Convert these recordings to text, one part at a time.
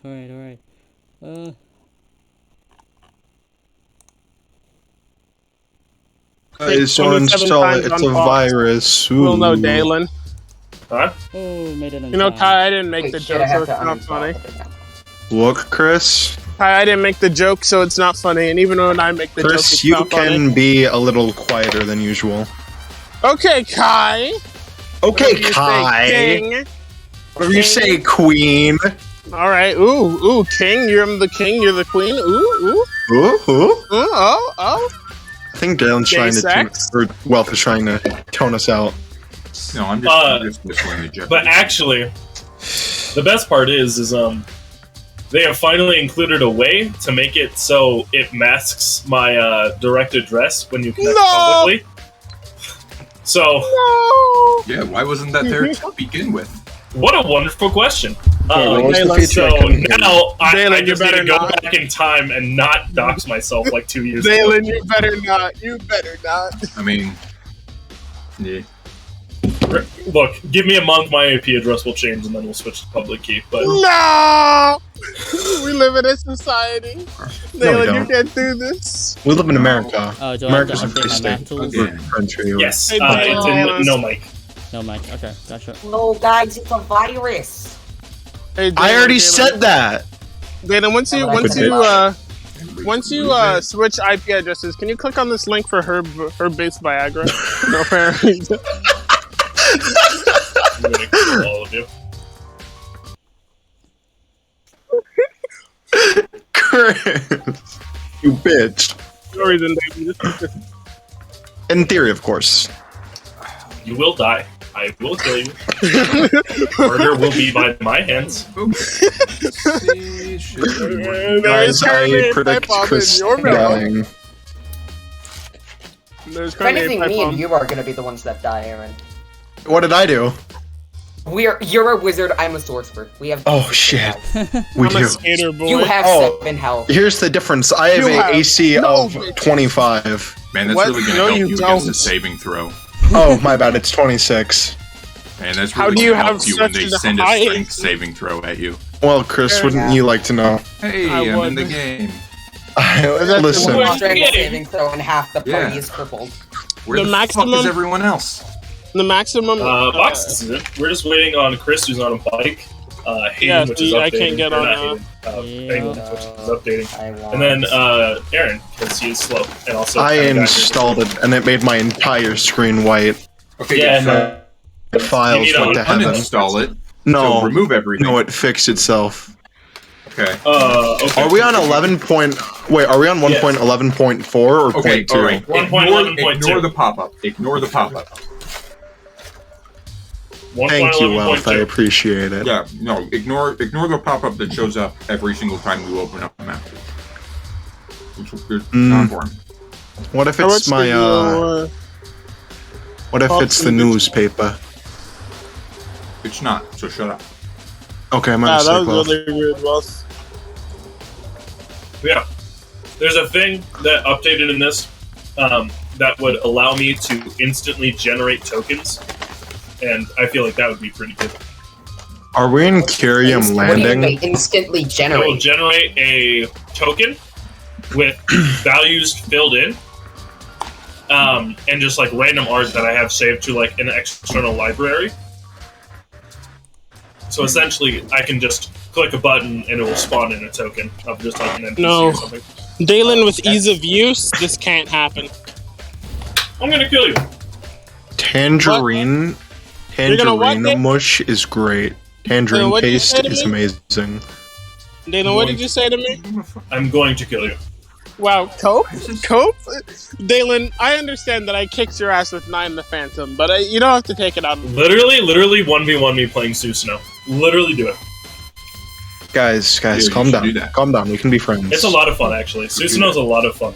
alright. Guys, don't install it. It's a virus. Well, no, Dalen. Huh? Oh, made it on You know, time. Kai, I didn't make Wait, the shit, joke, I have so to it's not uninstall funny. it now. Look, Chris. Kai, I didn't make the joke, so it's not funny. And even when I make the joke, Chris, it's you not can funny. be a little quieter than usual. Okay, Kai. Okay, Whatever you say, Kai. King. Whatever you say, Queen. All right. Ooh, King. You're the king. You're the queen. Ooh. Ooh. Oh. I think Dalen's trying to sex? Wealth is trying to tone us out. No, I'm just whistling the Jeopardy. But actually, the best part is they have finally included a way to make it so it masks my direct address when you connect publicly. So, No. Yeah, why wasn't that there to begin with? what a wonderful question. what was the Dalen, feature? I So couldn't hear? now I Dalen, you just need better to go not. back in time and not dox myself like 2 years ago. Dalen, you better not. You better not. I mean, yeah. Look, give me a month, my IP address will change, and then we'll switch to public key. But No. We live in a society. Dalen, you don't. can't do this. We live in America. Oh, do I have to America's a free update my map state. tools? Okay. Country. yes, Hey, it's in no mic. No, Mike. Okay, gotcha. No, guys, it's a virus. Hey, I already Dalen. said that. Dalen, once you Bitch. switch IP addresses, can you click on this link for herb-based Viagra? No, apparently. I'm gonna kill all of you. Chris, you bitch. No reason, Dalen. Just- In theory, of course. You will die. I will kill you. Murder will be by my hands. Guys, currently I a predict pipe bomb Chris in your mouth. dying. There's If currently a anything, pipe me and bomb. you are gonna be the ones that die, Aaron. What did I do? You're a wizard, I'm a sorcerer. We have Oh shit. We I'm a do. skater boy. You have Oh. 7 health. Here's the difference. I have You a have AC no of bitch. 25. Man, that's What? really gonna No, help you you against don't. a saving throw. Oh, my bad. It's 26. Man, that's How really do you gonna have help you when such they a send a high strength AC? saving throw at you. Well, Chris, wouldn't you like to know? Hey, I I'm in the wouldn't. game. Listen, Well, Strength yeah. saving throw and half the party Yeah. is crippled. Where The the, maximum- fuck is everyone else? The maximum. Box decision. We're just waiting on Chris, who's on a bike. Hayden, Yeah, which is see, updating. I can't get or on, not Hayden, Penguin, Yeah. which is updating. I want. And then Aaron, because he is slow. And also I Penguin. installed it, and it made my entire screen white. Okay, Yeah, so no. The files You need went to to heaven. uninstall it. No, So remove everything. no, it fixed itself. Okay. Okay. Are we on 11 point? Wait, are we on 1.11.4 or Okay, 0.2? alright. 1.11.2. Ignore the pop-up. Ignore the pop-up. Thank you, 1.11.2. Wealth. I appreciate it. Yeah, no, ignore the pop-up that shows up every single time you open up a map. Which is not important. What if How it's much my did you, What if it's the Fucking- newspaper? It's not, so shut up. Okay, I'm Yeah, gonna that say was Wealth. really weird, Wells. Yeah. There's a thing that updated in this that would allow me to instantly generate tokens. And I feel like that would be pretty good. Are we in Kyrium What do you mean Landing? they instantly It will generate? generate a token with values filled in. And just like random art that I have saved to like an external library. So essentially, I can just click a button and it will spawn in a token of just like an NPC No. or something. Dalen, with ease of use, this can't happen. I'm gonna kill you. Tangerine. You're gonna what, Tangerine Nick? mush is great. Tangerine what did you paste say to is me? amazing. Dalen, what did you say to me? I'm going to kill you. Wow, cope? Cope? Dalen, I understand that I kicked your ass with 9 the Phantom, but you don't have to take it out. Literally 1v1 me playing Susanoo. Literally do it. Guys, Yeah, you calm should down. do that. Calm down. We can be friends. It's a lot of fun, actually. Susanoo's a lot of fun.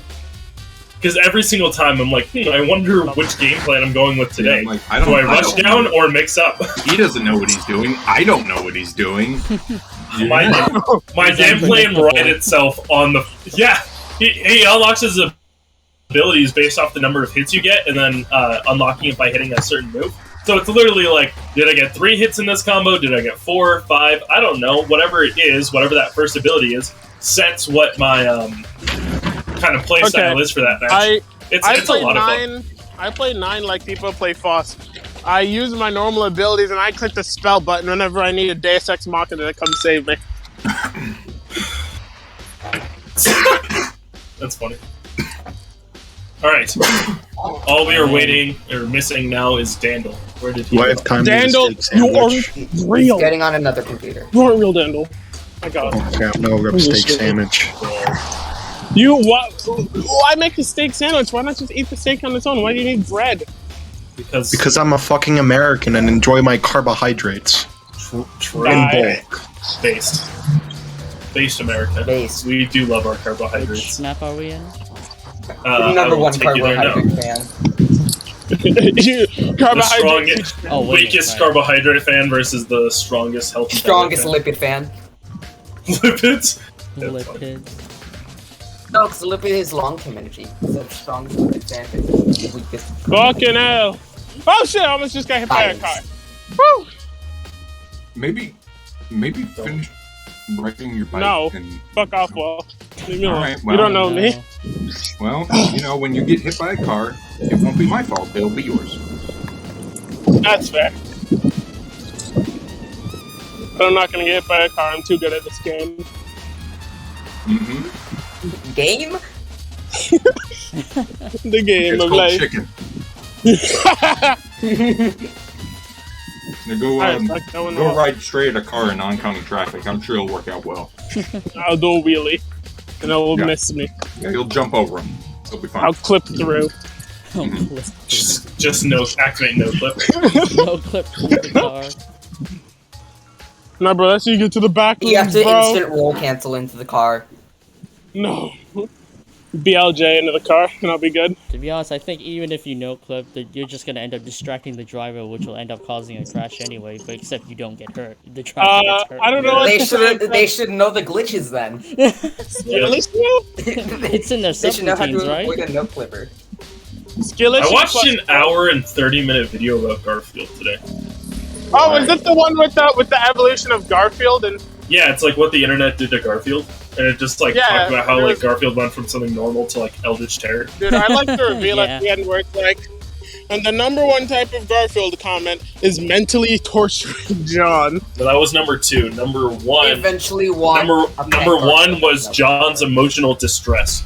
Because every single time I'm like, I wonder which game plan I'm going with today. Yeah, like, I don't, Do I rush don't down know. or mix up? He doesn't know what he's doing. I don't know what he's doing. My game plan right itself on the... Yeah! He unlocks his abilities based off the number of hits you get, and then unlocking it by hitting a certain move. So it's literally like, did I get 3 hits in this combo? Did I get 4, 5? I don't know. Whatever it is, whatever that first ability is, sets what my kind of playstyle is for that match. It's a lot of fun. I play 9 like people play FOSS. I use my normal abilities and I click the spell button whenever I need a Deus Ex Machina to come save me. That's funny. Alright. All we are waiting or missing now is Dandel. Where did he go? Dandel, you aren't real. He's getting on another computer. You aren't real, Dandel. My god. Okay, no rib steak sandwich. You what? Why make a steak sandwich? Why not just eat the steak on its own? Why do you need bread? Because I'm a fucking American and enjoy my carbohydrates. In bulk. Based America. Based. We do love our Which carbohydrates. map are we in? Number 1 carbohydrate fan. The weakest carbohydrate fan versus the strongest healthy Strongest lipid fan. Lipids? Lipids. No, because lipid is long-term energy. So the strongest lipid fan is the weakest. Fucking hell. Oh shit, I almost just got hit by a car. Woo! Maybe finish wrecking your bike. No. And, Fuck off, Will. Leave me alone. Alright, You don't know me. Well, you know, when you get hit by a car, it won't be my fault. It'll be yours. That's fair. But I'm not gonna get hit by a car. I'm too good at this game. Mm-hmm. Game? The game It's of called life. chicken. Now go ride straight at a car in oncoming traffic. I'm sure it'll work out well. I'll do a wheelie, and it will miss me. Yeah, you'll jump over him. It'll be fine. I'll clip through. Just no activate no clip. No clip from the car. Nah, bro, that's how you get to the back. You have to bro. instant roll cancel into the car. No. BLJ into the car, and I'll be good. To be honest, I think even if you no clip, you're just gonna end up distracting the driver, which will end up causing a crash anyway. But except you don't get hurt. The driver gets hurt. I don't know. They should know the glitches then. It's in their They should know how subroutines, to right? avoid a no clipper. I watched an hour and 30-minute video about Garfield today. Oh, is it the one with the evolution of Garfield and? Yeah, it's like what the internet did to Garfield, and it just like talked about how like Garfield went from something normal to like Eldritch Terror. Dude, I like the reveal at the end where it's like, and the number 1 type of Garfield comment is mentally torturing John. So that was number 2. Number 1. They eventually won. Number 1 was John's emotional distress.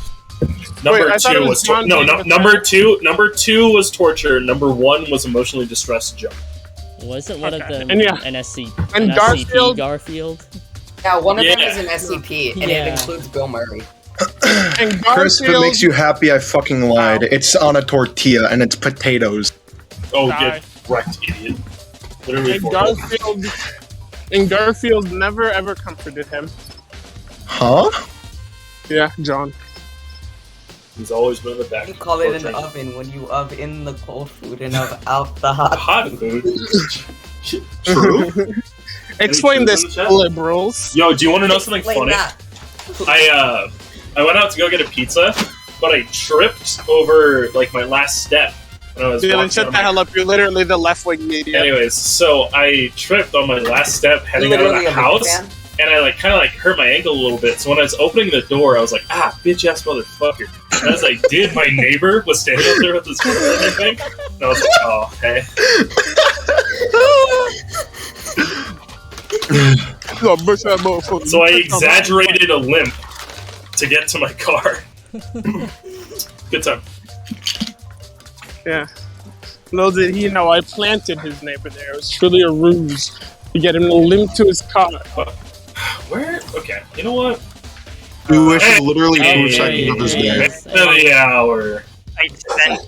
Number Wait, I thought 2 it was John number 2. Number 2 was torture. Number 1 was emotionally distressed John. Wasn't one of them And NSC? And NSCP Garfield? Yeah, one of them is an SCP, and it Yeah. includes Bill Murray. And Chris, if it Garfield. makes you happy, I fucking lied. It's on a tortilla and it's potatoes. Oh, Die. get wrecked, idiot. Literally And Garfield never ever comforted him. Huh? Yeah, John. He's always been in the back. You call it an torturing. oven when you in the cold food and out the hot food. True. Explain this, in the chat? liberals. Yo, do you want to know something Explain funny? that. I went out to go get a pizza, but I tripped over like my last step when I was Dylan, walking shut out the of hell up. You're literally the left-wing media. Anyways, so I tripped on my last step heading out of Literally the a house, fan. and I kind of hurt my ankle a little bit. So when I was opening the door, I was like, bitch ass motherfucker. And as I did, my neighbor was standing out there with his phone and everything. And I was like, oh, hey. So I exaggerated a limp to get to my car. Good time. Yeah. Little did he know I planted his neighbor there. It was truly a ruse to get him to limp to his car. Where? Okay, you know what? Ooh, I should literally Hey, move second of this hey, day. hey. End of the hour. I spent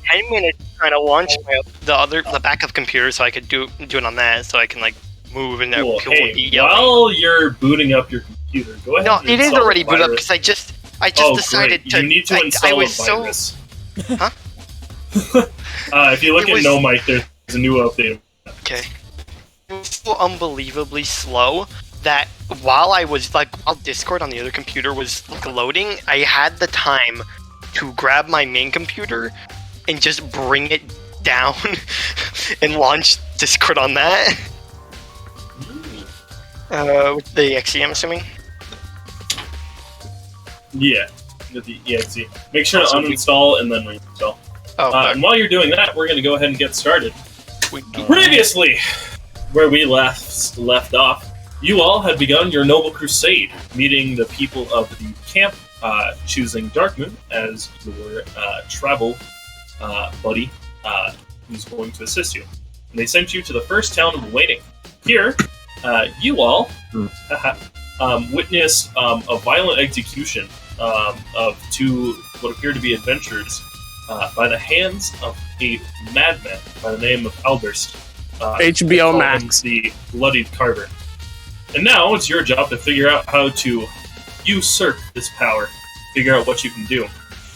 10 minutes trying to launch the backup computer so I could do it on that, so I can like move and Cool. people would be Hey, yelling. while you're booting up your computer, go ahead. No, and it is install already the booted up virus. because I just Oh, decided great. to. You need to install I was a virus. Huh? If you look It at was- No Mic, there's a new update. Okay. It was so unbelievably slow that while Discord on the other computer was loading, I had the time to grab my main computer and just bring it down and launch Discord on that. With the EXE, I'm assuming. Yeah, with the EXE. Make sure to uninstall and then reinstall. Oh, And while you're doing that, we're going to go ahead and get started. we, Previously, where we left off, you all had begun your noble crusade, meeting the people of the camp, choosing Darkmoon as your travel buddy who's going to assist you. And they sent you to the first town of Waiting. Here, you all witnessed a violent execution of two what appear to be adventurers by the hands of a madman by the name of Alberst. HBO Max. The Bloodied Carver. And now it's your job to figure out how to usurp this power, figure out what you can do.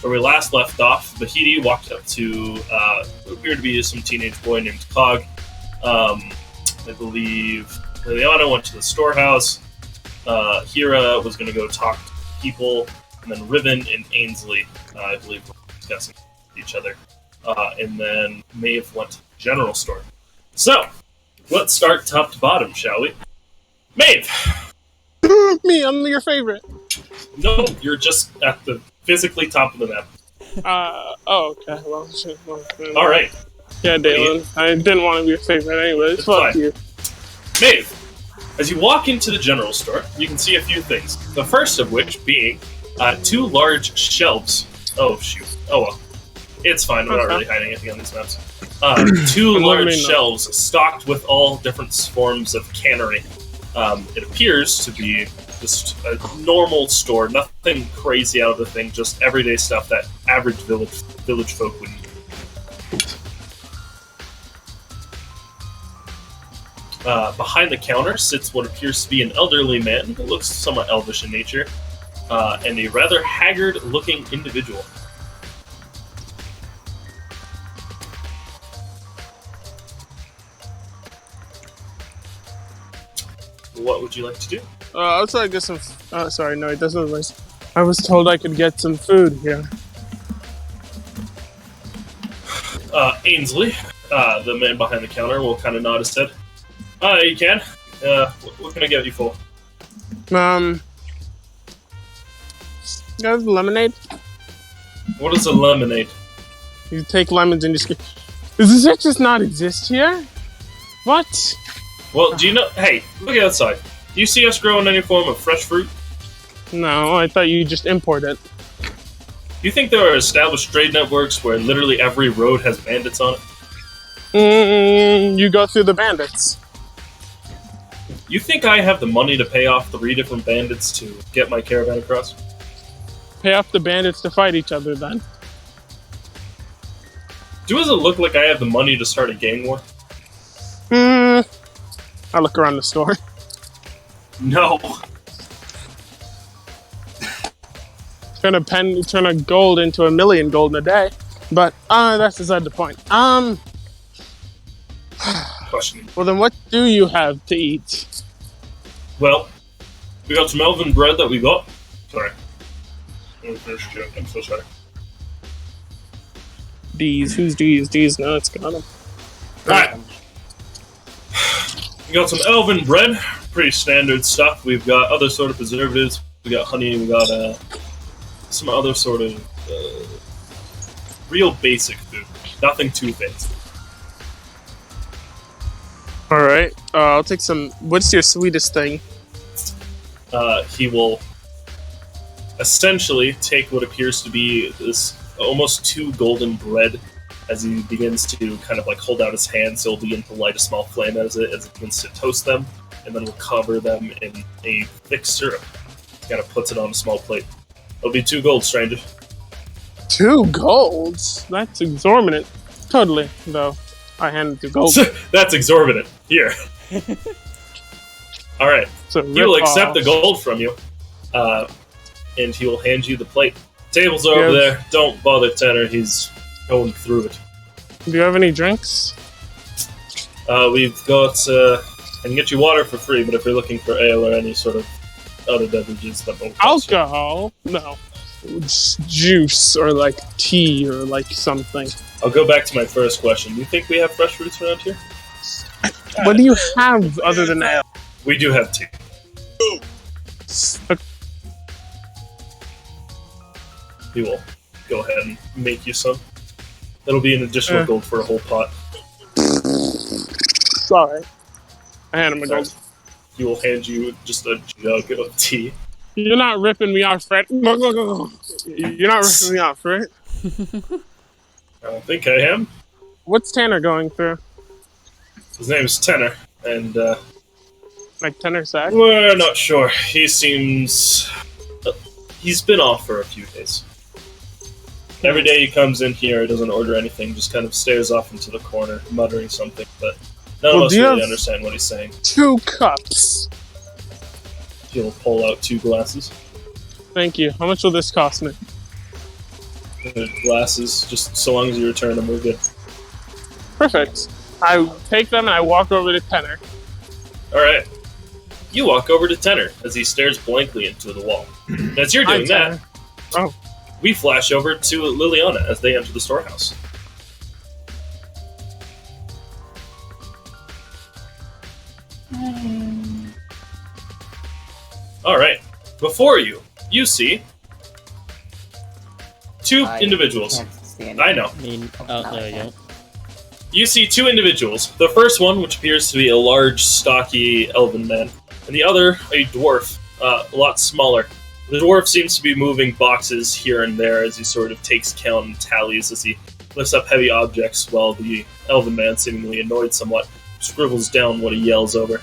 Where we last left off, Bahidi walked up to what appeared to be some teenage boy named Cog. I believe Liliana went to the storehouse. Hira was going to go talk to people, and then Riven and Ainsley, I believe, were discussing with each other. And then Maeve went to the general store. So, let's start top to bottom, shall we? Maeve! Me, I'm your favorite. No, you're just at the physically top of the map. Okay. Well, shit. Well, Alright. Yeah, Dalen. I didn't want to be your favorite anyways. It's Fuck fine. you. Maeve, as you walk into the general store, you can see a few things. The first of which being two large shelves. Oh, shoot. Oh, well. It's fine. We're not really hiding anything on these maps. Two large shelves stocked with all different forms of cannery. It appears to be just a normal store, nothing crazy out of the thing, just everyday stuff that average village folk would need. Behind the counter sits what appears to be an elderly man who looks somewhat elvish in nature, and a rather haggard-looking individual. What would you like to do? I was trying to get some. Sorry, no, it doesn't. I was told I could get some food here. Ainsley, the man behind the counter, will kind of nod his head. You can. What can I get you for? You have lemonade? What is a lemonade? You take lemons and just get. Does this just not exist here? What? Well, do you know... Hey, look outside. Do you see us growing any form of fresh fruit? No, I thought you just import it. Do you think there are established trade networks where literally every road has bandits on it? You go through the bandits. You think I have the money to pay off 3 different bandits to get my caravan across? Pay off the bandits to fight each other then. Does it look like I have the money to start a gang war? I look around the store. No. Turn a gold into 1,000,000 gold in a day. But that's beside the point. Question. Well then what do you have to eat? Well, we got some elven bread that we got. Sorry. I'm so sorry. D's, who's D's? D's, no, it's got them. Alright. We got some elven bread, pretty standard stuff. We've got other sort of preservatives. We got honey. We got some other sort of real basic food. Nothing too fancy. All right, I'll take some. What's your sweetest thing? He will essentially take what appears to be this almost 2 golden bread as he begins to kind of like hold out his hand, so he'll begin to light a small flame as it begins to toast them, and then we'll cover them in a thick syrup. Kind of puts it on a small plate. It'll be 2 gold, stranger. 2 golds? That's exorbitant. Totally, though. I handed 2 gold. That's exorbitant. Here. All right. He will accept the gold from you, and he will hand you the plate. Tables are over there. Don't bother Tanner. He's going through it. Do you have any drinks? We've got... I can get you water for free, but if you're looking for ale or any sort of other beverages that won't cost you. Alcohol? No. juice or like tea or like something. I'll go back to my first question. Do you think we have fresh fruits around here? What do you have other than ale? We do have tea. We will go ahead and make you some. That'll be an additional gold for a whole pot. Sorry. I hand him a gold. He will hand you just a jug of tea. You're not ripping me off, Fred. You're not ripping me off, right? I don't think I am. What's Tanner going through? His name's Tenor, and Like Tenor Sack? we're not sure. He seems... he's been off for a few days. Every day he comes in here, he doesn't order anything, just kind of stares off into the corner, muttering something, but none of us really understand what he's saying. 2 cups. He'll pull out 2 glasses. Thank you. How much will this cost me? The glasses, just so long as you return them, we're good. Perfect. I take them and I walk over to Tenor. Alright. You walk over to Tenor as he stares blankly into the wall. As you're doing that, we flash over to Liliana as they enter the storehouse. Alright. Before you, you see 2 individuals. I know. I mean, oh, there you go. You see 2 individuals. The first one, which appears to be a large, stocky elven man, and the other, a dwarf, a lot smaller. The dwarf seems to be moving boxes here and there as he sort of takes count and tallies as he lifts up heavy objects, while the elven man, seemingly annoyed somewhat, scribbles down what he yells over.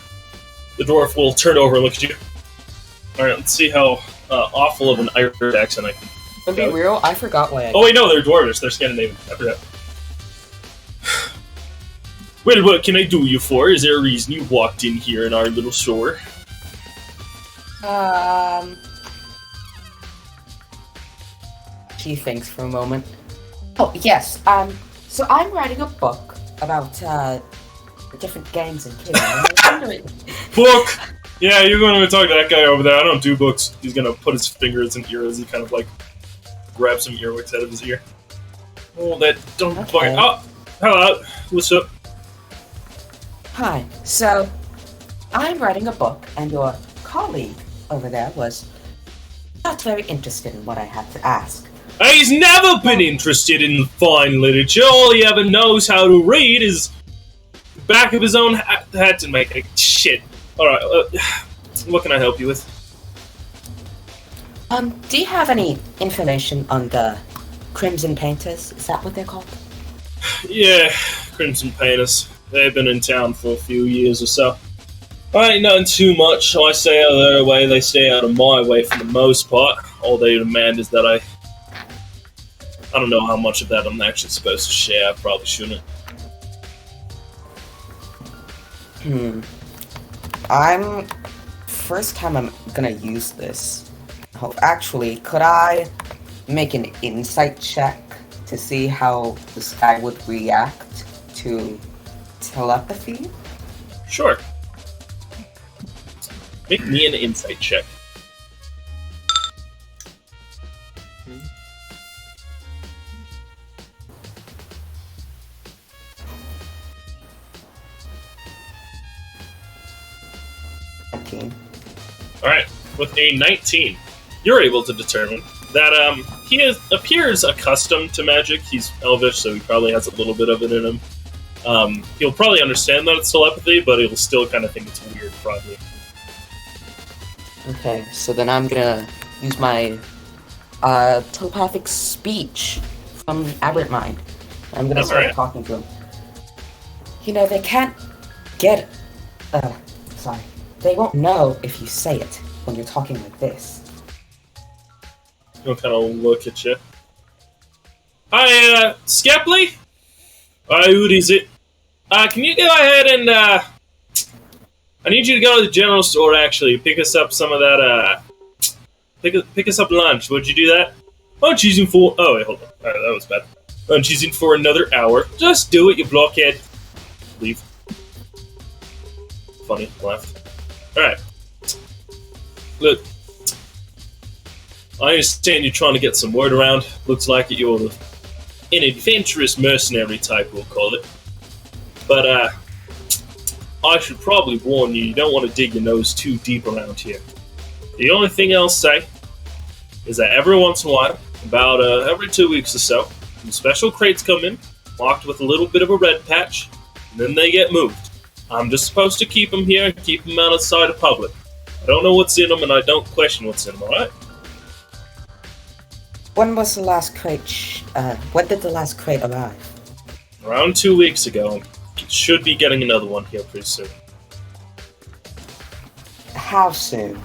The dwarf will turn over and look at you. Alright, let's see how awful of an Irish accent I can... To be real, I forgot why I... Oh wait, no, they're dwarvish. They're Scandinavian. I forgot. Well, what can I do you for? Is there a reason you walked in here in our little store? She thinks for a moment. Oh, yes, so I'm writing a book about, different gangs and kids. Book! Yeah, you're going to talk to that guy over there. I don't do books. He's going to put his finger in his ear as he kind of, like, grabs some earwigs out of his ear. Oh, that don't fucking... Oh! Hello! What's up? Hi, so I'm writing a book, and your colleague over there was not very interested in what I had to ask. He's never been interested in fine literature. All he ever knows how to read is the back of his own hat and make it. Shit. Alright, what can I help you with? Do you have any information on the Crimson Painters? Is that what they're called? Yeah, Crimson Painters. They've been in town for a few years or so. I ain't nothing too much. I stay out of their way, they stay out of my way for the most part. All they demand is that I don't know how much of that I'm actually supposed to share. I probably shouldn't. First time I'm gonna use this. Oh, actually, could I make an insight check to see how this guy would react to telepathy? Sure. Make me an insight check. Alright, with a 19, you're able to determine that he appears accustomed to magic. He's elvish, so he probably has a little bit of it in him. He'll probably understand that it's telepathy, but he'll still kind of think it's weird, probably. Okay, so then I'm gonna use my telepathic speech from Aberrant Mind. I'm gonna start talking to him. You know, they can't get... sorry. They won't know if you say it when you're talking like this. He'll kind of look at you. Hi, Skepley? Hi, who is it? Can you go ahead and, I need you to go to the general store, actually. Pick us up some of that, pick us up lunch. Would you do that? Oh, she's in for... Oh, wait, hold on. Alright, that was bad. Oh, she's in for another hour. Just do it, you blockhead. Leave. Funny, left. Alright. Look. I understand you're trying to get some word around. Looks like you're an adventurous mercenary type, we'll call it. But, I should probably warn you, you don't want to dig your nose too deep around here. The only thing I'll say is that every once in a while, about every 2 weeks or so, some special crates come in, marked with a little bit of a red patch, and then they get moved. I'm just supposed to keep them here and keep them out of sight of public. I don't know what's in them, and I don't question what's in them, alright? When was the last crate? When did the last crate arrive? Around 2 weeks ago. Should be getting another one here pretty soon. How soon?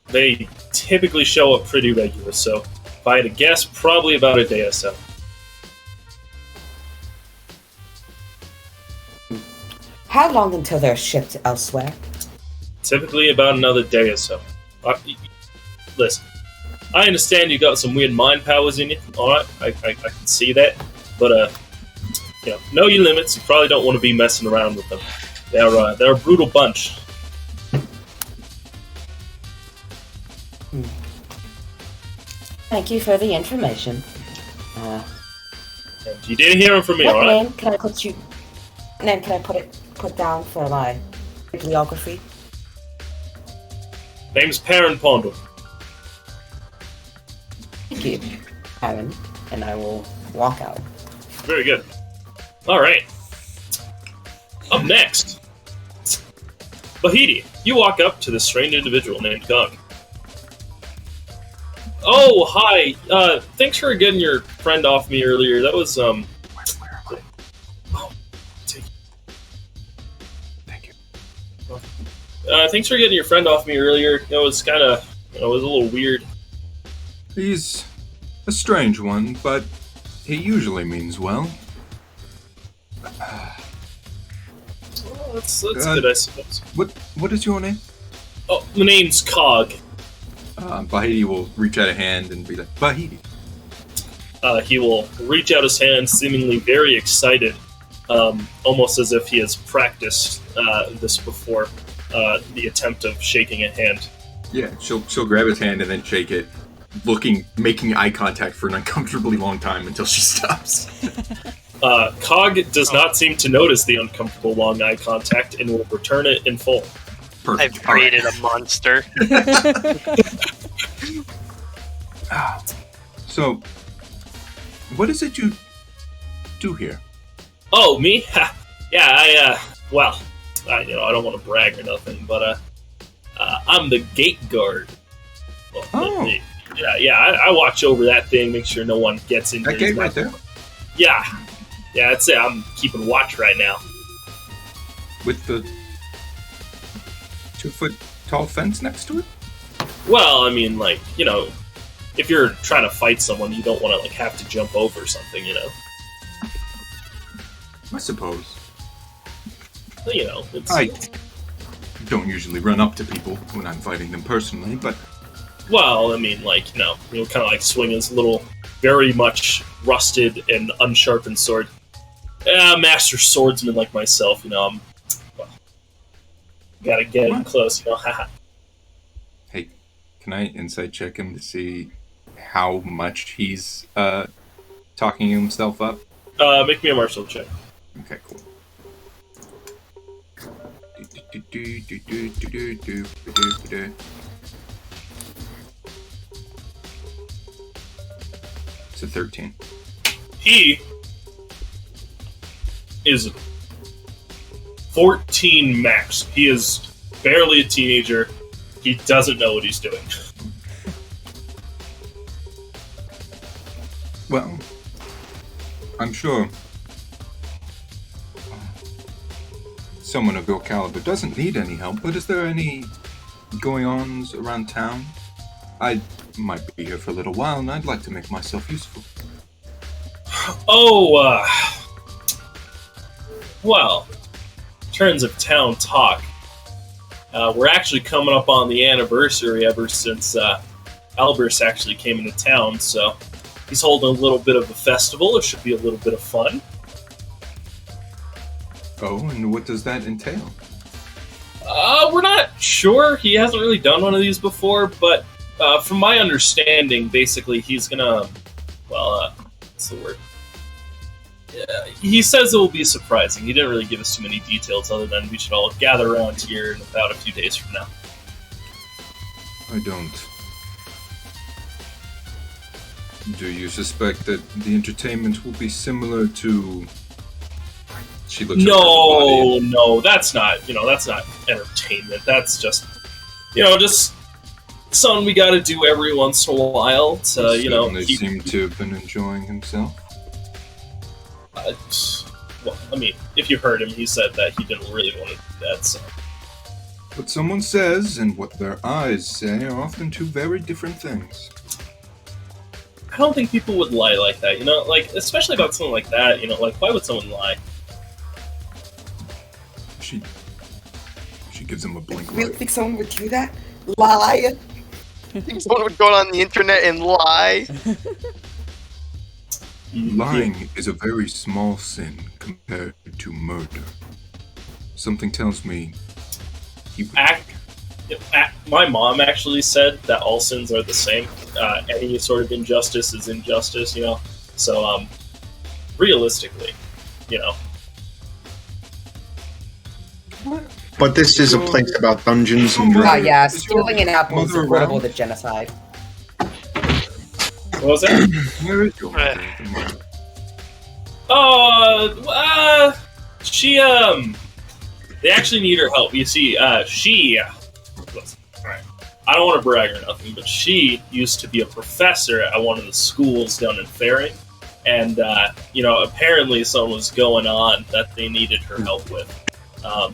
They typically show up pretty regular, so if I had to guess, probably about a day or so. How long until they're shipped elsewhere? Typically about another day or so. Listen, I understand you got some weird mind powers in you, alright? I can see that, but know your limits. You probably don't want to be messing around with them. They're a brutal bunch. Thank you for the information. And you didn't hear them from me, What alright? name can I put down for my bibliography? Name's Perrin Pondle. Thank you, Aaron, and I will walk out. Very good. Alright. Up next, Bahidi, you walk up to this strange individual named Gog. Oh, hi. Thanks for getting your friend off me earlier. That was, Oh, Thank you. Thanks for getting your friend off me earlier. It was kind of, it was a little weird. He's a strange one, but he usually means well. Well, that's good, I suppose. What is your name? Oh, my name's Cog. Bahidi will reach out a hand and be like, Bahidi. He will reach out his hand, seemingly very excited, almost as if he has practiced this before the attempt of shaking a hand. Yeah, she'll grab his hand and then shake it, making eye contact for an uncomfortably long time until she stops. Cog does not seem to notice the uncomfortable long eye contact and will return it in full. Perfect. I've created a monster. So, what is it you do here? Oh, me? Yeah, I don't want to brag or nothing, but I'm the gate guard. Well, I watch over that thing, make sure no one gets into That gate right there? Yeah, that's it. I'm keeping watch right now. With the 2-foot tall fence next to it? Well, I mean, if you're trying to fight someone, you don't want to have to jump over something, I suppose. It's, I don't usually run up to people when I'm fighting them personally, but well, I mean, kind of swing his little, very much rusted and unsharpened sword. Master swordsman like myself, gotta get him close, hey, can I insight check him to see how much he's talking himself up? Make me a martial check. Okay, cool. It's a 13. He is 14 max. He is barely a teenager. He doesn't know what he's doing. Well, I'm sure someone of your caliber doesn't need any help, but is there any going-ons around town? I might be here for a little while, and I'd like to make myself useful. Well, in terms of town talk, we're actually coming up on the anniversary ever since Albers actually came into town, so he's holding a little bit of a festival. It should be a little bit of fun. Oh, and what does that entail? We're not sure. He hasn't really done one of these before, but from my understanding, basically he's gonna, well, what's the word? He says it will be surprising. He didn't really give us too many details other than we should all gather around here in about a few days from now. I don't. Do you suspect that the entertainment will be similar to... She looks No, that's not, that's not entertainment. That's just, just something we gotta do every once in a while to, They seem to have been enjoying himself. Well, I mean, if you heard him, he said that he didn't really want to do that, so... What someone says and what their eyes say are often two very different things. I don't think people would lie like that, especially about something like that, why would someone lie? She gives him a blink. You really think someone would do that? Lie? Think someone would go on the internet and lie? Lying is a very small sin compared to murder. Something tells me he would... My mom actually said that all sins are the same. Any sort of injustice is injustice, So, realistically, But this is a place about dungeons and dragons. Yeah, stealing an apple is equivalent to genocide. What was that? Where is your mother? She, they actually need her help. You see, alright, I don't want to brag or nothing, but she used to be a professor at one of the schools down in Faring, and, apparently something was going on that they needed her help with.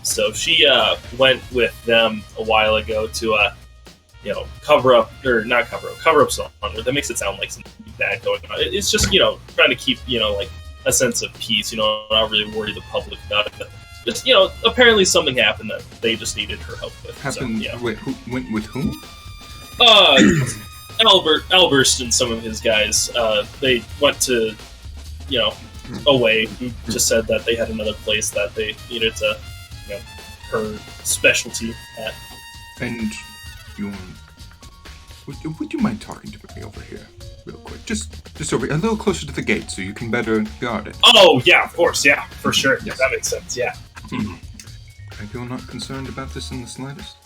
So she, went with them a while ago to, cover up something. That makes it sound like something bad going on. It's just, trying to keep, a sense of peace, not really worry the public about it. But just, apparently something happened that they just needed her help with. Happened? So, Wait, who went with whom? Alberst and some of his guys, they went to, away. He just said that they had another place that they needed to, her specialty at. And you... Would you mind talking to me over here, real quick? Just over a little closer to the gate, so you can better guard it. Oh yeah, of course, yeah, for sure. Yes. That makes sense. Yeah. And you're not concerned about this in the slightest?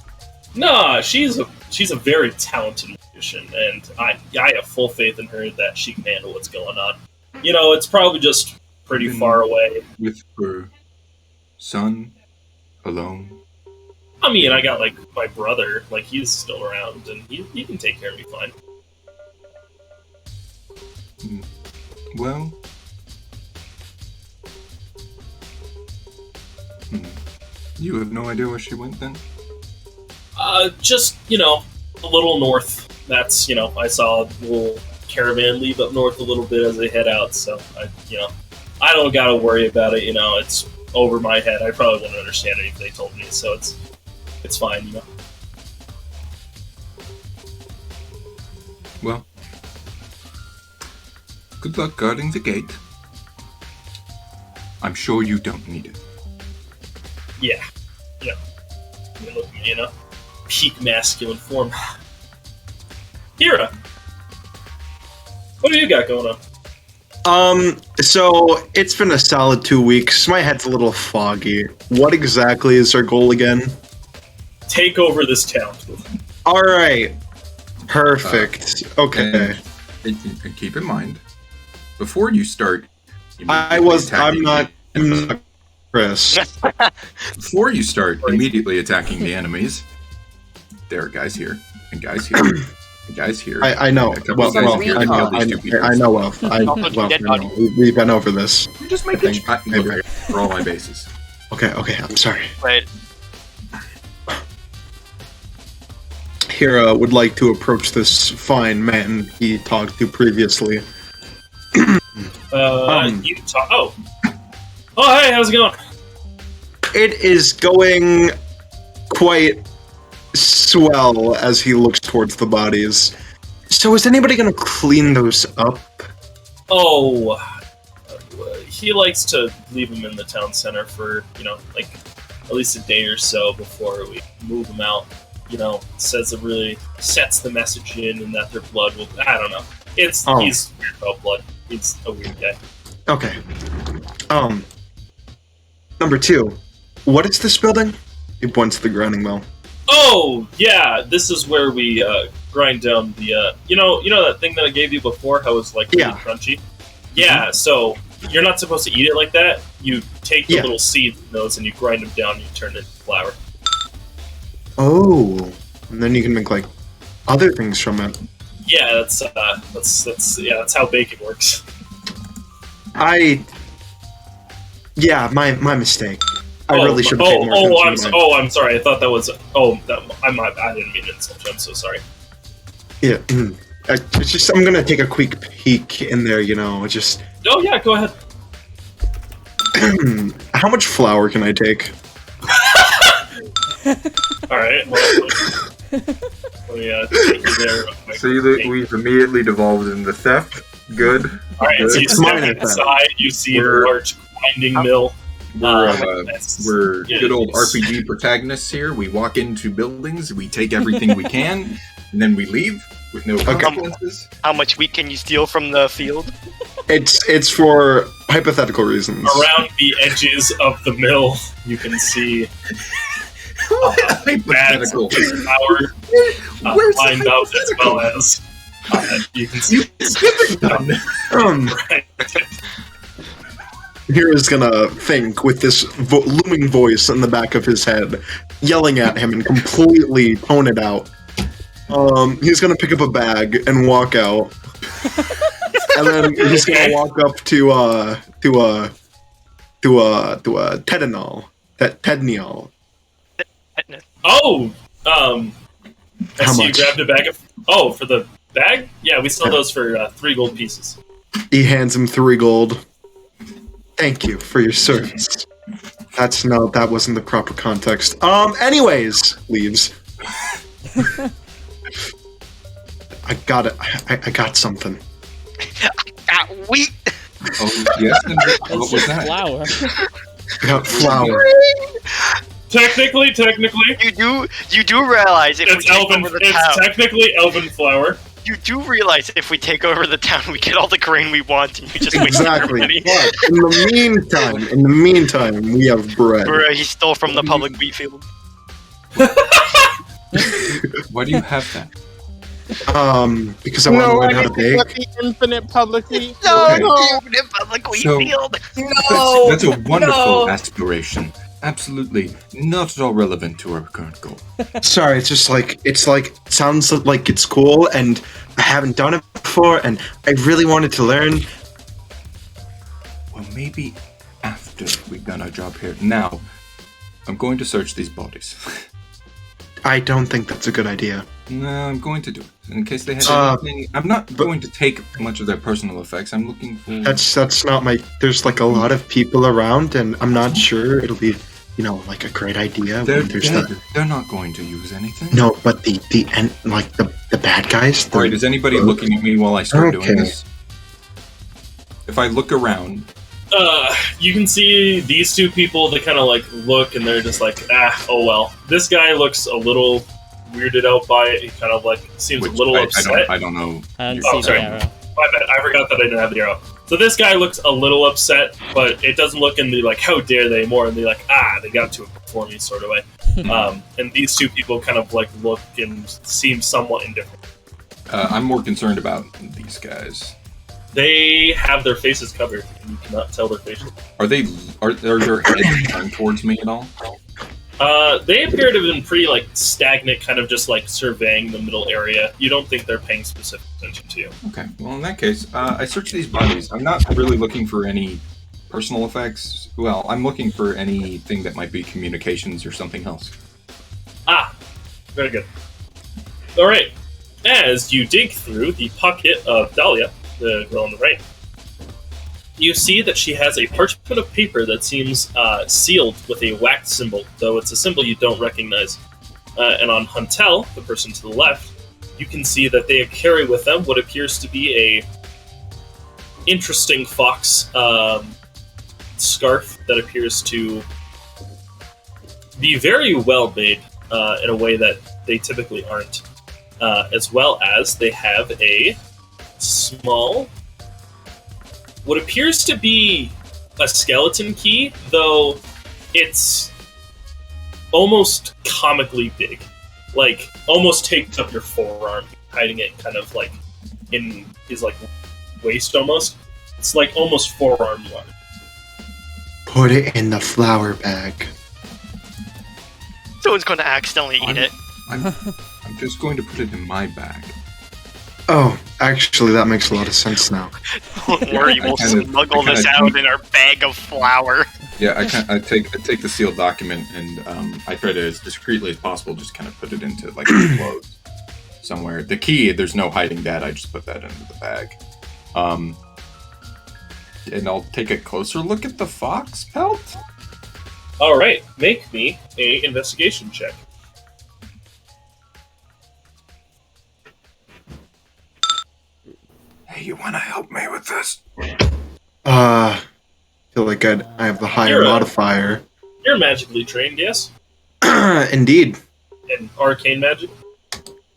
No, she's a very talented musician, and I have full faith in her that she can handle what's going on. It's probably just pretty far away. With her son alone. I mean, I got my brother, he's still around, and he can take care of me fine. Well, you have no idea where she went then? Just, a little north. That's, I saw a little caravan leave up north a little bit as they head out, so, I don't gotta worry about it, it's over my head. I probably wouldn't understand it if they told me, so it's fine, Well, good luck guarding the gate. I'm sure you don't need it. Yeah. Look at me, peak masculine form. Hira! What do you got going on? So it's been a solid 2 weeks. My head's a little foggy. What exactly is our goal again? Take over this town. Alright. Perfect. Okay. And keep in mind, before you start... I'm not Chris. Before you start immediately attacking the enemies, there are guys here, and guys here, and guys here. I know. Well, I know. We've been over this. Just make it. Maybe for all my bases. Okay, I'm sorry. Wait. Hira would like to approach this fine man he talked to previously. You talk. Oh, hey, how's it going? It is going quite swell as he looks towards the bodies. So is anybody gonna clean those up? Oh, he likes to leave them in the town center for, at least a day or so before we move them out. says it really sets the message in, and that their blood will. I don't know. He's weird about blood. He's a weird guy. Okay. Number 2. What is this building? It points to the grinding mill. Oh yeah, this is where we grind down the. You know that thing that I gave you before? How it was like really crunchy. Yeah. So you're not supposed to eat it like that. You take the little seeds in those and you grind them down and you turn it into flour. Oh, and then you can make like other things from it. Yeah, that's how baking works. My mistake. I really should have taken more attention. I'm sorry. I thought that was. I didn't mean to insult you. I'm so sorry. Yeah. It's just I'm gonna take a quick peek in there. Just. Oh yeah, go ahead. How much flour can I take? All right. Well, take you there. See that we've immediately devolved into theft. Good. All right. Good. So you step inside. You see a large grinding mill. We're good old RPG protagonists here. We walk into buildings, we take everything we can, and then we leave with no consequences. How much wheat can you steal from the field? It's for hypothetical reasons. Around the edges of the mill, you can see hypothetical power lined up, as well as you can see. Hero's gonna think with this looming voice in the back of his head, yelling at him and completely tone it out. He's gonna pick up a bag and walk out, and then he's gonna walk up to Tedniol. Tedniol. Oh, How so much? you grabbed a bag of. For the bag? Yeah, we sell those for 3 gold pieces. He hands him 3 gold. Thank you for your service. That wasn't the proper context. Anyways, leaves. I got it. I got something. Got wheat. Oh yes. What was that? Flour. I got flour. Technically, You do realize if we it's take elven. over the It's town, technically elven flour. you do realize if we take over the town, we get all the grain we want, and you just waste Exactly. everybody. But in the meantime, we have bread. Bruh, he stole from the public wheat field. Why do you have that? Because I want to learn how to bake. The infinite public wheat. No, field. the public wheat So- field. That's a wonderful aspiration. Absolutely not at all relevant to our current goal. Sorry, it's just sounds like it's cool, and I haven't done it before, and I really wanted to learn. Well, maybe after we've done our job here. Now, I'm going to search these bodies. I don't think that's a good idea. No, I'm going to do it. In case they had anything. I'm not going to take much of their personal effects. I'm looking for. That's not my. There's a lot of people around, and I'm not sure it'll be, a great idea. They're when there's dead. They're not going to use anything. No, but the bad guys. Alright, is anybody looking at me while I start Okay. doing this? If I look around, You can see these 2 people. They kind of look, and they're just oh well. This guy looks a little weirded out by it. He kind of seems a which little I upset. don't know. I don't Oh, see sorry. the arrow. My bad. I forgot that I didn't have the arrow. So this guy looks a little upset, but it doesn't look in the how dare they more, and they're they got to it before me sort of way. And these 2 people kind of look and seem somewhat indifferent. I'm more concerned about these guys. They have their faces covered, and you cannot tell their faces. Are their heads turned towards me at all? They appear to have been pretty stagnant, kind of just surveying the middle area. You don't think they're paying specific attention to you. Okay, well in that case, I search these bodies. I'm not really looking for any personal effects. Well, I'm looking for anything that might be communications or something else. Very good. Alright, as you dig through the pocket of Dahlia, the girl on the right, you see that she has a parchment of paper that seems sealed with a wax symbol, though it's a symbol you don't recognize. And on Huntel, the person to the left, you can see that they carry with them what appears to be a interesting fox scarf that appears to be very well made in a way that they typically aren't. As well as they have a small, what appears to be a skeleton key, though it's almost comically big. Like, almost takes up your forearm, hiding it kind of like in his like waist almost. It's like almost forearm wide. Put it in the flour bag. Someone's going to accidentally eat it. I'm just going to put it in my bag. Oh, actually, that makes a lot of sense now. Don't worry, we'll smuggle this out in our bag of flour. Yeah, I take the sealed document and I try to, as discreetly as possible, just kind of put it into like the clothes somewhere. The key, there's no hiding that. I just put that into the bag. And I'll take a closer look at the fox pelt. All right, make me a investigation check. Hey, you want to help me with this? Feel like I have the higher You're modifier. You're magically trained, yes? Indeed. In arcane magic?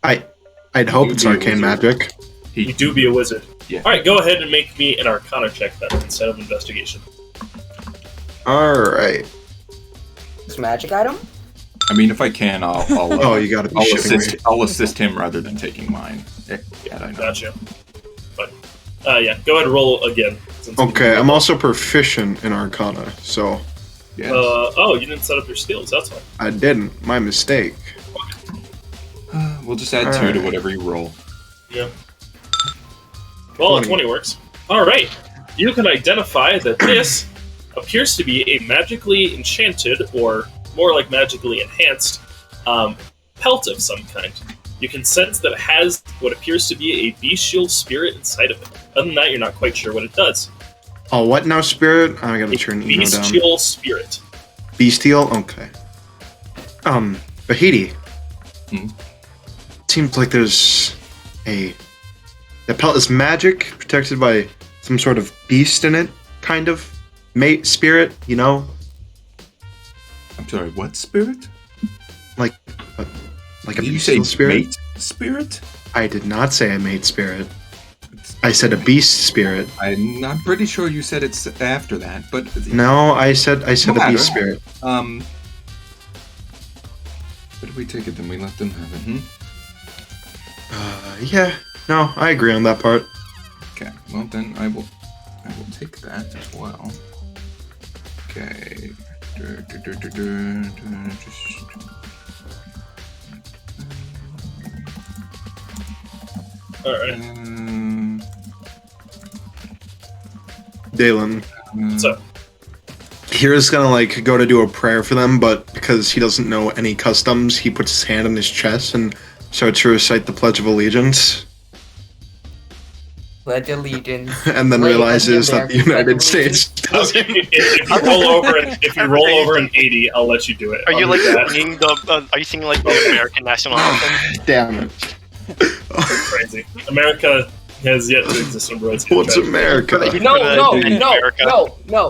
I'd hope You it's be a arcane wizard. magic. You do be a wizard. Yeah. Alright, go ahead and make me an arcana check then, instead of investigation. Alright. This magic item? I mean, if I can, I'll Oh, you gotta be I'll shitting assist. me. I'll assist him rather than taking mine. Yeah, I know. Gotcha. But, yeah, go ahead and roll again. since you- Okay, I'm also proficient in Arcana, so Yes. oh, you didn't set up your skills, that's why. I didn't. My mistake. We'll just add 2 to Alright. whatever you roll. Yeah. Well, 20. 20 works. Alright, you can identify that this appears to be a magically enchanted, or more like magically enhanced, pelt of some kind. You can sense that it has what appears to be a bestial spirit inside of it. Other than that, you're not quite sure what it does. Oh, what now, spirit? I gotta A turn Eno down. bestial spirit. Bestial? Okay. Bahidi. Hmm? Seems like there's a... The pelt is magic, protected by some sort of beast in it, kind of. Mate spirit, you know? I'm sorry. What spirit? Like a Did you say bestial spirit? mate spirit? I did not say a mate spirit. I said a beast spirit. I'm pretty sure you said it's after that, but No, I said No a beast matter. spirit. Where did we take it? Then we let them have it. Yeah. No, I agree on that part. Okay. Well, then I will take that as well. Okay. Alright. Dalen. What's up? Here's gonna like go to do a prayer for them, but because he doesn't know any customs, he puts his hand on his chest and starts to recite the Pledge of Allegiance, Pledge allegiance. and then Wait, realizes the that the United American States doesn't. If you roll over an 80, I'll let you do it. Are you I'll like do that. singing the? Are you singing like the American national anthem? Damn it! Crazy. America has yet to exist in Rhodes. What's America? No.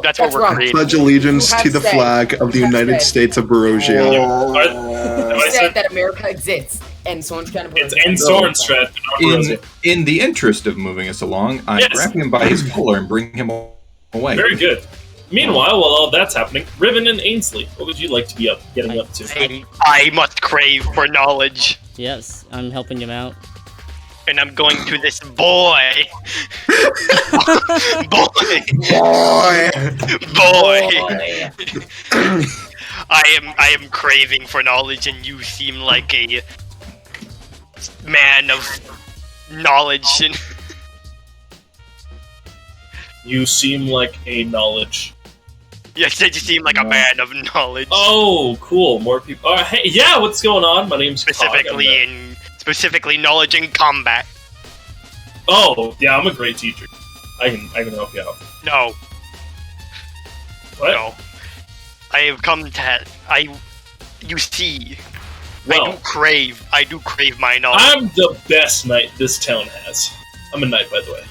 That's what we're wrong. creating. Pledge allegiance You have to the said- flag of the you have United said- States of Barovia. Have I You said said that America exists, and someone's trying to put it's in Sorenstrat, but not Barovia. In the interest of moving us along, I Yes. grab him by his collar and bring him away. Very good. Meanwhile, while all that's happening, Riven and Ainsley, what would you like to be getting up to? I must crave for knowledge, Yes, I'm helping him out. and I'm going to this boy. boy. I am craving for knowledge, and you seem like a man of knowledge. And You seem like a knowledge. yes, you seem like a man of knowledge. Oh, cool. More people. Hey, yeah, what's going on? My name's Cog. Specifically knowledge in combat. Oh, yeah, I'm a great teacher. I can help you out. No, What? no. I have come to. You see, Well, I do crave my knowledge. I'm the best knight this town has. I'm a knight, by the way.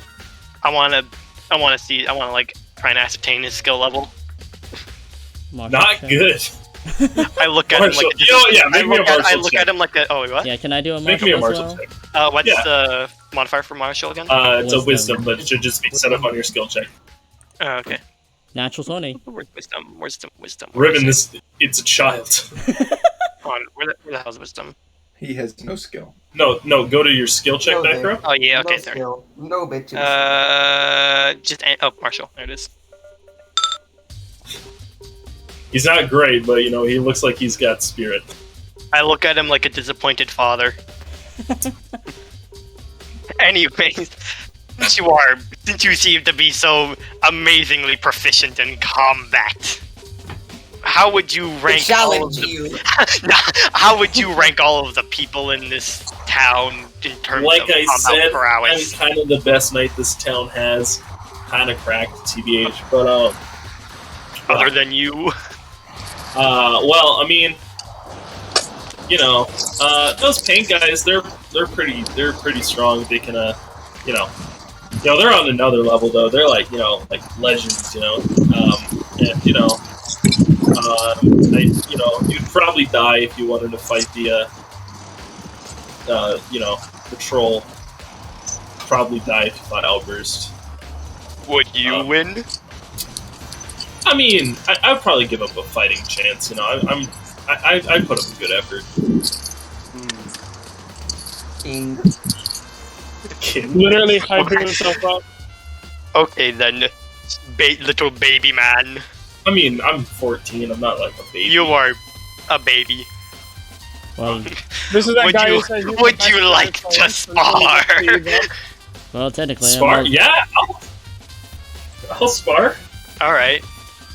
I wanna like try and ascertain his skill level. Martial Not check. good. I look at him like make me a martial I look check. at him like a, oh, what? Yeah, can I do a Make me a martial martial as well? check. What's Yeah. the modifier for martial again? It's a Wisdom. wisdom, but it should just be set up on your skill check. Oh, okay. Natural 20. Where's wisdom? Ribbon, it's a child. Hold on, where the hell's wisdom? He has no skill. No, go to your skill check, No, back row. Oh yeah, okay, no sorry. skill, no bitches. Marshall. There it is. He's not great, but you know he looks like he's got spirit. I look at him like a disappointed father. Anyways, since you seem to be so amazingly proficient in combat, how would you rank all of Challenge the, you. how would you rank all of the people in this town in terms Like of I combat said, I'm prowess? kind of the best knight this town has. Kind of cracked, TBH, but Other than you, well, I mean, you know, those paint guys, they're pretty strong. They can, you know, they're on another level though. They're like, like legends, and you'd probably die if you wanted to fight the troll. Probably die if you fought Outburst. would you win? I mean, I'd probably give up a fighting chance. I put up a good effort. King. Kid. Literally hyping himself up. Okay then, little baby man. I mean, I'm 14. I'm not like a baby. You are a baby. Well, This is that Would guy you- who said he would was you back like to to the spar? well, technically, Spar? I'm not- Yeah, I'll spar. Alright.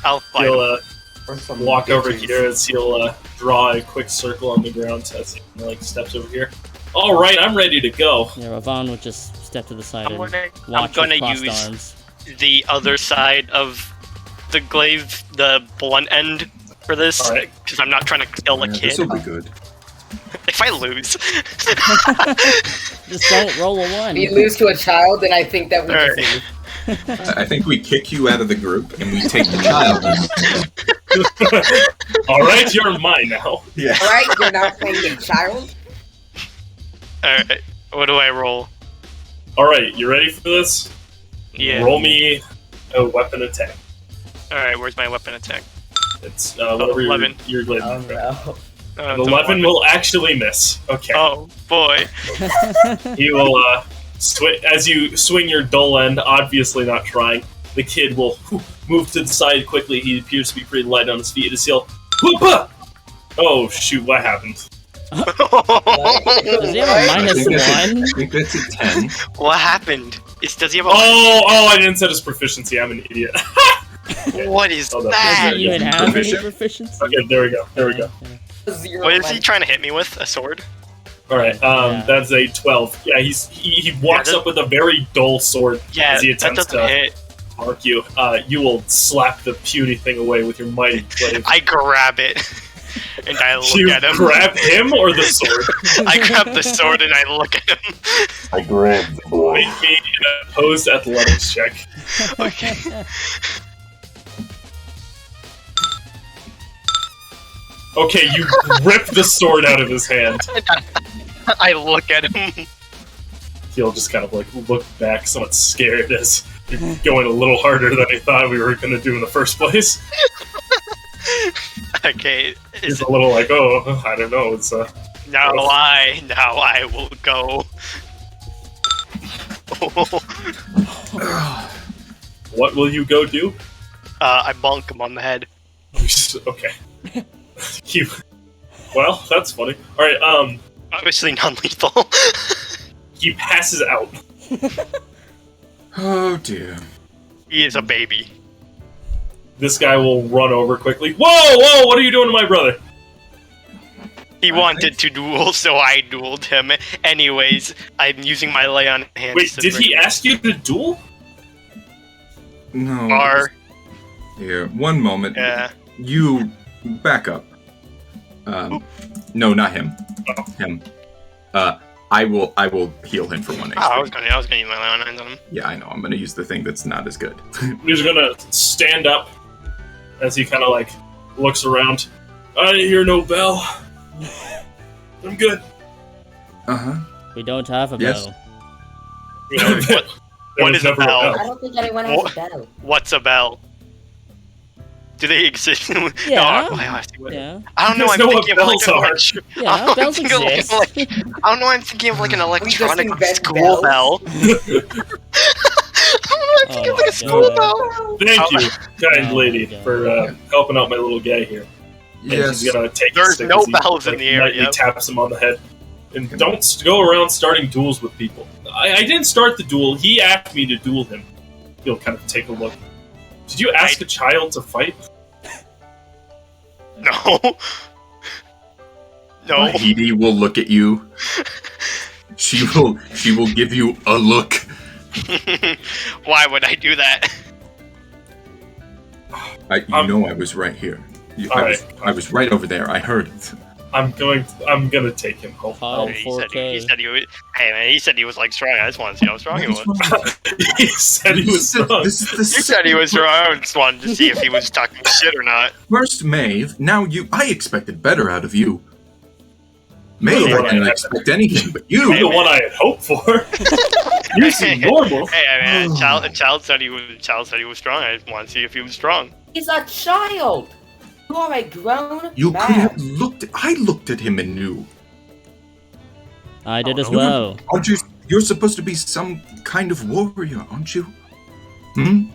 I'll fight He'll him. Or some walk over bitches. here as he'll draw a quick circle on the ground as he steps over here. All right, I'm ready to go. Yeah, Ravon would just step to the side I'm and gonna, watch gonna with crossed use arms. the other side of the glaive, the blunt end, for this, Alright. because I'm not trying to kill a Yeah, kid. this will be good. If I lose, Just don't roll a 1. If you lose to a child, then I think that we Alright. just lose. I think we kick you out of the group and we take the child. All right, you're mine now. Yeah. Alright, you're not playing a child? alright, what do I roll? All right, you ready for this? Yeah. Roll me a weapon attack. Alright, where's my weapon attack? It's whatever 11. your glaive. Oh no. An 11 will actually miss. Okay. Oh boy. He will as you swing your dull end, obviously not trying. The kid will move to the side quickly. He appears to be pretty light on his feet. As he'll whoop-a! Oh shoot! What happened? Does he have a I minus think that's a- 1? I think that's a 10. What happened? Does he have a? Oh! I didn't set his proficiency. I'm an idiot. What is Oh, that's that? Does he even have any Proficient? proficiency? Okay, there we go. There we go. Zero What is he minus- trying to hit me with? A sword? All right. Yeah. That's a 12. Yeah, he walks that- up with a very dull sword Yeah, as he that attempts doesn't to hit. mark you. You will slap the puny thing away with your mighty blade. I grab it and I look You at him. grab him or the sword? I grab the sword and I look at him. I grabbed the boy. Make me an opposed athletics check. Okay. Okay, you rip the sword out of his hand. I look at him. He'll just kind of like look back, somewhat scared as you're going a little harder than he thought we were going to do in the first place. Okay. He's a little like, oh, I don't know. It's Now I will go. what will you go do? I bonk him on the head. Okay. Well, that's funny. All right. Obviously non-lethal. He passes out. Oh dear. He is a baby. This guy will run over quickly. Whoa! What are you doing to my brother? He wanted to duel, so I dueled him. Anyways, I'm using my lay on hands. Wait, to did he bring- ask you to duel? No. Are Here, one moment. yeah. You back up. No, not him. Oh. Him. I will heal him for 1 HP. Oh, I was gonna use my lay on hands on him. Yeah, I know. I'm gonna use the thing that's not as good. He's gonna stand up as he kind of like looks around, I didn't hear no bell. I'm good. Uh-huh. We don't have a Yes. bell. You know, What is a never bell? I don't think anyone has a bell. What's a bell? Do they exist? Yeah. No, I Yeah. don't know. You guys I'm know thinking what of like bells an are. electric. Yeah, bells exist. I don't know. I'm thinking of like an electronic invent school bells? bell. I don't know. I'm thinking of like a school bell. Thank you, kind Oh lady, my God. for helping out my little guy here. And Yes. he's gonna take There's his stick no as he, bells in like, the area. lightly taps him on the head. And don't go around starting duels with people. I didn't start the duel. He asked me to duel him. He'll kind of take a look. Did you ask a child to fight? No. No. Edie will look at you. She will give you a look. Why would I do that? You know I was right here. I was right over there. I heard it. I'm gonna take him home. Kyle, He 4K. said he was. Hey man, he said he was like strong. I just want to see how strong he was. He said he was strong. This is the You said he was strong. I just wanted to see if he was talking shit or not. First Maeve, now you. I expected better out of you. Maeve, Well, I didn't I- expect anything, but you. You're the one I had hoped for. You seem normal. Hey man, child said he was strong. I just want to see if he was strong. He's a child. You are a grown You man. could have looked. I looked at him and knew. I did as You were- well. Aren't you? You're supposed to be some kind of warrior, aren't you? Hmm.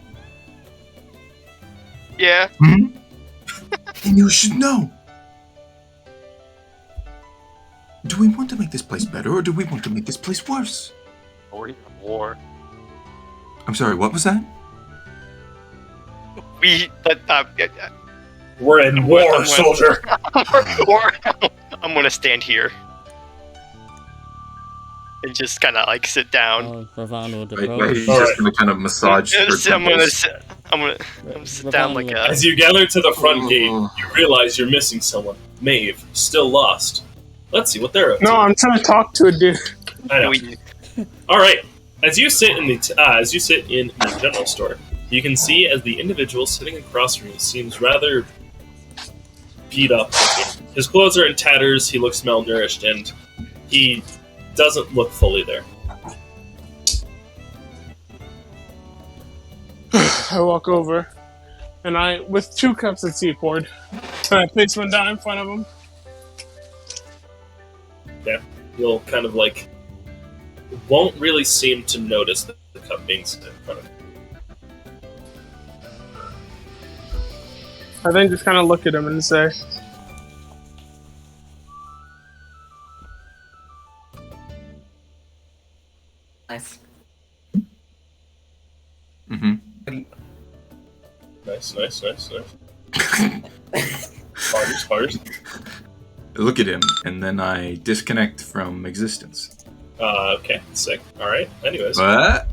Yeah. Hmm. And you should know. Do we want to make this place better, or do we want to make this place worse? War. I'm sorry. What was that? We're in war, soldier. Or I'm gonna stand here and just kind of like sit down. Oh, Ravon will Right, approach. he's just gonna kind of massage her I'm gonna temples. sit. I'm gonna sit down like a. As you gather to the front gate, you realize you're missing someone. Maeve, still lost. Let's see what they're up to. No, I'm trying to talk to a dude. I know. We- All right. As you sit in the general store, you can see as the individual sitting across from you seems rather beat up. His clothes are in tatters. He looks malnourished, and he doesn't look fully there. I walk over, and with 2 cups of tea poured, and I place one down in front of him. You'll kind of like won't really seem to notice the cup being set in front of him. I then just kind of look at him and say, Nice. Mm-hmm. Nice. Spiders. I look at him, and then I disconnect from existence. Okay, sick. All right. Anyways, What?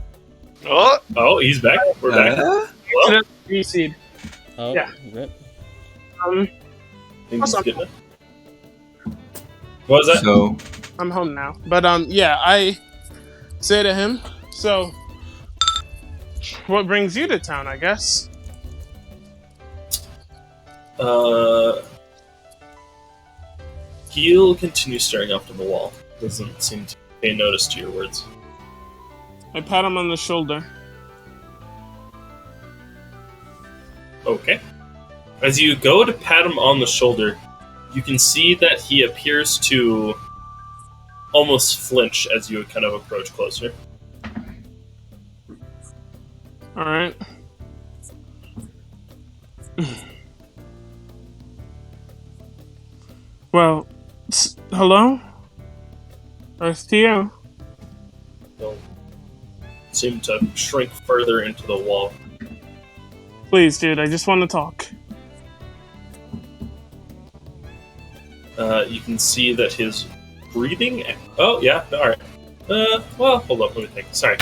Oh, he's back. We're back. Well, "Reseed." Oh, Yeah. rip. things Awesome. good now. What was that? So, I'm home now. But yeah, I say to him, so what brings you to town, I guess? He'll continue staring off to the wall. Doesn't seem to pay notice to your words. I pat him on the shoulder. Okay. As you go to pat him on the shoulder, you can see that he appears to almost flinch as you kind of approach closer. Alright. Well, hello? Earth to you. He'll seem to shrink further into the wall. Please, dude, I just want to talk. You can see that his breathing. Oh yeah, all right. Well, hold up, let me think. Sorry.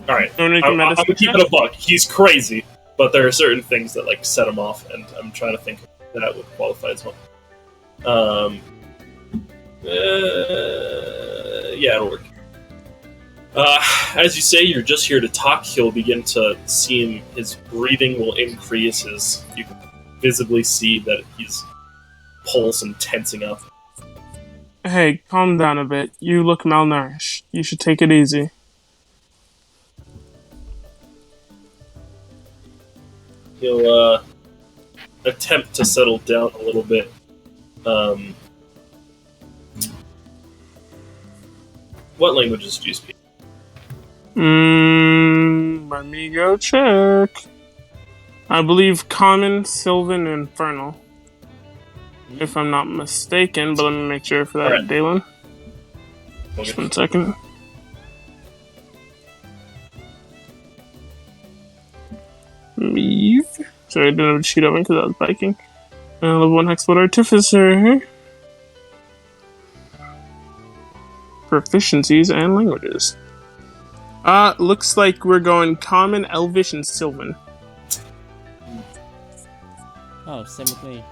All right, You wanna make a I'm medicine gonna keep check? it a buck. He's crazy, but there are certain things that like set him off, and I'm trying to think if that would qualify as one. Yeah, it'll work. As you say, you're just here to talk. He'll begin to seem his breathing will increase as you can visibly see that he's pulse and tensing up. Hey, calm down a bit. You look malnourished. You should take it easy. He'll attempt to settle down a little bit. What languages do you speak? Let me go check. I believe Common, Sylvan, and Infernal. If I'm not mistaken, but let me make sure for that, Alright. Dalen. Okay. Just 1 second. Leave. Sorry, I didn't have a sheet open because I was biking. Level 1 Hexblade Artificer. Proficiencies and languages. Looks like we're going Common, Elvish, and Sylvan. Oh, same with me.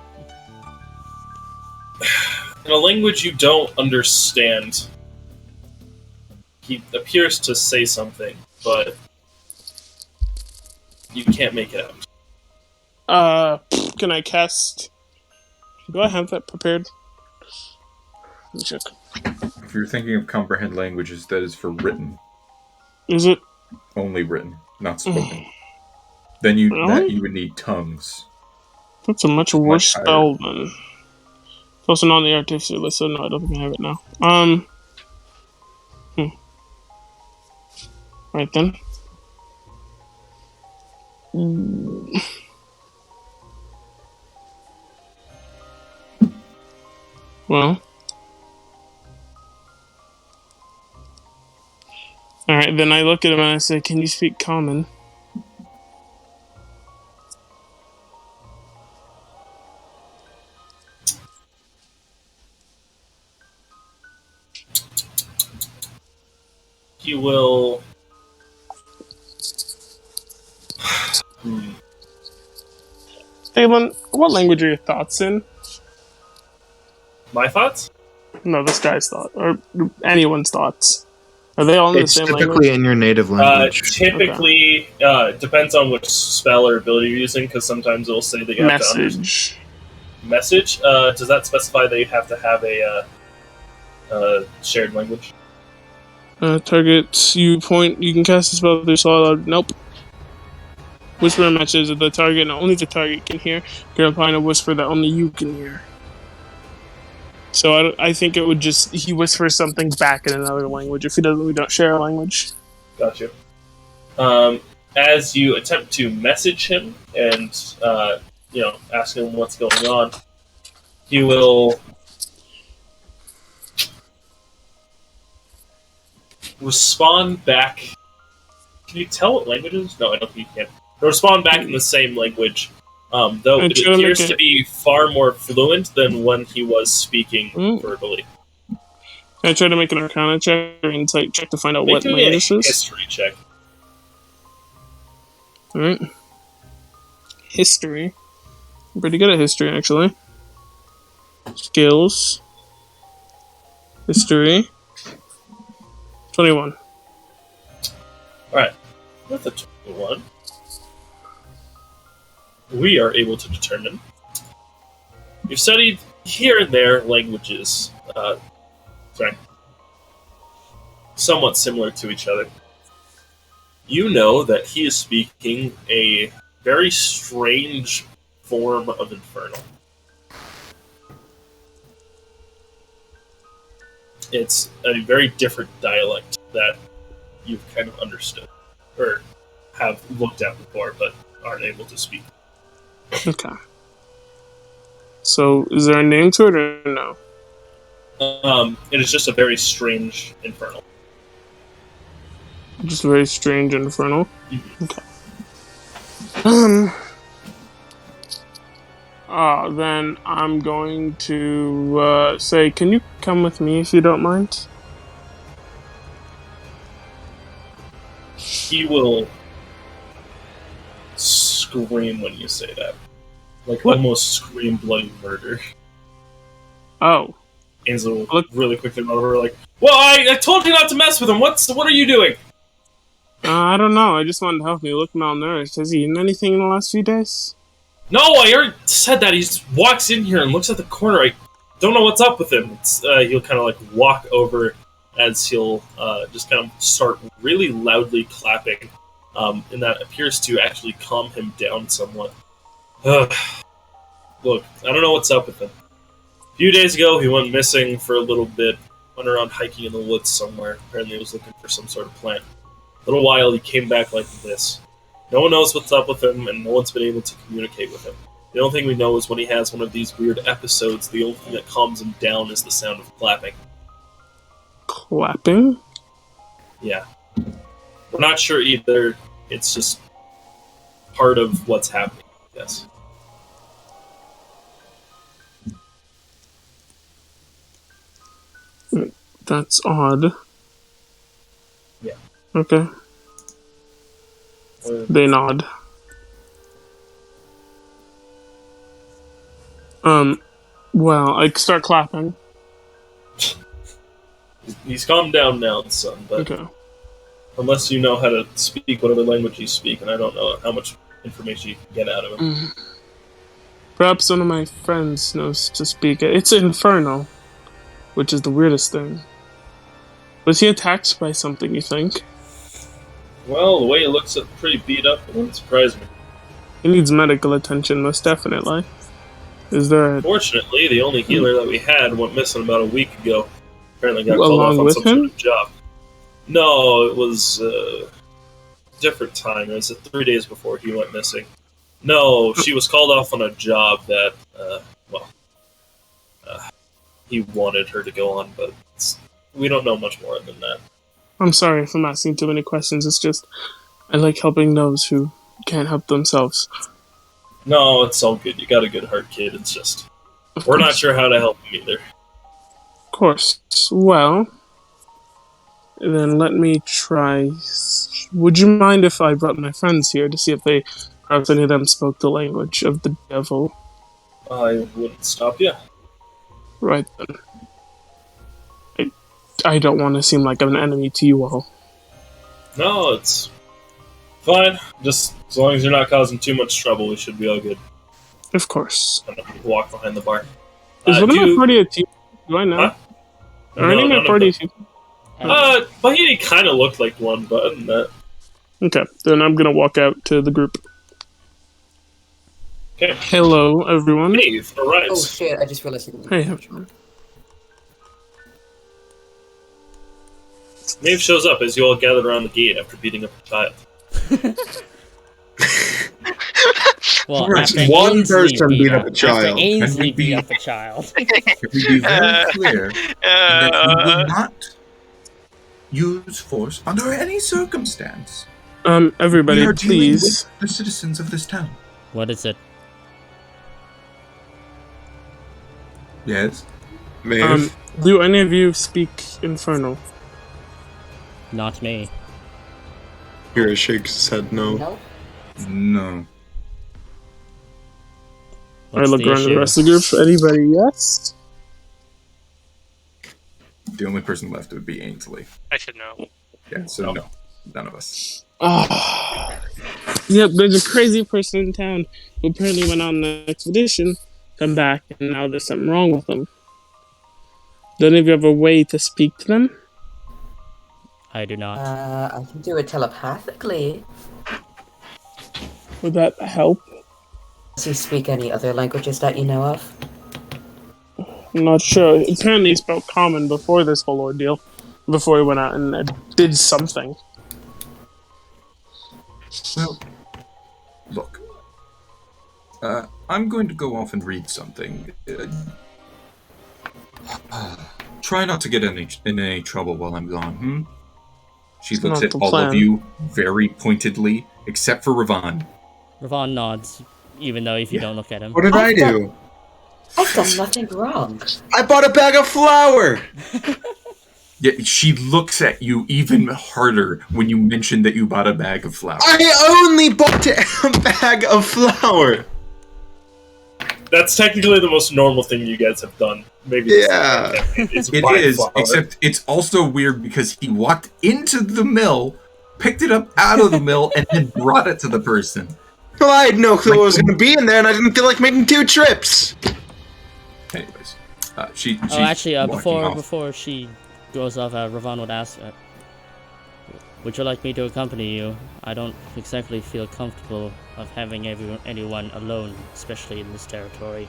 In a language you don't understand, he appears to say something, but you can't make it out. Can I cast... Do I have that prepared? Let me check. If you're thinking of comprehend languages, that is for written. Is it? Only written, not spoken. Then you would need tongues. That's a much worse higher. spell than... It's also not on the Artificer list, so no, I don't think I have it now. Right then. Well. Alright, then I look at him and I say, can you speak Common? He will... Dalen, what language are your thoughts in? My thoughts? No, this guy's thought, or anyone's thoughts. Are they all in the It's same typically language? in your native language. Typically, depends on which spell or ability you're using, because sometimes it'll say that you have to understand. Message. Does that specify that you have to have a shared language? Target, you can cast a spell through solid. Nope. Whisper matches the target, and only the target can hear. You're applying a whisper that only you can hear. So I think it would just... He whispers something back in another language. If he doesn't, we don't share a language. Got you. As you attempt to message him and ask him what's going on, he will respond back. Can you tell what language it is? No, I don't think you can. He'll respond back in the same language, though it appears to be far more fluent than when he was speaking verbally. Can I try to make an Arcana check or Insight check to find out what Make language this a is? history check. Alright. History. I'm pretty good at history, actually. Skills. History. 21. Alright. With a 21, we are able to determine you've studied here and there languages, somewhat similar to each other. You know that he is speaking a very strange form of Infernal. It's a very different dialect that you've kind of understood, or have looked at before, but aren't able to speak. Okay. So, is there a name to it or no? It is just a very strange Infernal. Just very strange and infernal? Mhm. Okay. Then I'm going to say, can you come with me if you don't mind? He will scream when you say that. Like, What? almost scream bloody murder. Oh. Ansel will really quickly run over, like, well, I told you not to mess with him. What are you doing? I don't know. I just wanted to help me look malnourished. Has he eaten anything in the last few days? No, I already said that. He just walks in here and looks at the corner. I don't know what's up with him. He'll kind of like walk over as he'll just kind of start really loudly clapping, and that appears to actually calm him down somewhat. Look, I don't know what's up with him. A few days ago, he went missing for a little bit, went around hiking in the woods somewhere. Apparently, he was looking for some sort of plant. A little while, he came back like this. No one knows what's up with him, and no one's been able to communicate with him. The only thing we know is when he has one of these weird episodes, the only thing that calms him down is the sound of clapping. Clapping? Yeah. We're not sure either. It's just part of what's happening, I guess. That's odd. Yeah. Okay. They nod. Well, I start clapping. He's calmed down now, son, but Okay. unless you know how to speak whatever language you speak, and I don't know how much information you can get out of him. Perhaps one of my friends knows to speak it. It's Inferno, which is the weirdest thing. Was he attacked by something, you think? Well, the way he looks pretty beat up, it wouldn't surprise me. He needs medical attention, most definitely. Is there a... Fortunately, the only healer that we had went missing about a week ago. Apparently got called Along off on with some him? sort of job. No, it was a different time. It was 3 days before he went missing. No, she was called off on a job that, he wanted her to go on, but we don't know much more than that. I'm sorry if I'm asking too many questions. It's just I like helping those who can't help themselves. No, it's all good. You got a good heart, kid. It's just we're not sure how to help him either. Of course. Well, then let me try. Would you mind if I brought my friends here to see if perhaps any of them spoke the language of the devil? I wouldn't stop you. Right then. I don't want to seem like I'm an enemy to you all. No, it's fine. Just as long as you're not causing too much trouble, we should be all good. Of course. Kind of walk behind the bar. Is one of my party a team? Do I know? Huh? Are any of my party a team? Bahini kind of looked like one, but other than that. Okay, then I'm gonna walk out to the group. Okay. Hello, everyone. Hey, alright. Oh shit, I just realized you Hey, everyone. Maeve shows up as you all gather around the gate after beating up a child. Well, Right, after one Ainsley person beat up a child. After Ainsley Can we beat be- up a child. Can we be very clear that we will not use force under any circumstance? Everybody, We are dealing please. with the citizens of this town. What is it? Yes. Maeve, Do any of you speak Infernal? Not me. Hira shakes his head no. No? No. I What's look the around the issue? rest of the group. Anybody? Yes. The only person left would be Ainsley. I should know. Yeah, so no. None of us. Yep, there's a crazy person in town who apparently went on an expedition, come back, and now there's something wrong with them. Do any of you have a way to speak to them? I do not. I can do it telepathically. Would that help? Does he speak any other languages that you know of? I'm not sure. Apparently he spoke common before this whole ordeal. Before he went out and did something. Well, look. I'm going to go off and read something. Try not to get in any trouble while I'm gone, She It's looks not at the all plan. of you very pointedly, except for Ravon. Ravon nods, even though if you don't look at him. What did I do? I've done nothing wrong. I bought a bag of flour! Yeah, she looks at you even harder when you mention that you bought a bag of flour. I only bought a bag of flour! That's technically the most normal thing you guys have done. Maybe this Yeah. campaign is It buy is, flour. except it's also weird because he walked into the mill, picked it up out of the mill, and then brought it to the person. Well, I had no clue I was going to be in there, and I didn't feel like making 2 trips. Anyways, she's Actually, walking off. before she goes off, Ravan would ask, would you like me to accompany you? I don't exactly feel comfortable of having anyone alone, especially in this territory.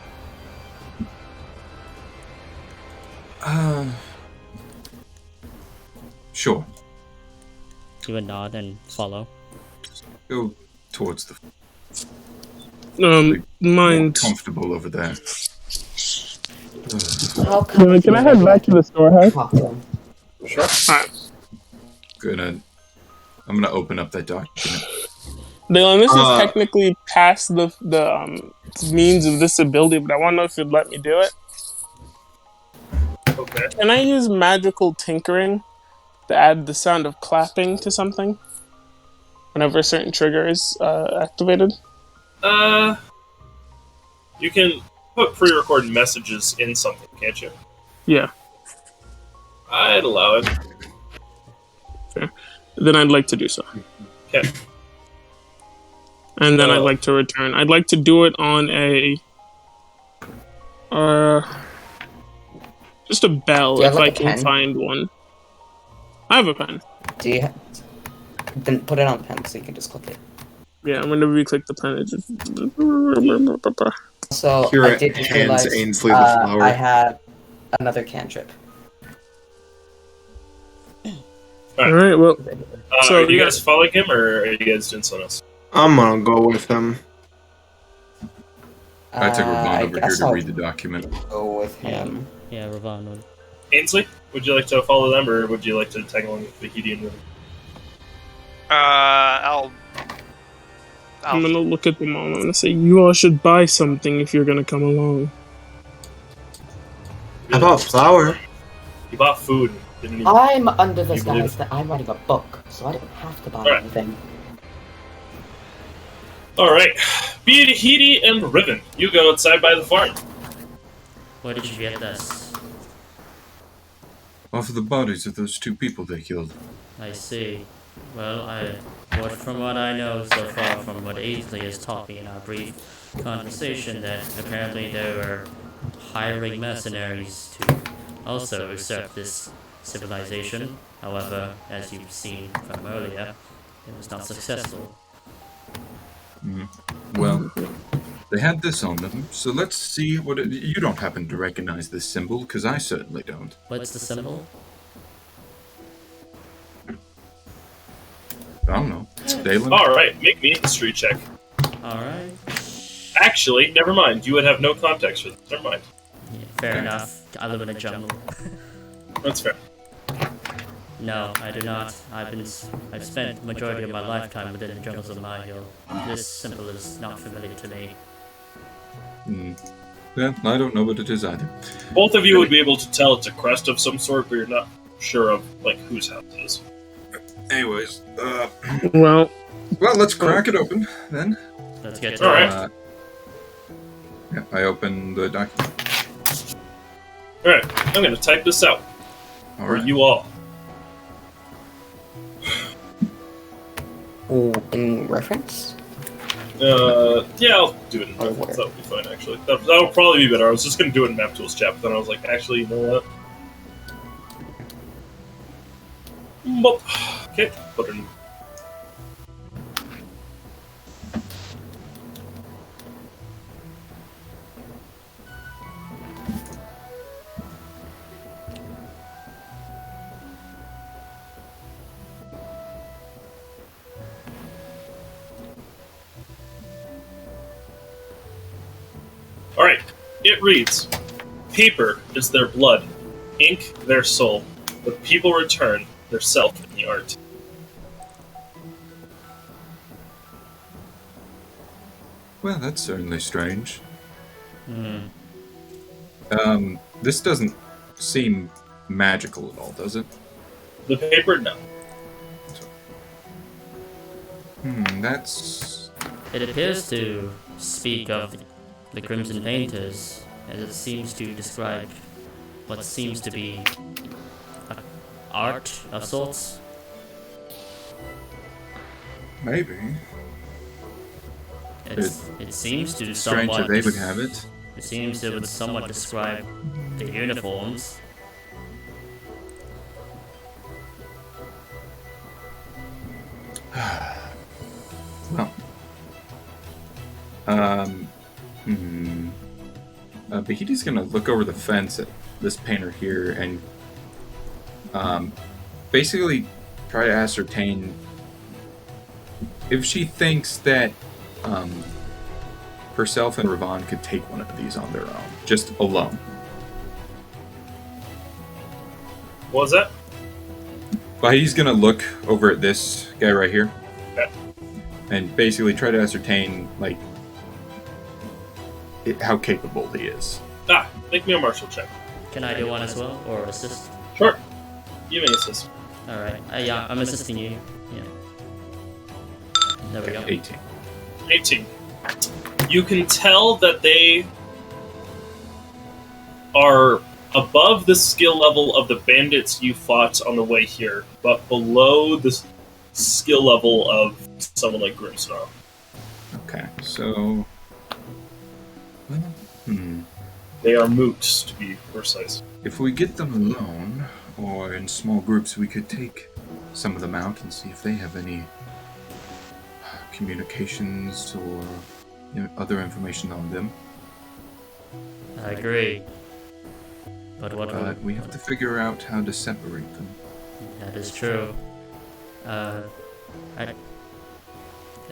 Sure. You would nod and follow. Go towards the Mind. more comfortable over there. How come Can I head back to the storehouse? talk to him? Sure. Alright. I'm gonna open up that document. Dylan, this is technically past the means of this ability, but I want to know if you'd let me do it. Okay. Can I use magical tinkering to add the sound of clapping to something whenever a certain trigger is activated? You can put pre-recorded messages in something, can't you? Yeah. I'd allow it. Fair. Then I'd like to do so. Okay. And then I'd like to return. I'd like to do it on a... just a bell, if I can find one. I have a pen. Do you? Then put it on pen so you can just click it. Yeah, whenever you click the pen, it just... So Here I it did just hands realize Ainsley the flower. I had another cantrip. Alright, well... So are you guys following him, or are you guys doing something else? I'm gonna go with him. I took Ravon over here to I'll read the document. Go with him. Yeah, Ravan would. Ainsley, would you like to follow them, or would you like to tag along with Vahidi and Riven? I'll I'm gonna look at them all. I'm gonna say, you all should buy something if you're gonna come along. How about flour? You bought food. Didn't even... I'm under the You guise believe- that I'm writing a book, so I don't have to buy Alright. anything. Alright. Vahidi and Riven, you go outside by the farm. Where did you get this? Off of the bodies of those 2 people they killed. I see. Well, from what I know so far from what Ainsley has taught me in our brief conversation, that apparently they were hiring mercenaries to also usurp this civilization. However, as you've seen from earlier, it was not successful. Well, they had this on them, so let's see what it... You don't happen to recognize this symbol, because I certainly don't. What's the symbol? I don't know. It's Dalen. Alright, make me a history check. Alright. Actually, never mind. You would have no context for this. Never mind. Yeah, fair enough. I live in a jungle. That's fair. No, I do not. I've spent the majority of my lifetime within the jungles of Mahil. This symbol is not familiar to me. Yeah, I don't know what it is either. Both of you would be able to tell it's a crest of some sort, but you're not sure of like whose house it is. Anyways, Well, let's crack it open, then. Let's get to Alright. Yeah, I open the document. Alright, I'm gonna type this out for Alright. you all. In reference? Yeah, I'll do it in reference. That'll be fine, actually. That'll probably be better. I was just gonna do it in Map Tools chat, but then I was like, actually, you know what? Okay, put it in. Alright, it reads, paper is their blood, ink their soul, but people return their self in the art. Well, that's certainly strange. Hmm. This doesn't seem magical at all, does it? The paper, no. That's... It appears to speak of the Crimson Painters, as it seems to describe what seems to be art of sorts. Maybe. It seems to Stranger somewhat. they would have it. It seems it would somewhat describe the uniforms. Well, Bahiti's gonna look over the fence at this painter here and basically try to ascertain if she thinks that herself and Ravon could take one of these on their own, just alone. What was that? Bahiti's gonna look over at this guy right here. Okay. And basically try to ascertain, like, how capable he is. Make me a martial check. Can I do one as well, or assist? Sure. You may assist. All right. Yeah, I'm assisting you. Yeah. There we go. 18. 18. You can tell that they are above the skill level of the bandits you fought on the way here, but below the skill level of someone like Grimsnarl. Okay, so... Well, They are moots, to be precise. if we get them alone, or in small groups, we could take some of them out and see if they have any communications or other information on them. I agree. But what? But we have to figure out how to separate them. That is true.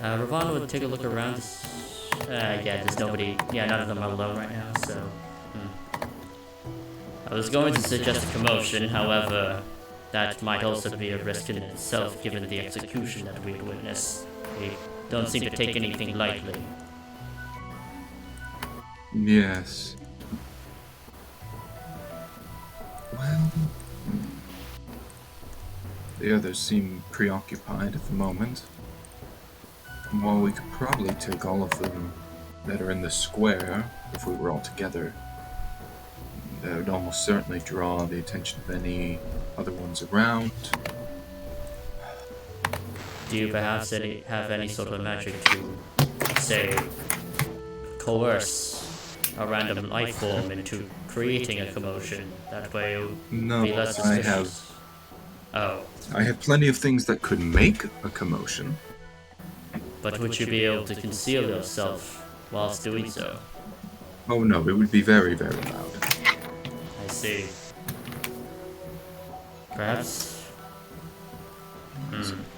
Ravon would take a look around. Yeah, there's nobody. Yeah, none of them are alone right now. So, I was going to suggest a commotion. However, that might also be a risk in itself, given the execution that we'd witnessed. We don't seem to take anything lightly. Yes. Well, the others seem preoccupied at the moment. And while we could probably take all of them that are in the square if we were all together, that would almost certainly draw the attention of any other ones around. Do you perhaps have any sort of magic to, say, coerce a random life form into creating a commotion? That way it would No, be less I suspicious. I have plenty of things that could make a commotion. But would you be able to conceal yourself whilst doing so? Oh no, it would be very, very loud. I see. Perhaps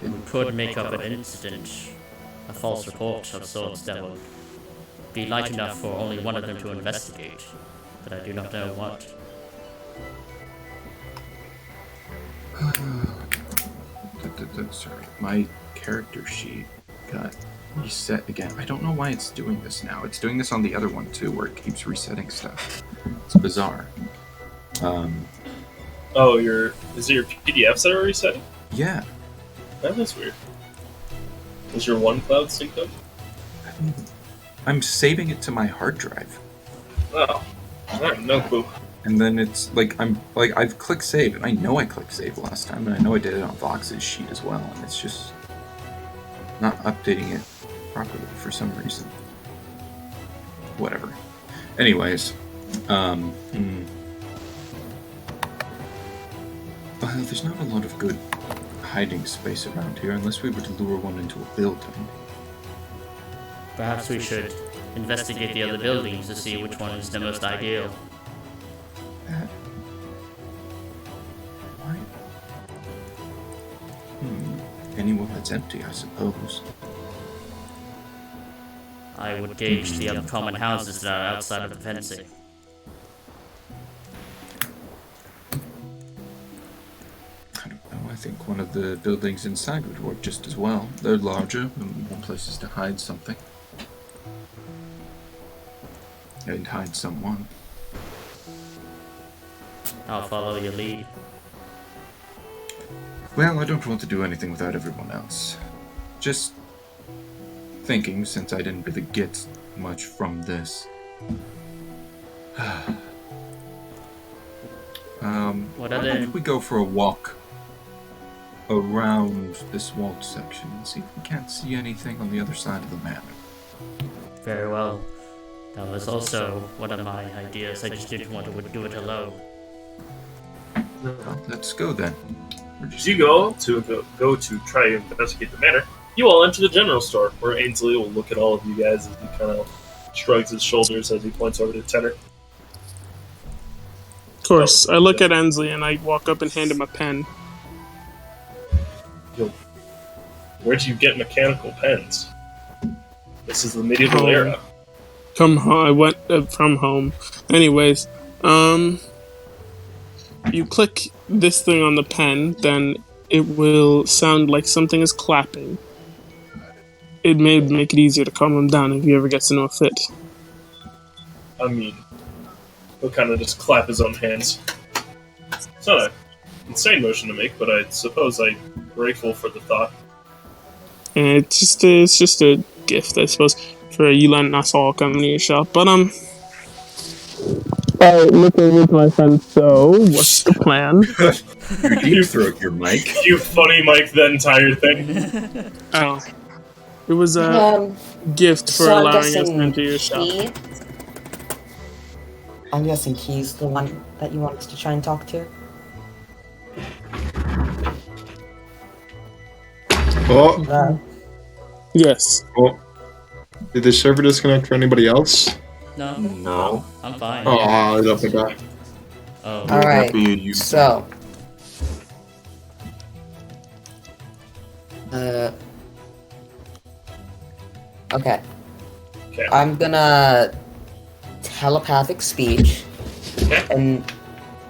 we could make up an incident, a false report of sorts that would be light enough for only one of them to investigate, but I do not know what. Sorry, my character sheet got reset again. I don't know why it's doing this now. It's doing this on the other one too, where it keeps resetting stuff. It's bizarre. Oh, is it your PDFs that are resetting? Yeah. That is weird. Is your OneCloud synced up? I'm saving it to my hard drive. Oh, I have no clue. And then it's like I've clicked save, and I know I clicked save last time, and I know I did it on Vox's sheet as well, and it's just not updating it properly for some reason. Whatever. Anyways, there's not a lot of good hiding space around here unless we were to lure one into a building. Perhaps we should investigate the other buildings to see which one is the most ideal. Why? Anyone that's empty, I suppose. I would gauge the other common houses that are outside of the fencing. I don't know, I think one of the buildings inside would work just as well. They're larger and more places to hide something. And hide someone. I'll follow your lead. Well, I don't want to do anything without everyone else. Just thinking, since I didn't really get much from this. Why don't we go for a walk around this walled section and see if we can't see anything on the other side of the manor? very well. That was also one of my ideas. I just didn't want to do it alone. Well, let's go then. As you go to try to investigate the matter, you all enter the general store, where Ainsley will look at all of you guys as he kind of shrugs his shoulders as he points over to Tenor. Of course, I look at Ensley and I walk up and hand him a pen. Where'd you get mechanical pens? This is the medieval era. Come home. I went from home. Anyways, you click this thing on the pen, then it will sound like something is clapping. It may make it easier to calm him down if he ever gets into a fit. I mean, he'll kind of just clap his own hands. It's not an insane motion to make, but I suppose I'm grateful for the thought. And it's just a gift, I suppose, for you letting us all come to your shop. But I look over to my friend. So, what's the plan? You throat your mic. You funny Mike the entire thing. Oh, it was a gift for I'm allowing us guessing into your shop. Key? I'm guessing Key's the one that you want us to try and talk to? Oh, Yes. oh. Did the server disconnect for anybody else? No, No. I'm fine. Oh, I love the guy. Oh, Alright, Happy you- so... Okay. Okay. I'm gonna telepathic speech, Okay. and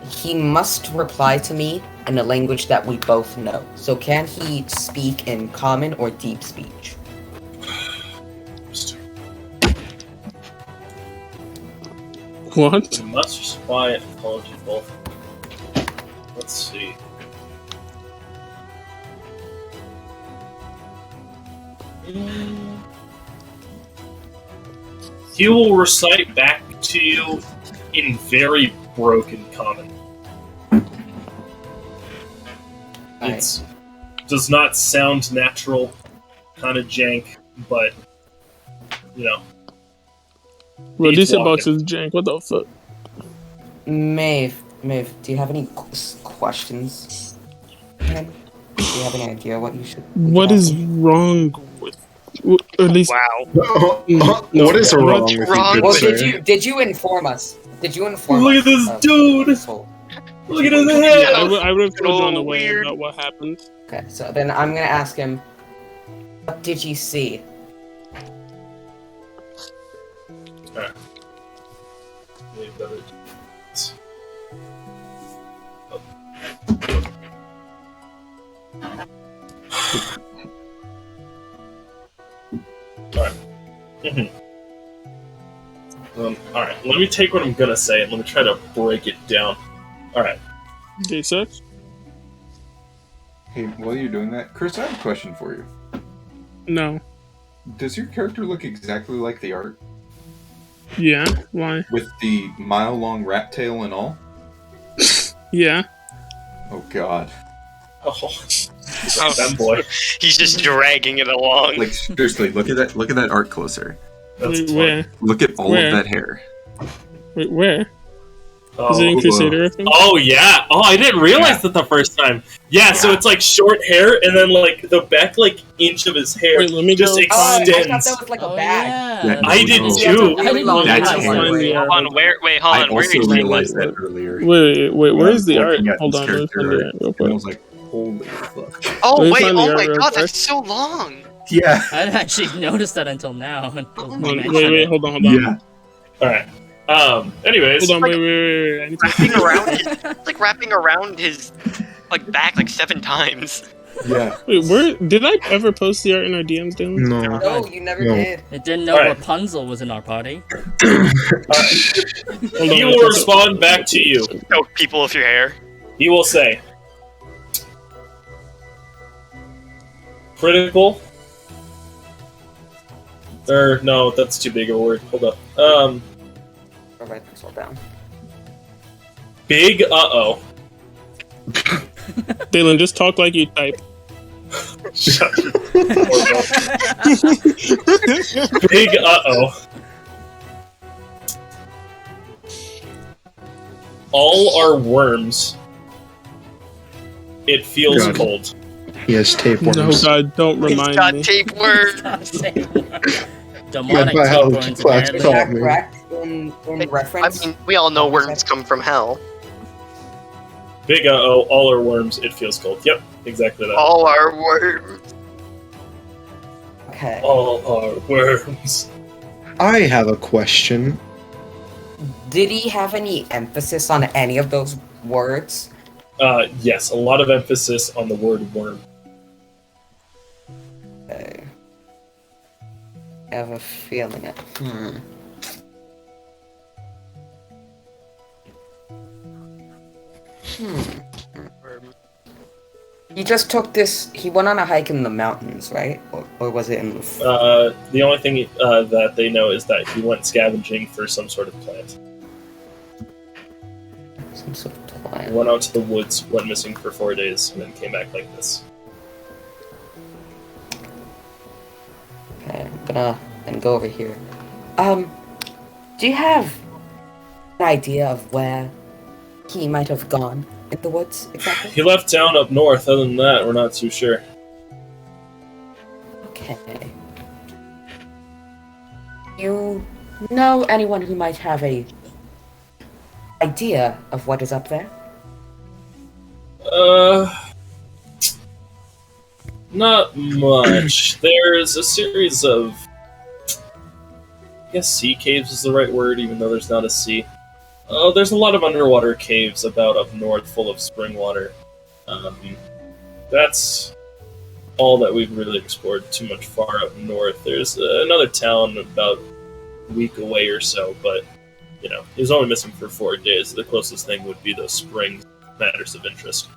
he must reply to me in a language that we both know. So can he speak in common or deep speech? What? You must respond and apology both. Let's see. He will recite back to you in very broken common. It does not sound natural, kind of jank, but you know. Well, He's this box walking. is jank. What the fuck? Maeve, do you have any questions? Do you have any idea what you should? What is wrong with? At least. Wow. What is wrong What's with wrong you, Well, good with sir? did you inform us? Did you inform Look us? at this of dude! this whole- Look at his Yeah, head! I would have told you on the Oh, way weird. about what happened. Okay, so then I'm gonna ask him. What did you see? Alright, let me take what I'm gonna say and let me try to break it down. Alright. Gay sex? Hey, while you're doing that, Chris, I have a question for you. No. Does your character look exactly like the art? Yeah. Why? With the mile-long rat tail and all? Yeah. Oh god. Oh, that boy. He's just dragging it along. Like, seriously, look at that art closer. That's Wait, funny. where? Look at all Where? of that hair. Wait, where? Oh, Is it in cool. Crusader reference? oh, yeah. Oh, I didn't realize that the first time. Yeah, so it's like short hair, and then like the back like inch of his hair Wait, let me just go Oh, I extends. thought that was like a oh bag. yeah. Yeah, I did no. too. I didn't know That's that. hair. Find the Hold art. on, where? Wait, hold I on. Where also is he? realized that earlier. Wait, when where I is was the art? looking at Hold this on, let me character find the art, art real and I quick. was like, holy fuck. Oh Let me wait! find the Oh art my real god, quick. that's so long. Yeah. I didn't actually notice that until now. Wait, hold on. Yeah. Alright. Anyways. Hold on, wait. I need to... Wrapping around his, it's like wrapping around his like back like 7 times. Yeah. Wait, where did I ever post the art in our DMs, Dylan? No. No, you never No. did. It didn't know Alright. Rapunzel was in our party. Hold He on, will respond back to you. Choke people with your hair. He will say, critical. No, that's too big of a word. Hold up. I'll write this all down. Big uh-oh. Dylan, just talk like you type. Shut your poor mouth. Big uh-oh. All are worms. It feels God. cold. He has tapeworms. No, God, don't He's remind got me. tapeworms. Stop saying that. My Demonic biology tapeworms class and Is taught that me. correct in I reference? mean, we all know What was worms that? come from hell. Big uh-oh, all are worms. It feels cold. Yep, exactly that. All are worms. Okay. All are worms. I have a question. Did he have any emphasis on any of those words? Yes, a lot of emphasis on the word worm. Okay. I have a feeling it. Worm. He just took this. He went on a hike in the mountains, right? Or was it in the? The only thing that they know is that he went scavenging for some sort of plant. Some sort of He plant. went out to the woods, went missing for 4 days, and then came back like this. Okay, I'm gonna then go over here. Do you have an idea of where he might have gone in the woods exactly? He left town up north. Other than that, we're not too sure. Okay. You know anyone who might have a idea of what is up there? Not much. There's a series of, I guess sea caves is the right word, even though there's not a sea. There's a lot of underwater caves about up north full of spring water. That's all that we've really explored too much far up north. There's another town about a week away or so, but, you know, he was only missing for 4 days. The closest thing would be those spring matters of interest.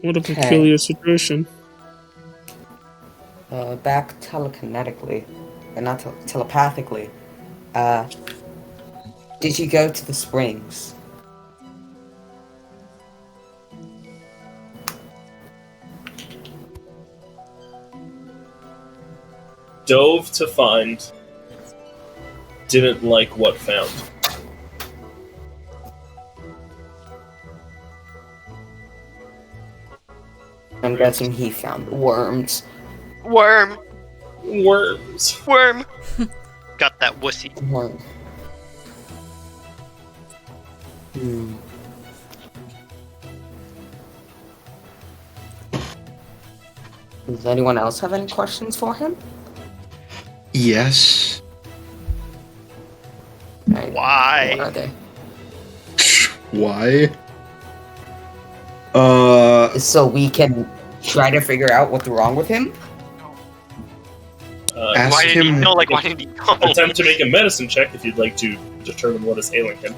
What a peculiar situation. Back telekinetically, and not telepathically. Did you go to the springs? Dove to find, didn't like what found. I'm guessing he found worms. Worm. Worms. Worm. Got that wussy. Worm. Hmm. Does anyone else have any questions for him? Yes. Right. Why? What are they? Why? So we can try to figure out what's wrong with him? Ask Why did he him. know? Like, why did he know? Attempt to make a medicine check if you'd like to determine what is ailing him.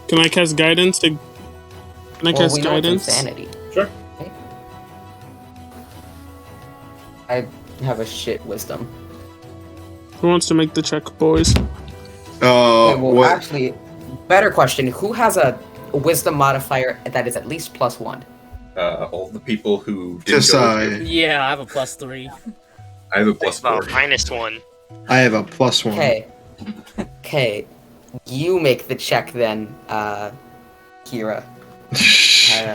Can I cast guidance? Can I cast we know it's guidance? insanity. Sure. Right? I have a shit wisdom. Who wants to make the check, boys? Okay, well, What? actually, better question. Who has a wisdom modifier that is at least +1? All the people who didn't Just go with you. Yeah, I have a +3. I have a +4. -1. I have a +1. Okay. Okay. You make the check then, Kira.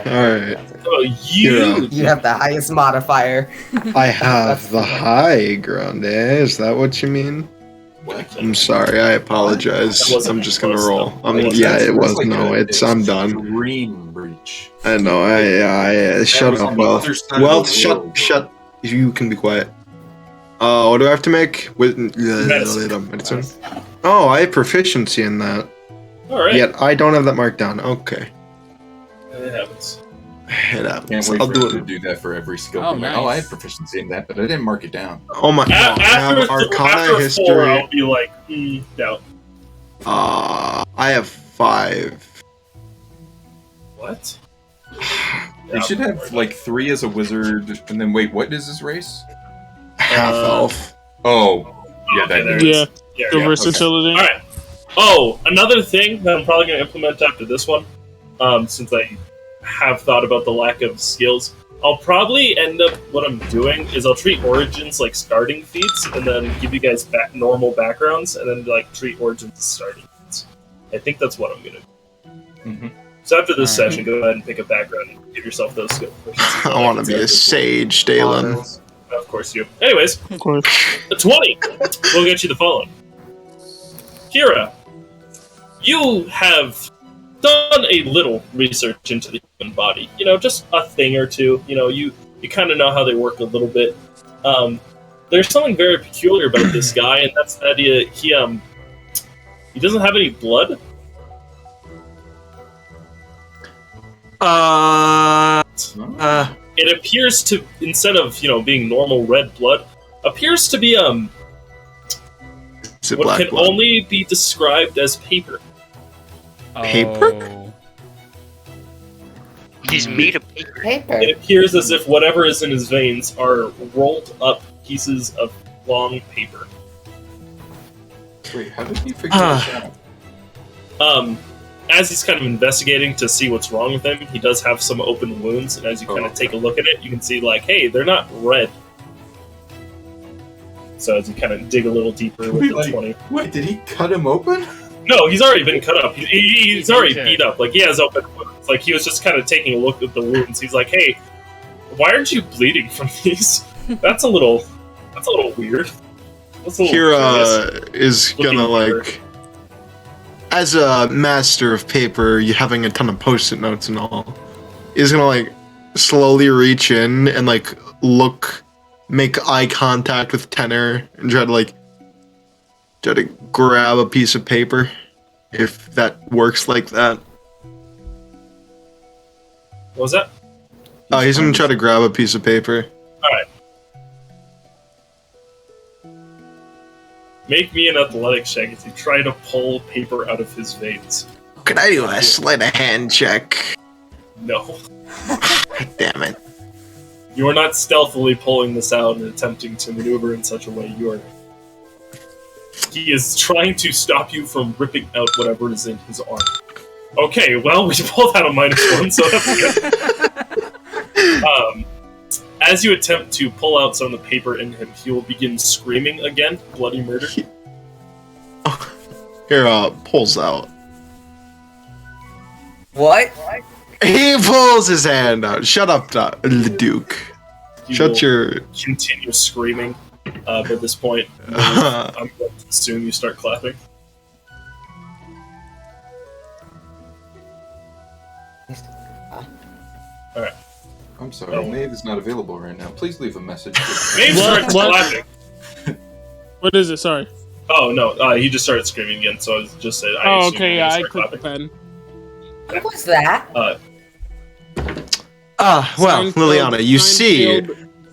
Alright. Oh, you! You have the highest modifier. I have the high ground, eh? Is that what you mean? What? I'm sorry, I apologize. That wasn't I'm just gonna close, roll. though. Yeah, That's- it that's was. like No, a I'm done. extreme breach. I know, I shut was up, on the Wealth. other side of Wealth, the shut, world. shut. You can be quiet. What do I have to make? With Medicine. medicine. Oh, I have proficiency in that. Alright. Yet I don't have that marked down. Okay. It happens. It happens. Can't wait I'll for do him to it. do that for every skill. Oh, Like, nice. oh, I have proficiency in that, but I didn't mark it down. Oh my god. I have After Arcana 4, history. I'll be like, no. I have 5. What? You should have like 3 as a wizard, and then wait, what is his race? Half elf. Oh, yeah, Okay, that there is. it is. Yeah, Yeah, the versatility. Alright. Oh, another thing that I'm probably going to implement after this one, since I have thought about the lack of skills, I'll probably end up, what I'm doing is I'll treat Origins like starting feats, and then give you guys normal backgrounds, and then like treat Origins as starting feats. I think that's what I'm gonna do. Mm-hmm. So after this session, go ahead and pick a background and give yourself those skill proficiencies. I want to be a sage, Dalen. Of course you. Anyways, Of course. a 20 will get you the following. Kira, you have done a little research into the human body. You know, just a thing or two. You know, you kind of know how they work a little bit. There's something very peculiar about this guy, and that's that he doesn't have any blood. It appears to, instead of being normal red blood, appears to be what can blood? only be described as paper. Paper? Oh. He's made of paper. Paper. It appears as if whatever is in his veins are rolled up pieces of long paper. Wait, how did he figure this out? As he's kind of investigating to see what's wrong with him, he does have some open wounds, and as you kind of take a look at it, you can see, like, hey, they're not red. So as you kind of dig a little deeper with the 20. Wait, did he cut him open? No, he's already been cut up. He's already beat up. Like, he has open wounds. Like, he was just kind of taking a look at the wounds. He's like, hey, why aren't you bleeding from these? That's a little weird. That's a little Kira is gonna, Looking like... As a master of paper, you having a ton of post-it notes and all, is gonna, like, slowly reach in and, like, make eye contact with Tenor and try to grab a piece of paper, if that works like that. What was that? He's gonna try to grab a piece of paper. Alright. Make me an athletics check as you try to pull paper out of his veins. Could I do a sleight of hand check? No. Damn it. You are not stealthily pulling this out and attempting to maneuver in such a way. He is trying to stop you from ripping out whatever is in his arm. Okay, well, we pulled out a -1, so that's good. As you attempt to pull out some of the paper in him, he will begin screaming again, bloody murder. Here, pulls out. What? He pulls his hand out. Shut up, Duke. He Shut will your... continue screaming. But at this point, I'm going to assume you start clapping. Alright. I'm sorry, Oh. Maeve is not available right now. Please leave a message. Maeve starts What? clapping. What is it? Sorry. Oh, no, he just started screaming again, so I was just said, I Oh, assume okay, you yeah, I start clicked the clapping. pen. What was that? Well, Liliana, you see...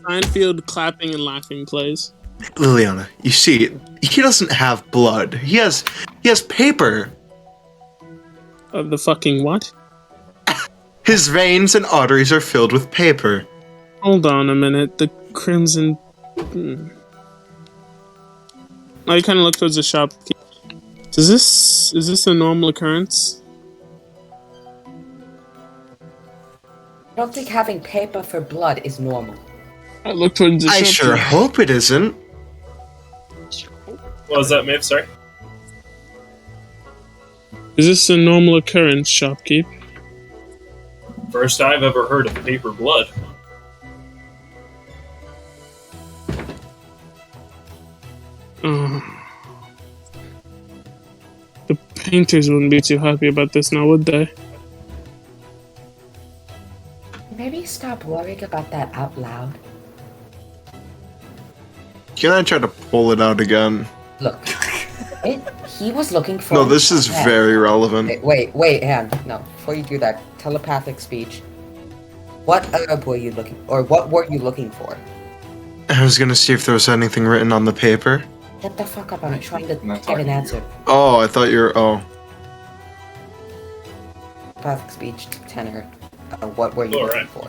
Seinfeld clapping and laughing plays. Liliana, you see, he doesn't have blood. He has paper. Of the fucking what? His veins and arteries are filled with paper. Hold on a minute. The crimson. I kind of look towards the shopkeeper. Is this a normal occurrence? I don't think having paper for blood is normal. I look towards the I shopkeeper. sure hope it isn't. What was that, Maeve? Sorry? Is this a normal occurrence, shopkeep? First I've ever heard of paper blood. The painters wouldn't be too happy about this now, would they? Maybe stop worrying about that out loud. Can I try to pull it out again? Look, he was looking for... No, this is Yeah. very relevant. Wait, Han. No, before you do that, telepathic speech. What herb were you looking... Or what were you looking for? I was gonna see if there was anything written on the paper. Get the fuck up, I'm trying to I'm not get talking an to you. answer. Oh, I thought you were... Oh. Telepathic speech, tenor. What were you looking for?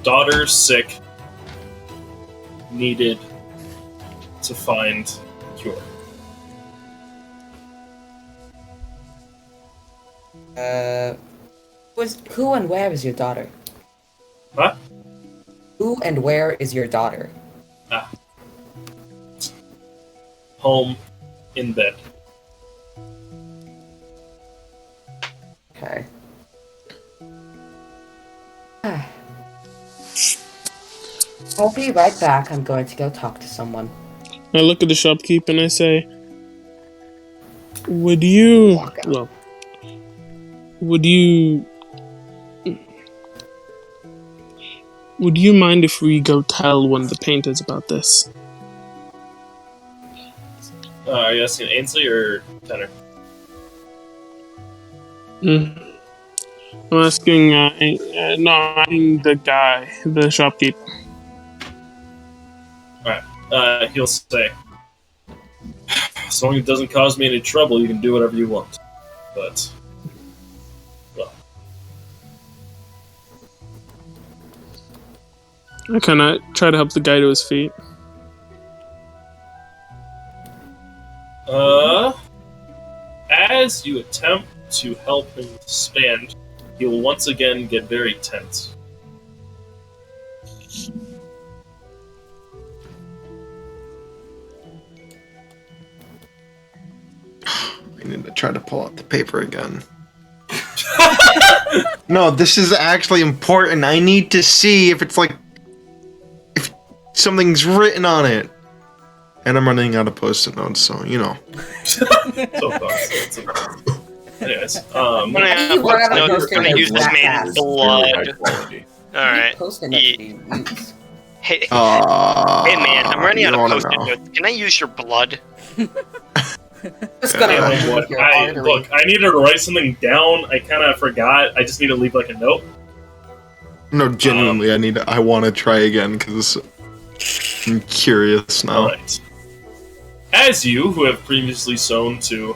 Daughter sick. Needed to find cure. Who and where is your daughter? Huh? Who and where is your daughter? Home, in bed. Okay. I'll be right back. I'm going to go talk to someone. I look at the shopkeep and I say, would you... Walk out. Well, would you... Would you mind if we go tell one of the painters about this? Are you asking Ainsley or Tenor? I'm asking, no, I'm asking the guy, the shopkeep. Alright. He'll say, as long as it doesn't cause me any trouble, you can do whatever you want. But, well. I kind of try to help the guy to his feet. As you attempt to help him stand, he will once again get very tense. I need to try to pull out the paper again. No, this is actually important. I need to see if it's like... if something's written on it. And I'm running out of post-it notes, so, you know. So far. Anyways, I'm gonna use this man's blood. Alright. Post-it notes do you use? Hey, hey man, I'm running out of post-it know. notes. Can I use your blood? Just gonna Yeah. remove look, your I artery. needed to write something down. I kind of forgot. I just need to leave like a note. No, genuinely, I want to try again, because I'm curious now. Alright. As you, who have previously sown to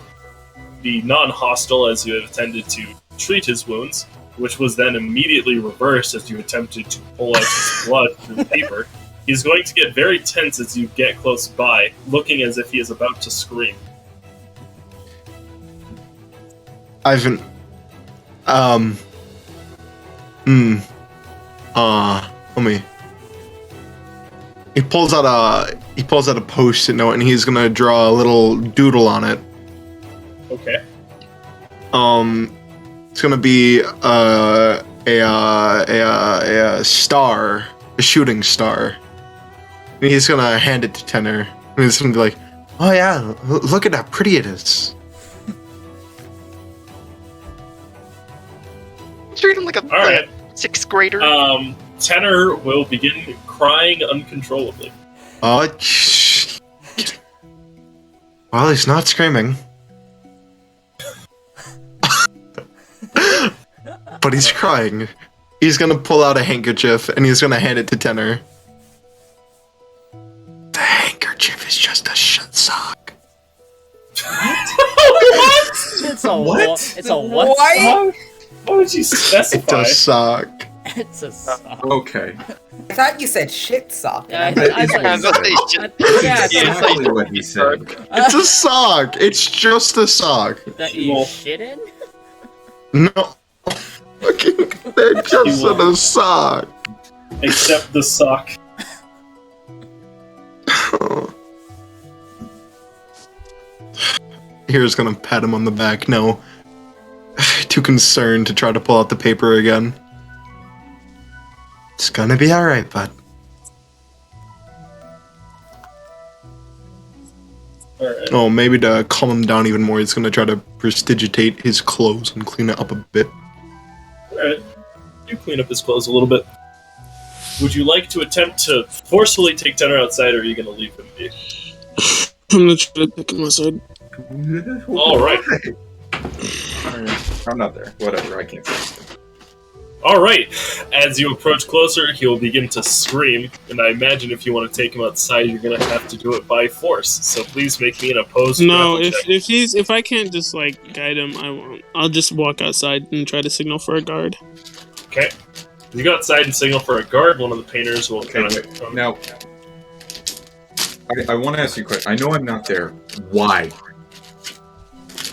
be non-hostile as you have attempted to treat his wounds, which was then immediately reversed as you attempted to pull out his blood through the paper, he's going to get very tense as you get close by, looking as if he is about to scream. Ivan. Let me. He pulls out a post-it note and he's gonna draw a little doodle on it. Okay. It's gonna be a star, a shooting star. And he's gonna hand it to Tenor. And he's gonna be like, "Oh yeah, look at how pretty it is." Treat him like a Alright. sixth grader. Tenor will begin crying uncontrollably. Well, he's not screaming. But he's crying. He's gonna pull out a handkerchief and he's gonna hand it to Tenor. The handkerchief is just a shit sock. It's a What? It's a what? What? Why would you specify? It's a sock. It's a sock. Okay. I thought you said shit sock. Yeah, That is I what he thought- said. yeah, Exactly what he said. It's a sock. It's just a sock. that you shit in? No. Fucking, they're just in a sock. Except the sock. Here's gonna pat him on the back. No. Too concerned to try to pull out the paper again. It's gonna be alright, bud. Alright. Oh, maybe to calm him down even more, he's gonna try to prestidigitate his clothes and clean it up a bit. Alright. You clean up his clothes a little bit. Would you like to attempt to forcefully take Tenor outside, or are you going to leave him be? I'm gonna try to pick him aside. Alright. I'm not there. Whatever, I can't say anything. Alright. As you approach closer, he will begin to scream, and I imagine if you want to take him outside, you're going to have to do it by force. So please make me an opposed No, grapple check. if I can't just like guide him, I won't. I'll just walk outside and try to signal for a guard. Okay. You go outside and signal for a guard. One of the painters will Okay, kind wait. of... Now, I want to ask you a question. I know I'm not there. Why?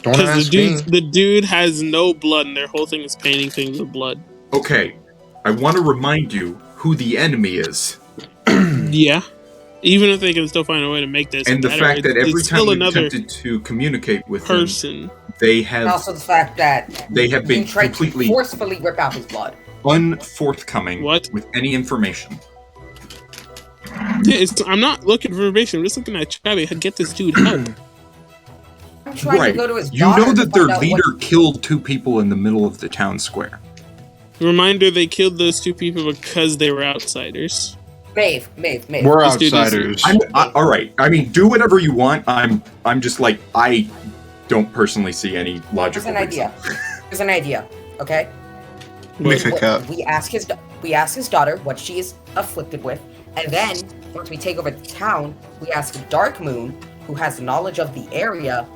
Don't Because ask me. the dude has no blood, and their whole thing is painting things with blood. Okay, I want to remind you who the enemy is. Yeah. Even if they can still find a way to make this And the better, fact that every it's time still we've another attempted to communicate with them, person. they And have also the fact that been you tried completely to forcefully rip out his blood. unforthcoming What? with any information. Yeah, I'm not looking for information. I'm just looking at chat to get this dude help. I'm trying Right. to go to his You daughter know to that their find out leader what- killed 2 people in the middle of the town square. Reminder: they killed those 2 people because they were outsiders. Maeve. We're This dude is- outsiders. All right. I mean, do whatever you want. I'm just like, I don't personally see any Here's logical an reason. idea. Here's an idea. Okay. Make a cat. We ask his daughter what she is afflicted with, and then once we take over the town, we ask Dark Moon, who has knowledge of the area,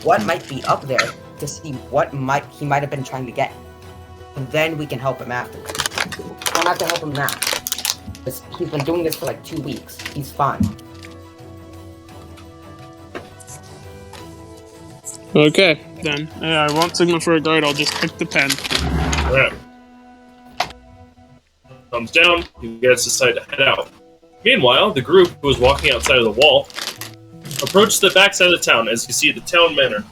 what might be up there to see what he might have been trying to get, and then we can help him after. Don't have to help him now. He's been doing this for like 2 weeks. He's fine. Okay, then. I won't signal for a guard. I'll just pick the pen. Alright. Thumbs down, you guys decide to head out. Meanwhile, the group, who was walking outside of the wall, approached the backside of the town as you see the town manor.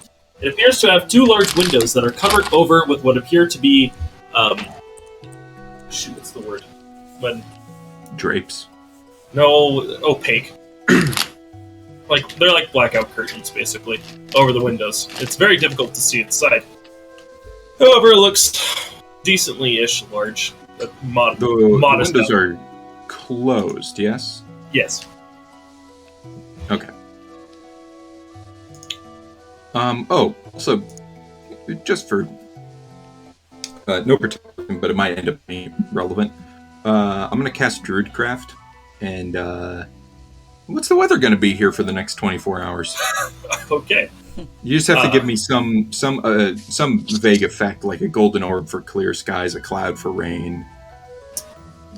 It appears to have 2 large windows that are covered over with what appear to be, what's the word? Drapes. No, opaque. They're like blackout curtains, basically, over the windows. It's very difficult to see inside. However, it looks decently-ish large. The Modest windows out. are closed, yes? Yes. Okay. So, just for no particular, but it might end up being relevant. I'm gonna cast Druidcraft, and what's the weather gonna be here for the next 24 hours? Okay. You just have to give me some vague effect, like a golden orb for clear skies, a cloud for rain,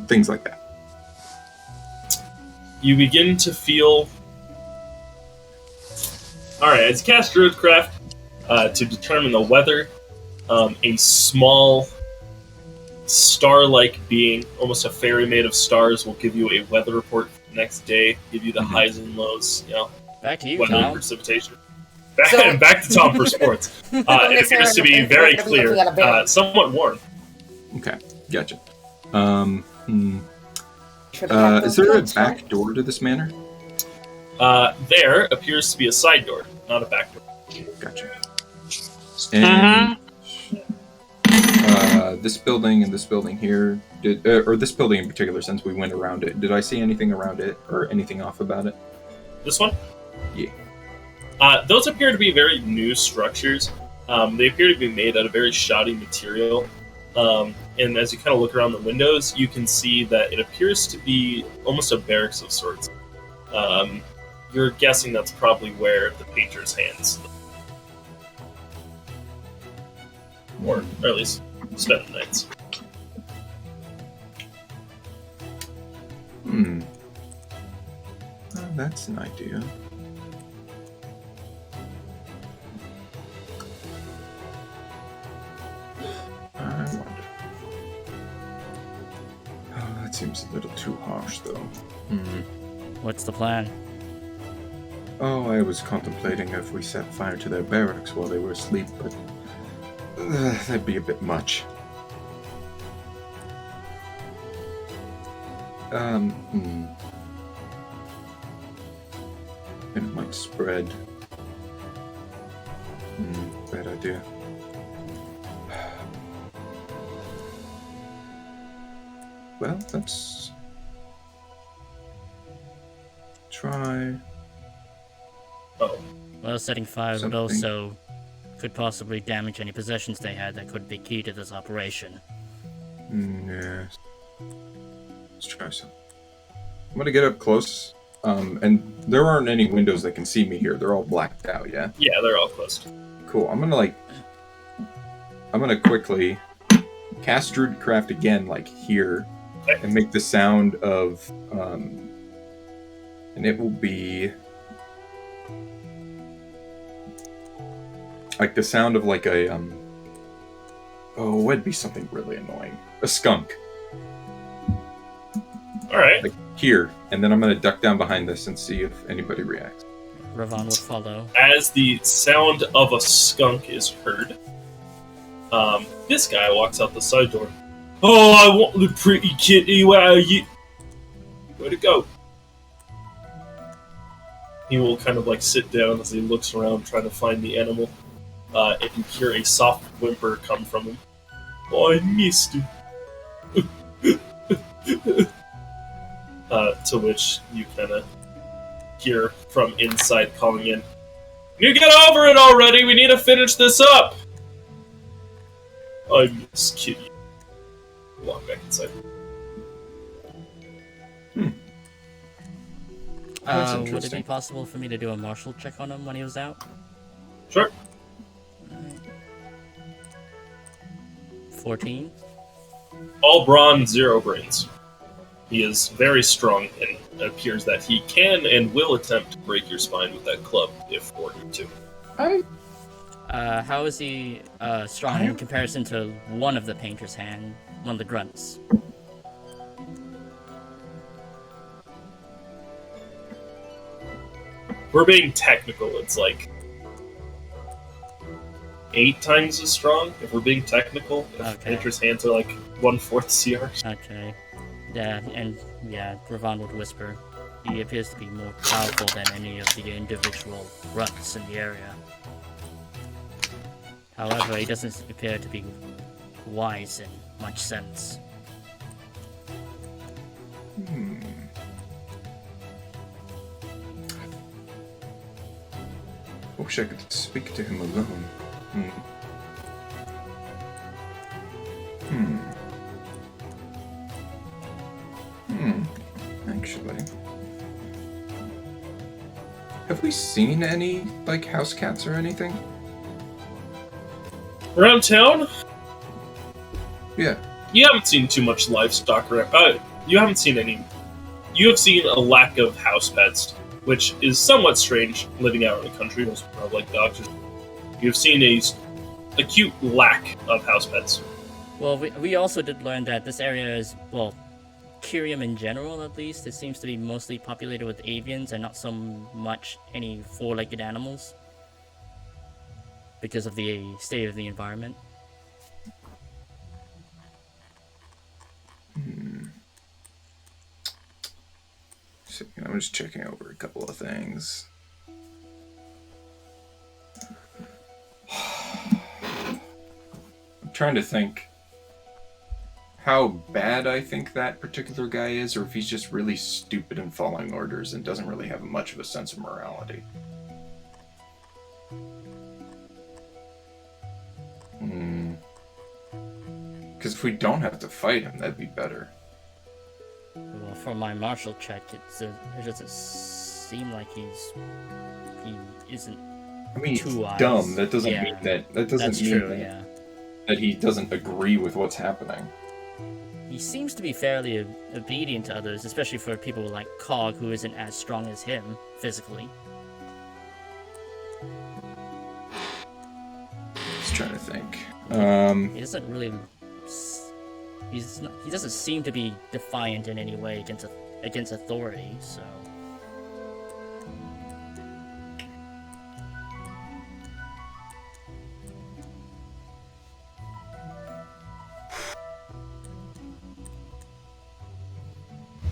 things like that. You begin to feel... Alright, as you cast Druidcraft, to determine the weather, a small star-like being, almost a fairy made of stars, will give you a weather report for the next day, give you the highs and lows, Back to you, weather and Tom. precipitation. So- Back to Tom for sports. It appears to be very clear, somewhat warm. Okay, gotcha. Should have had Is those there a notes, right? back door to this manor? There appears to be a side door, not a back door. Gotcha. And this building and this building here, or this building in particular, since we went around it, did I see anything around it or anything off about it? This one? Yeah. Those appear to be very new structures. They appear to be made out of very shoddy material. And as you kind of look around the windows, you can see that it appears to be almost a barracks of sorts. You're guessing that's probably where the painter's hands, or at least spend the nights. That's an idea. I wonder. Oh, that seems a little too harsh, though. What's the plan? Oh, I was contemplating if we set fire to their barracks while they were asleep, but that'd be a bit much. It might spread. Bad idea. Well, let's try. Oh, Well, setting fire would Something. also could possibly damage any possessions they had that could be key to this operation. Yes. Let's try some. I'm gonna get up close. And there aren't any windows that can see me here. They're all blacked out, yeah? yeah, they're all closed. Cool. I'm gonna quickly cast Druidcraft again, like here, Okay. and make the sound of, and it will be like the sound of like a oh, it'd be something really annoying. A skunk. Alright. Like here, and then I'm gonna duck down behind this and see if anybody reacts. Ravon would follow. As the sound of a skunk is heard, this guy walks out the side door. Oh, I want the pretty kitty. Where are you? Where'd it go? He will kind of like sit down as he looks around trying to find the animal. And you hear a soft whimper come from him. Oh, I missed you. To which you kind of hear from inside calling in, "You get over it already! We need to finish this up!" I miss Kitty. Walk back inside. That's Would it be interesting. possible for me to do a martial check on him when he was out? Sure. 14? All brawn, 0 brains. He is very strong, and it appears that he can and will attempt to break your spine with that club if ordered to. How is he strong in comparison to one of the painter's hand, one of the grunts? We're being technical, it's like 8 times as strong, if we're being technical. If Okay. Painter's hands are like 1/4 CR. Okay. Yeah, and yeah, Ravon would whisper. He appears to be more powerful than any of the individual grunts in the area. However, he doesn't appear to be wise in much sense. I wish I could speak to him alone. Actually. Have we seen any, like, house cats or anything? Around town, Yeah. you haven't seen too much livestock around. You haven't seen any. You have seen a lack of house pets, which is somewhat strange living out in the country. Most people have like dogs. You've seen a acute lack of house pets. Well, we also did learn that this area is, well, Kyrium in general at least, it seems to be mostly populated with avians and not so much any four-legged animals. Because of the state of the environment. So, I'm just checking over a couple of things. I'm trying to think how bad I think that particular guy is, or if he's just really stupid and following orders and doesn't really have much of a sense of morality. Because if we don't have to fight him, that'd be better. Well, for my martial check, it doesn't seem like he isn't. I mean, Too he's dumb. wise. That doesn't Yeah. mean that. That doesn't That's mean true, that, yeah. that he doesn't agree with what's happening. He seems to be fairly obedient to others, especially for people like Cog, who isn't as strong as him physically. Just trying to think. He doesn't really. He doesn't seem to be defiant in any way against authority. So.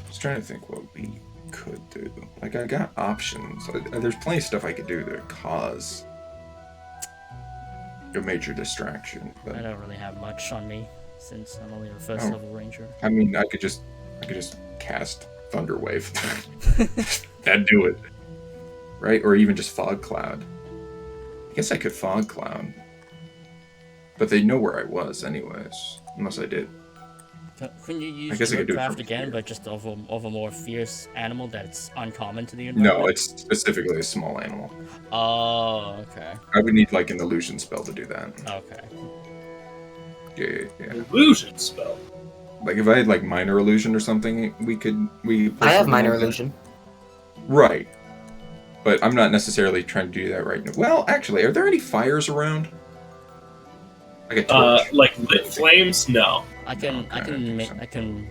Just trying to think what we could do. Like, I got options. There's plenty of stuff I could do that would cause a major distraction. But I don't really have much on me since I'm only a first Oh. level ranger. I mean, I could just cast Thunder Wave. That'd do it, right? Or even just Fog Cloud. I guess I could Fog Cloud, but they'd know where I was anyways, unless I did. Couldn't you use guess I could do it craft from again, here. but just of a more fierce animal that's uncommon to the environment? No, it's specifically a small animal. Oh, okay. I would need like an illusion spell to do that. Okay. Yeah. Illusion spell. Like if I had like minor illusion or something, we. I have minor illusion. Right. But I'm not necessarily trying to do that right now. Well, actually, are there any fires around? Like a torch? Like lit flames? No. I can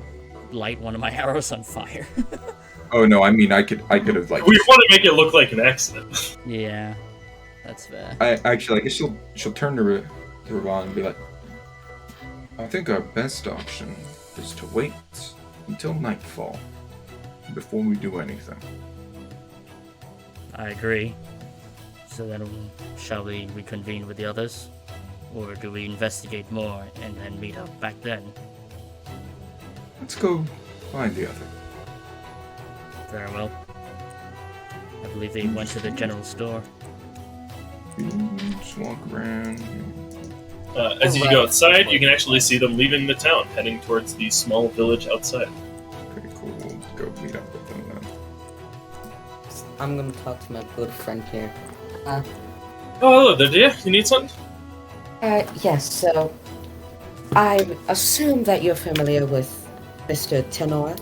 light one of my arrows on fire. Oh no, I mean I could have like. We want to make it look like an accident. Yeah, that's fair. I guess she'll turn to Ravon and be like, I think our best option is to wait until nightfall before we do anything. I agree. So then, shall we reconvene with the others? Or do we investigate more and then meet up back then? Let's go find the other. Very well. I believe they went to the general store. Just walk around. As you go outside, you can actually see them leaving the town, heading towards the small village outside. Okay, cool. We'll go meet up with them then. I'm gonna talk to my good friend here. Oh, hello there, dear. You need something? Yes, so I assume that you're familiar with Mr. Tenor,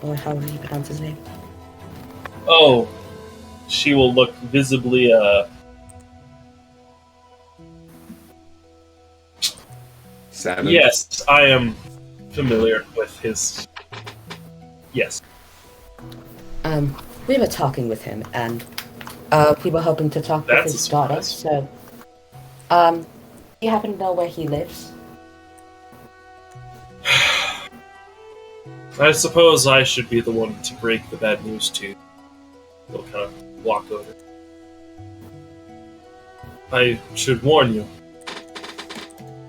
or how do you pronounce his name? Oh, she will look visibly, Savage. Yes, I am familiar with his... Yes. We were talking with him, and, we were hoping to talk with his daughter, so, do you happen to know where he lives? I suppose I should be the one to break the bad news to you. He'll kind of walk over. I should warn you.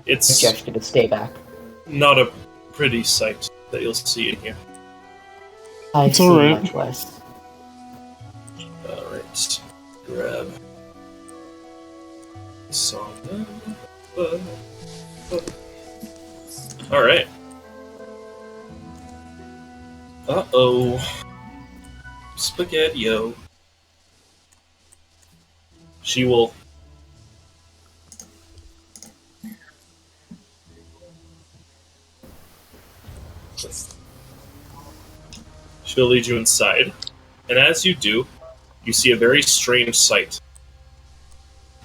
It's Gesture to stay back. not a pretty sight that you'll see in here. I've It's seen alright. much worse. Alright. Grab. Song. Alright. Uh-oh. Spaghetti-o. She will... She'll lead you inside, and as you do, you see a very strange sight.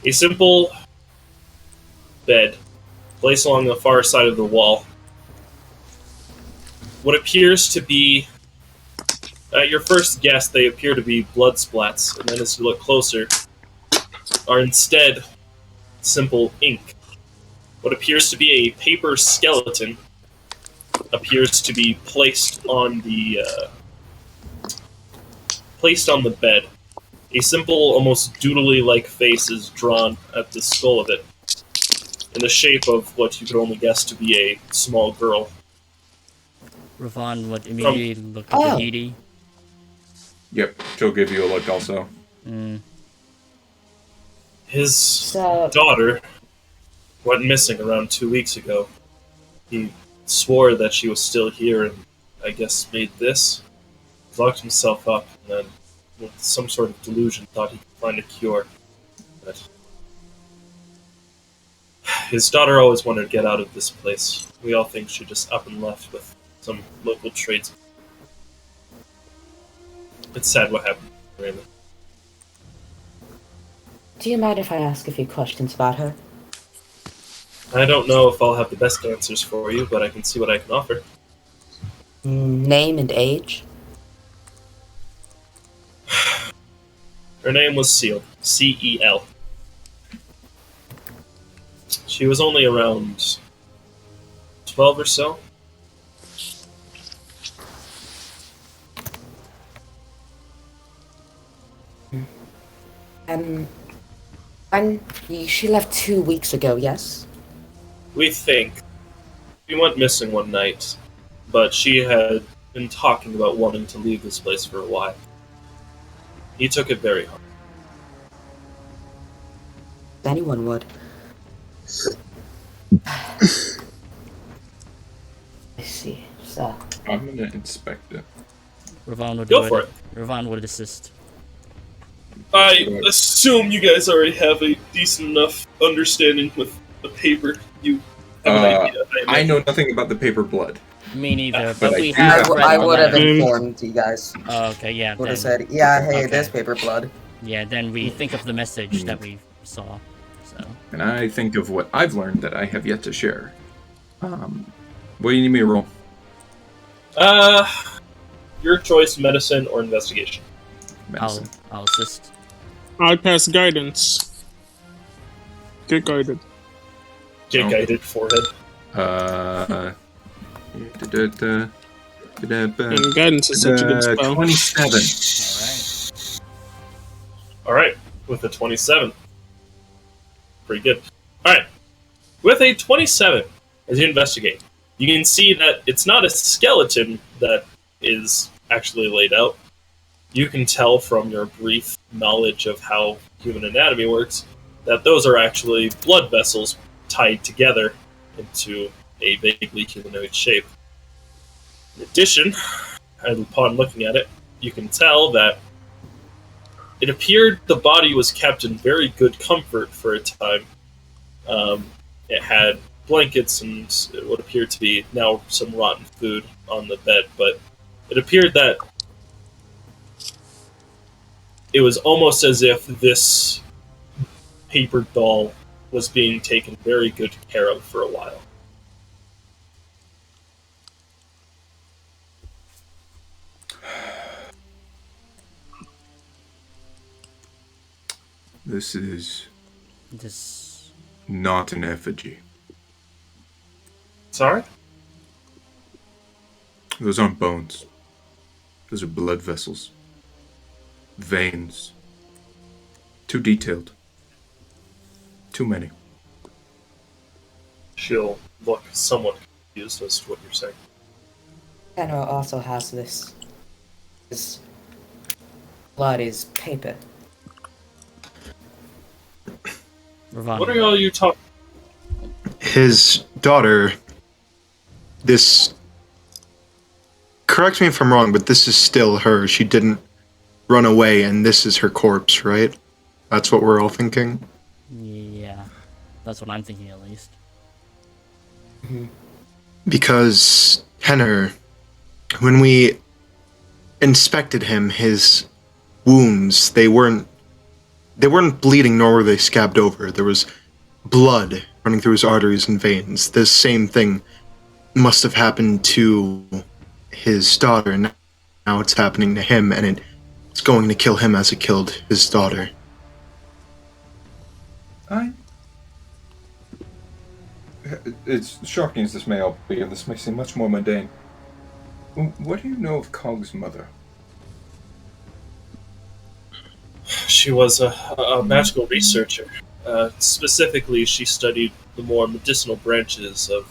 A simple bed placed along the far side of the wall. What appears to be, at your first guess, they appear to be blood splats, and then as you look closer, are instead simple ink. What appears to be a paper skeleton appears to be placed on the bed. A simple, almost doodly-like face is drawn at the skull of it, in the shape of what you could only guess to be a small girl. Ravon would immediately look at Tahiti. Yep, she'll give you a look also. His daughter went missing around 2 weeks ago. He swore that she was still here and, I guess, made this. Locked himself up, and then, with some sort of delusion, thought he could find a cure. But his daughter always wanted to get out of this place. We all think she just up and left with some local trades. It's sad what happened, really. Do you mind if I ask a few questions about her? I don't know if I'll have the best answers for you, but I can see what I can offer. Name and age? Her name was Seal. C-E-L. She was only around 12 or so. When she left 2 weeks ago, yes? We think. She went missing one night, but she had been talking about wanting to leave this place for a while. He took it very hard. Anyone would. I see. So. I'm gonna inspect it. Ravon would Go for it. Ravon would assist. I assume you guys already have a decent enough understanding with the paper. You have an idea. I know nothing about the paper blood. Me neither, But but I we do have have read I the would have letter. informed you guys. Oh, okay, yeah. Would have then. said, yeah, hey, Okay. there's paper blood. Yeah, then we think of the message that we saw. So. And I think of what I've learned that I have yet to share. What do you need me to roll? Your choice: medicine or investigation. Medicine. I'll assist. I pass guidance. Get guided. Get Oh. guided forehead. And guidance is such a good spell. 27. All right, with a 27. Pretty good. All right, with a 27, as you investigate, you can see that it's not a skeleton that is actually laid out. You can tell from your brief knowledge of how human anatomy works that those are actually blood vessels tied together into a vaguely humanoid shape. In addition, upon looking at it, you can tell that it appeared the body was kept in very good comfort for a time. It had blankets and what appeared to be now some rotten food on the bed, but it appeared that it was almost as if this paper doll was being taken very good care of for a while. This is This. not an effigy. Sorry? Those aren't bones. Those are blood vessels. Veins. Too detailed. Too many. She'll look somewhat confused as to what you're saying. Henro also has this. His blood is paper. Ravana. What are all you talking? His daughter, this. Correct me if I'm wrong, but this is still her. She didn't run away, and this is her corpse, right? That's what we're all thinking? Yeah, that's what I'm thinking at least. Because Henner, when we inspected him, his wounds, they weren't bleeding, nor were they scabbed over. There was blood running through his arteries and veins. This same thing must have happened to his daughter, and now it's happening to him, and it's going to kill him as it killed his daughter. It's shocking as this may all be, and this may seem much more mundane. What do you know of Cog's mother? She was a magical researcher. Specifically, she studied the more medicinal branches of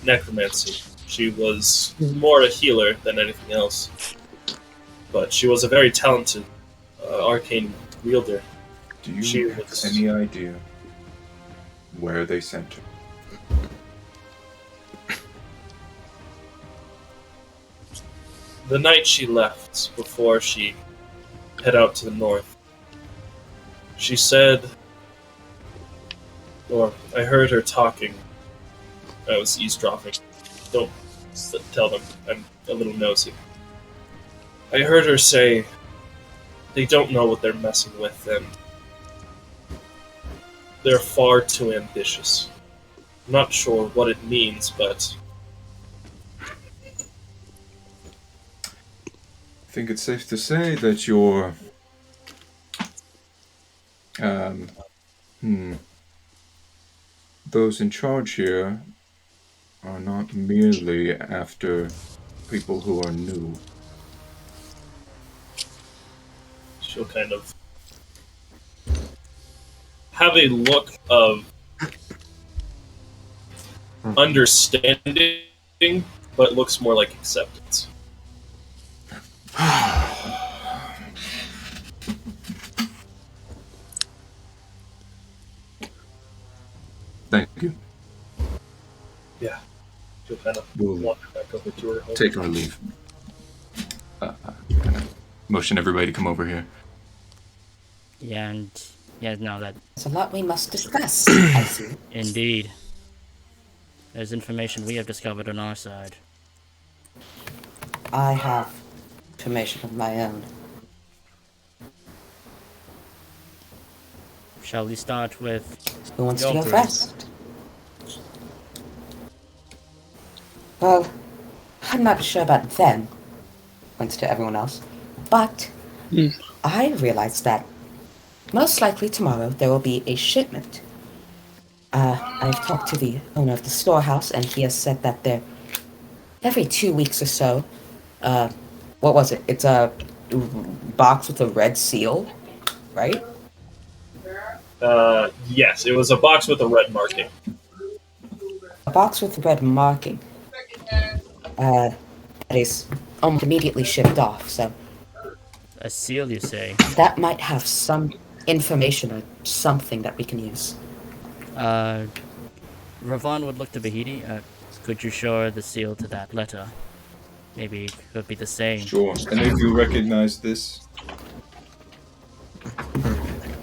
necromancy. She was more a healer than anything else. But she was a very talented arcane wielder. Do you She have was- any idea where they sent her? The night she left, before she head out to the north, she said, or I heard her talking. I was eavesdropping. Don't tell them. I'm a little nosy. I heard her say they don't know what they're messing with, and they're far too ambitious. I'm not sure what it means, but I think it's safe to say that your those in charge here are not merely after people who are new. she'll kind of have a look of understanding, but looks more like acceptance. Thank you. Yeah. She'll kind of We'll wander back over to her home. take our leave. Kind of motion everybody to come over here. Yeah, and yeah, no, that There's a lot we must discuss, I see. indeed. There's information we have discovered on our side. I have information of my own. Shall we start with Who wants to your go three? first? Well, I'm not sure about them, points to everyone else, but I realized that most likely tomorrow there will be a shipment. I've talked to the owner of the storehouse, and he has said that there, every 2 weeks or so, what was it? It's a box with a red seal, right? Yes, it was a box with a red marking. A box with red marking. That is almost immediately shipped off, so A seal, you say? that might have some information or something that we can use. Ravon would look to Bahidi. Could you show her the seal to that letter? Maybe it could be the same. Sure. And if you recognize this,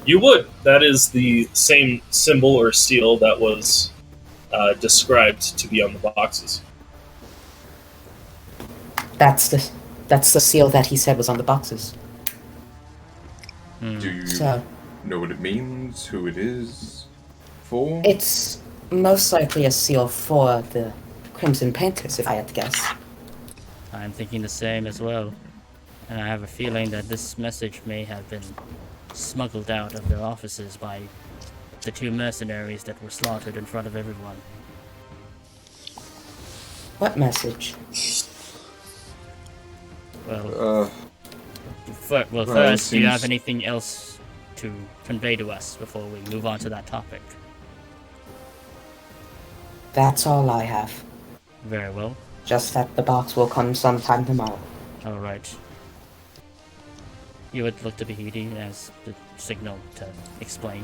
You would. That is the same symbol or seal that was described to be on the boxes. That's the seal that he said was on the boxes. do you So know what it means? Who it is? For? it's most likely a seal for the Crimson Painters, if I had to guess. I'm thinking the same as well. And I have a feeling that this message may have been smuggled out of their offices by the 2 mercenaries that were slaughtered in front of everyone. What message? Well, Well, first, do you seems- have anything else to convey to us before we move on to that topic? That's all I have. Very well. Just that the box will come sometime tomorrow. Alright. You would look to Bahidi as the signal to explain.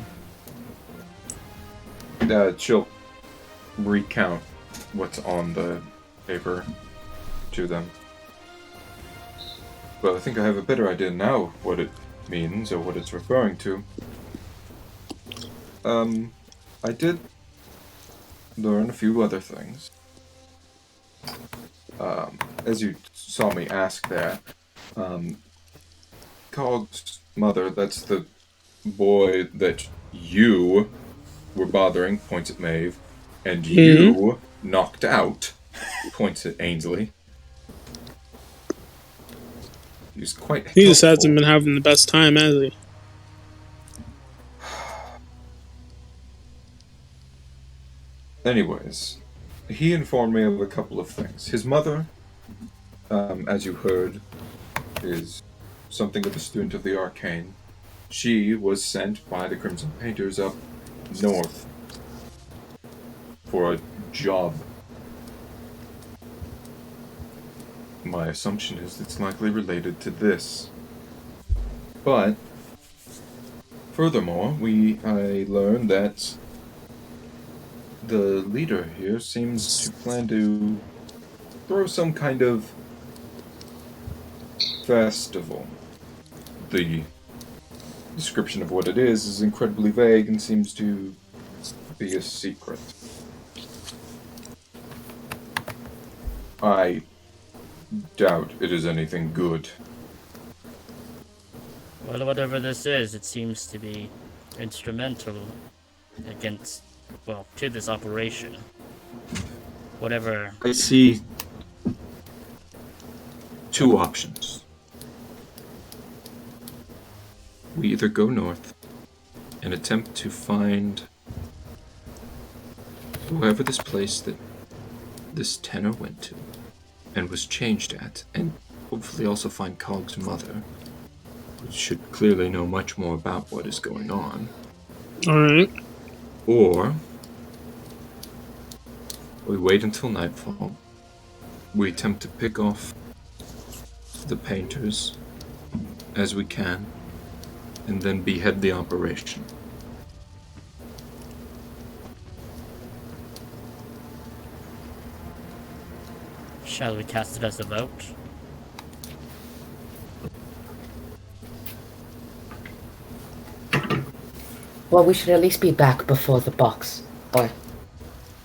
She'll recount what's on the paper to them. Well, I think I have a better idea now what it means or what it's referring to. I did learn a few other things. As you saw me ask there, Cog's mother, that's the boy that you were bothering, points at Maeve, and you knocked out, points at Ainsley. He's quite He just hasn't helpful. been having the best time, has he? Anyways, he informed me of a couple of things. His mother, as you heard, is something of a student of the arcane. She was sent by the Crimson Painters up north for a job. My assumption is it's likely related to this. But furthermore, I learned that the leader here seems to plan to throw some kind of festival. The description of what it is incredibly vague and seems to be a secret. I doubt it is anything good. Well, whatever this is, it seems to be instrumental against, well, to this operation. Whatever. I see two options. We either go north and attempt to find whoever this place that this tenor went to and was changed at, and hopefully also find Cog's mother, which should clearly know much more about what is going on. Alright. Or we wait until nightfall. We attempt to pick off the painters as we can, and then behead the operation. Shall we cast it as a vote? Well, we should at least be back before the box, or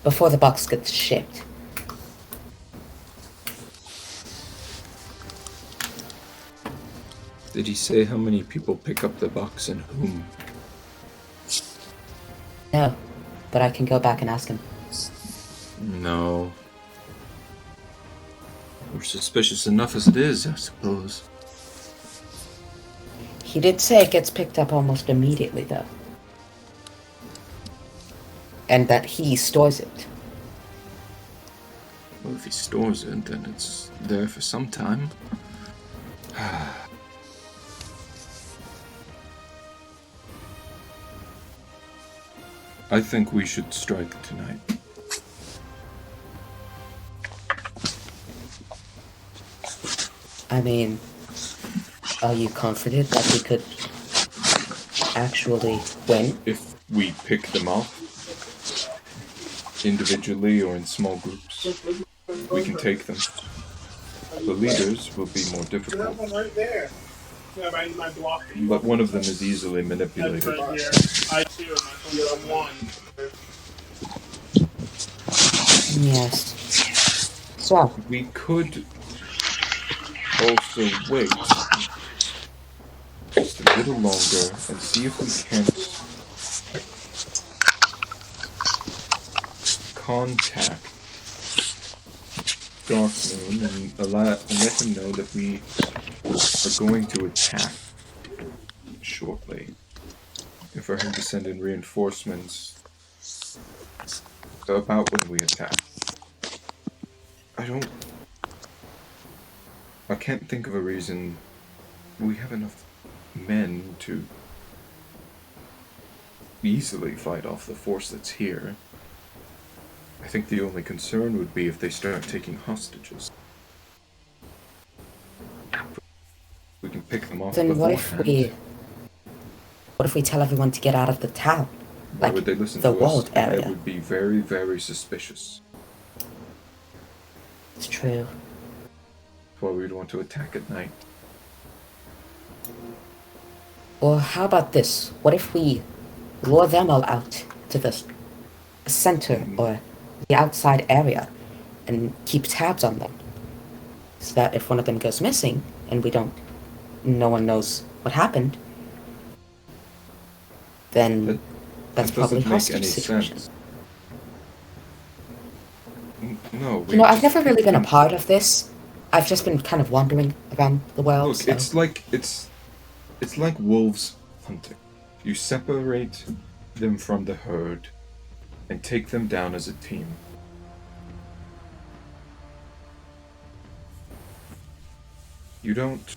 before the box gets shipped. Did he say how many people pick up the box and whom? No, but I can go back and ask him. No. We're suspicious enough as it is, I suppose. He did say it gets picked up almost immediately, though. And that he stores it. Well, if he stores it, then it's there for some time. I think we should strike tonight. I mean, are you confident that we could actually win? If we pick them off, individually or in small groups, we can take them. The leaders will be more difficult. Right there. My block. But one of them is easily manipulated. Right here. I too. I'm one. Yes. So, We could also wait just a little longer and see if we can't contact Darkmoon and let him know that we are going to attack shortly. And for him to send in reinforcements about when we attack. I can't think of a reason we have enough men to easily fight off the force that's here. I think the only concern would be if they start taking hostages. We can pick them off then beforehand. what if we tell everyone to get out of the town? Why Like, would they listen the to us? walled area. That would be very, very suspicious. It's true. That's why we'd want to attack at night. Or how about this? What if we lure them all out to the center or the outside area and keep tabs on them? So that if one of them goes missing and no one knows what happened, then that's That probably doesn't make hostage any situation. sense. No, You know, I've never really been a part of this. I've just been kind of wandering around the world. Look, so. it's like wolves hunting. You separate them from the herd and take them down as a team. You don't.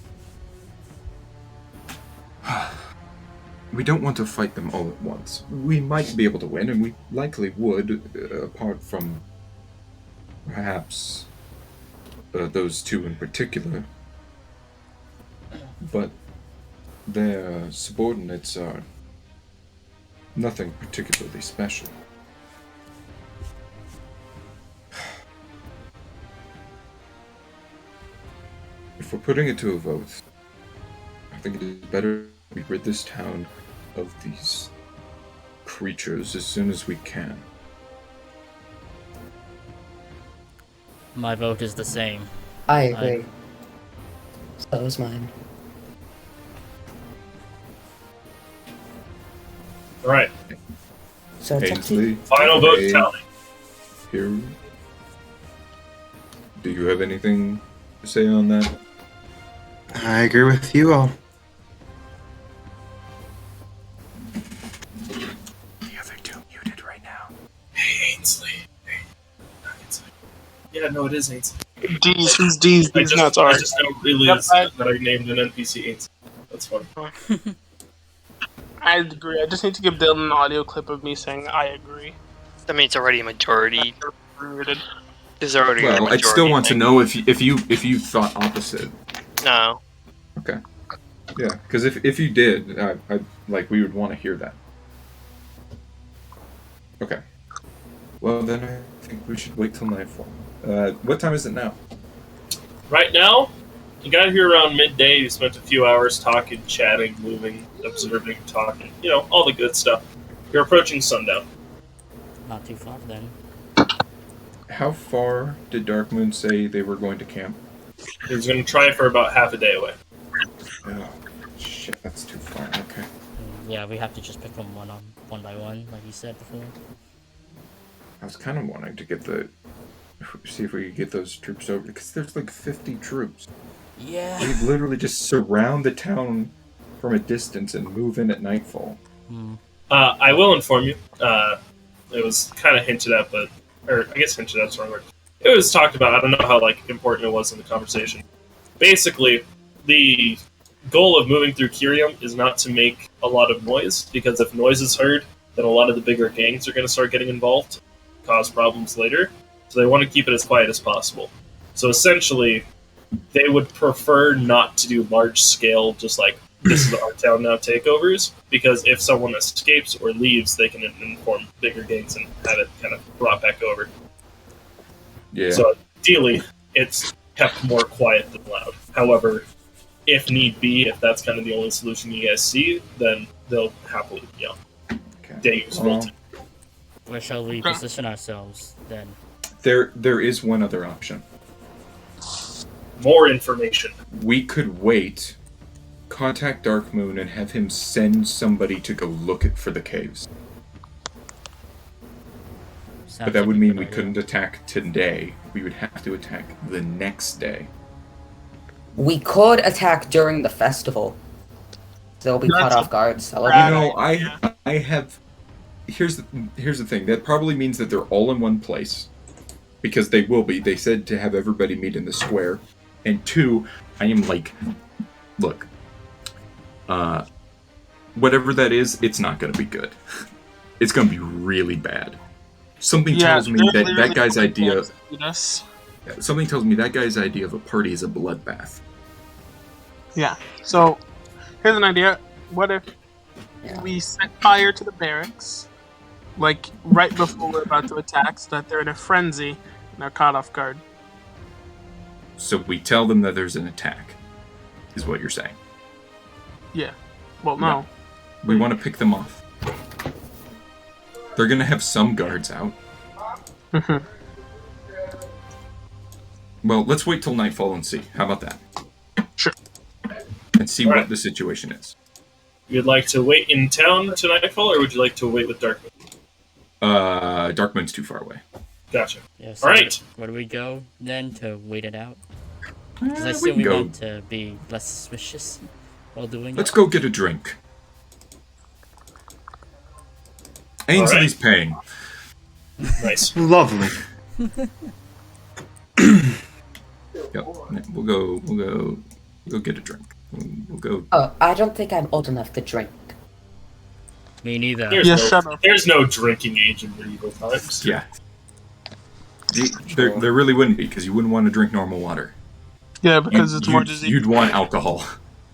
We don't want to fight them all at once. We might be able to win, and we likely would, apart from perhaps those two in particular. But their subordinates are nothing particularly special. If we're putting it to a vote, I think it is better we rid this town of these creatures as soon as we can. My vote is the same. I agree. So is mine. Alright. So it's up to Ainsley, Final vote Ray, tally. here. Do you have anything to say on that? I agree with you all. The other two muted right now. Hey, Ainsley. Hey. Not Ainsley. Yeah, no, it is Ainsley. D's, who's D's? I These nuts are. just know really Yep, is that I named an NPC Ainsley. That's funny. I agree. I just need to give Dylan an audio clip of me saying I agree. That means already a majority. Rooted. There's already a Well, majority. I'd still want to thing. know if you thought opposite. No. Okay. Yeah, because if you did, I like we would want to hear that. Okay. Well, then I think we should wait till nightfall. What time is it now? Right now, you got here around midday. You spent a few hours talking, chatting, moving, observing, talking. You know, all the good stuff. You're approaching sundown. Not too far then. How far did Darkmoon say they were going to camp? He was going to try for about half a day away. Oh, shit, that's too far. Okay. yeah, we have to just pick them one by one, like you said before. I was kind of wanting to get see if we could get those troops over, because there's like 50 troops. Yeah. We literally just surround the town from a distance and move in at nightfall. I will inform you. It was kind of hinted at, or I guess hinted at is the wrong word. It was talked about. I don't know how important it was in the conversation. Basically, the goal of moving through Kyrium is not to make a lot of noise, because if noise is heard, then a lot of the bigger gangs are going to start getting involved, cause problems later. So they want to keep it as quiet as possible. So essentially, they would prefer not to do large scale, just like, this is our town now takeovers, because if someone escapes or leaves, they can inform bigger gangs and have it kind of brought back over. Yeah. So ideally, it's kept more quiet than loud. However, if need be, if that's kind of the only solution you guys see, then they'll happily, they use full time. Where shall we position ourselves then? There is one other option. More information. We could wait, contact Dark Moon, and have him send somebody to go look for the caves. But that would mean we couldn't attack today. We would have to attack the next day. We could attack during the festival. They'll be caught off guard. I have. Here's the thing. That probably means that they're all in one place, because they will be. They said to have everybody meet in the square. And 2, I am like, look, whatever that is, it's not going to be good. It's going to be really bad. Something tells me that guy's idea. Something tells me that guy's idea of a party is a bloodbath. Yeah. So, here's an idea. What if we set fire to the barracks, like right before we're about to attack, so that they're in a frenzy and are caught off guard? So we tell them that there's an attack, is what you're saying. Yeah. Well, no. We want to pick them off. They're going to have some guards out. Well, let's wait till nightfall and see. How about that? Sure. And see what the situation is. You'd like to wait in town to nightfall, or would you like to wait with Dark Moon? Dark Moon's too far away. Gotcha. Yeah, so Alright. Where do we go then to wait it out? Because I assume we want to be less suspicious while doing Let's go get a drink. Ainsley's paying. Nice. Lovely. Yep. We'll go get a drink. We'll go. I don't think I'm old enough to drink. Me neither. There's no drinking age in medieval times. Yeah. There really wouldn't be, because you wouldn't want to drink normal water. Yeah, because it's more disease. You'd want alcohol.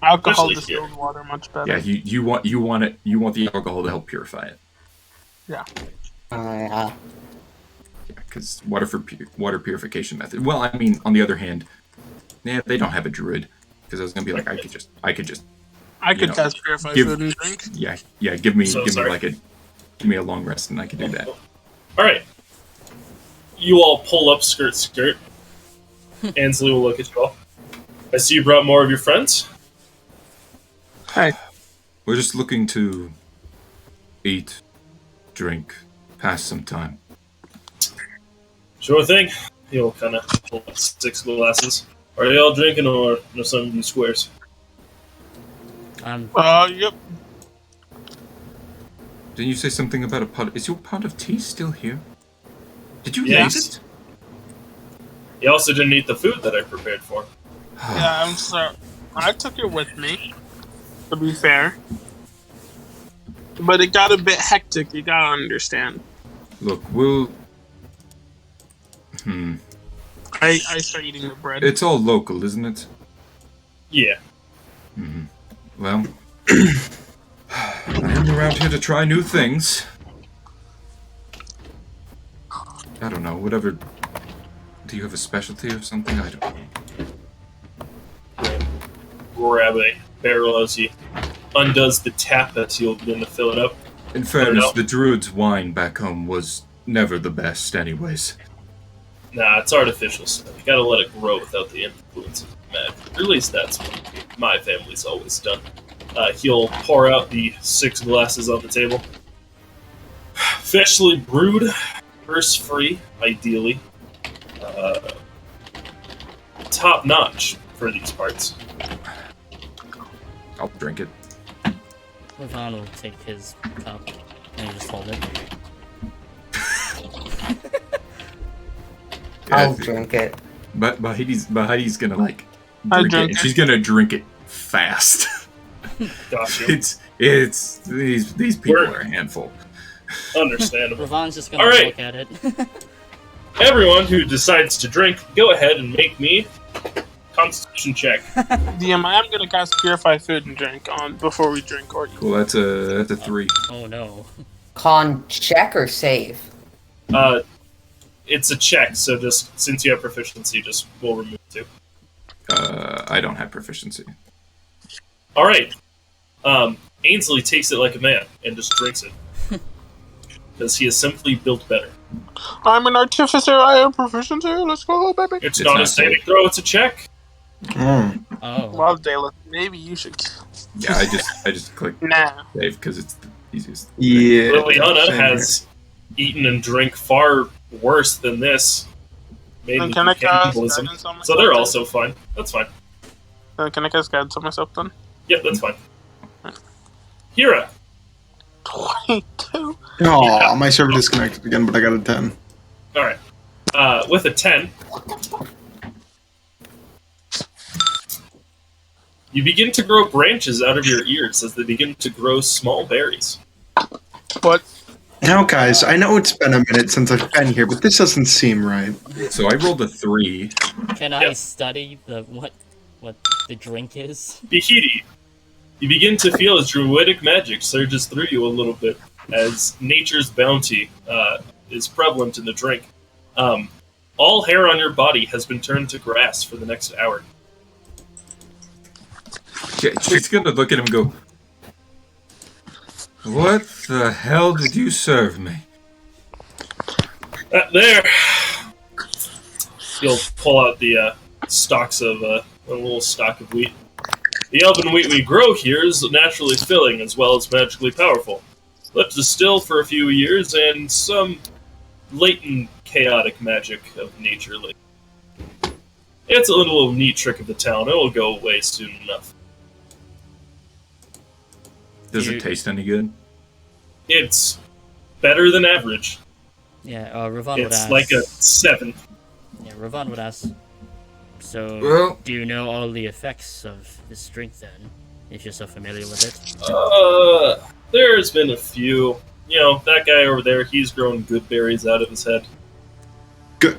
Alcohol distilled water, much better. Yeah, you want the alcohol to help purify it. Yeah. Yeah. Because water purification method. Well, I mean, on the other hand, they don't have a druid. Because I was gonna be like, I could test purify food and drink. Yeah. Give me a long rest, and I can do that. All right. You all pull up, skirt. Ansley will look at you all. I see you brought more of your friends. Hi. We're just looking to eat, drink, pass some time. Sure thing. He'll kind of pull up 6 glasses. Are they all drinking, or some of you squares? Yep. Didn't you say something about a pot? Is your pot of tea still here? Did you Yes. eat it? He also didn't eat the food that I prepared for him. Yeah, I'm sorry. I took it with me, to be fair. But it got a bit hectic, you gotta understand. Look, we'll... I start eating the bread. It's all local, isn't it? Yeah. Well, I am around here to try new things. I don't know, whatever... Do you have a specialty or something? I don't know. Grab a barrel as he undoes the tap as he'll begin to fill it up. In fairness, the druid's wine back home was never the best anyways. Nah, it's artificial stuff. You gotta let it grow without the influence of magic. Or at least that's what my family's always done. He'll pour out the 6 glasses on the table. Freshly brewed, curse-free, ideally. Top notch for these parts. I'll drink it. Ravon will take his cup and just hold it. I'll drink it. But Heidi's gonna like I drink drink it. it. She's gonna drink it fast. Gotcha. It's these people are a handful. Understandable. Ravon's just gonna All right. look at it. Everyone who decides to drink, go ahead and make me Constitution check. DM, I am gonna cast Purify Food and Drink on before we drink or eat. Cool. That's a 3. Oh no. Con check or save? It's a check, so just since you have proficiency, just we'll remove 2. I don't have proficiency. All right. Ainsley takes it like a man and just drinks it because he is simply built better. I'm an artificer. I am proficiency. Let's go, baby. It's It's not a not saving throw; it's a check. Mm. Oh. Well, Dayla, maybe you should. Yeah, I just click Nah. save because it's the easiest. Yeah. Liliana same has eaten and drank far worse than this. Made Then with can I cast cannibalism. guidance on myself? So they're also fine. That's fine. Can I cast guidance on myself then? Yep, that's fine. Hira, 22. Oh, my server disconnected again, but I got a 10. all right. With a 10, you begin to grow branches out of your ears as they begin to grow small berries. What? Now, guys, I know it's been a minute since I've been here, but this doesn't seem right. So I rolled a 3. Can I study what the drink is? Bihidi, you begin to feel as druidic magic surges through you a little bit as nature's bounty is prevalent in the drink. All hair on your body has been turned to grass for the next hour. She's gonna look at him and go, "What the hell did you serve me?" There, you'll pull out the stalks of a little stalk of wheat. The elven wheat we grow here is naturally filling as well as magically powerful. Left to distill for a few years and some latent chaotic magic of nature. It's a little neat trick of the town. It will go away soon enough. Does it taste any good? It's better than average. Yeah, Ravon would It's ask. like a 7. Yeah, Ravon would ask. So, Well- do you know all the effects of this drink then? If you're so familiar with it. There's been a few. You know, that guy over there, he's grown good berries out of his head. Good.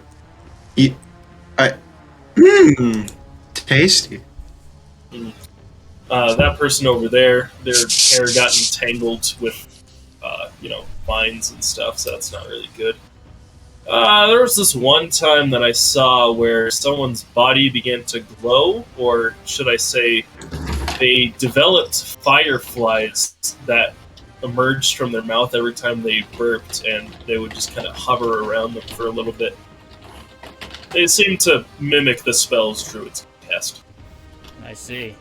Tasty. That person over there, their hair got entangled with, vines and stuff, so that's not really good. There was this one time that I saw where someone's body began to glow, or should I say, they developed fireflies that emerged from their mouth every time they burped, and they would just kind of hover around them for a little bit. They seem to mimic the spells druids cast. I see.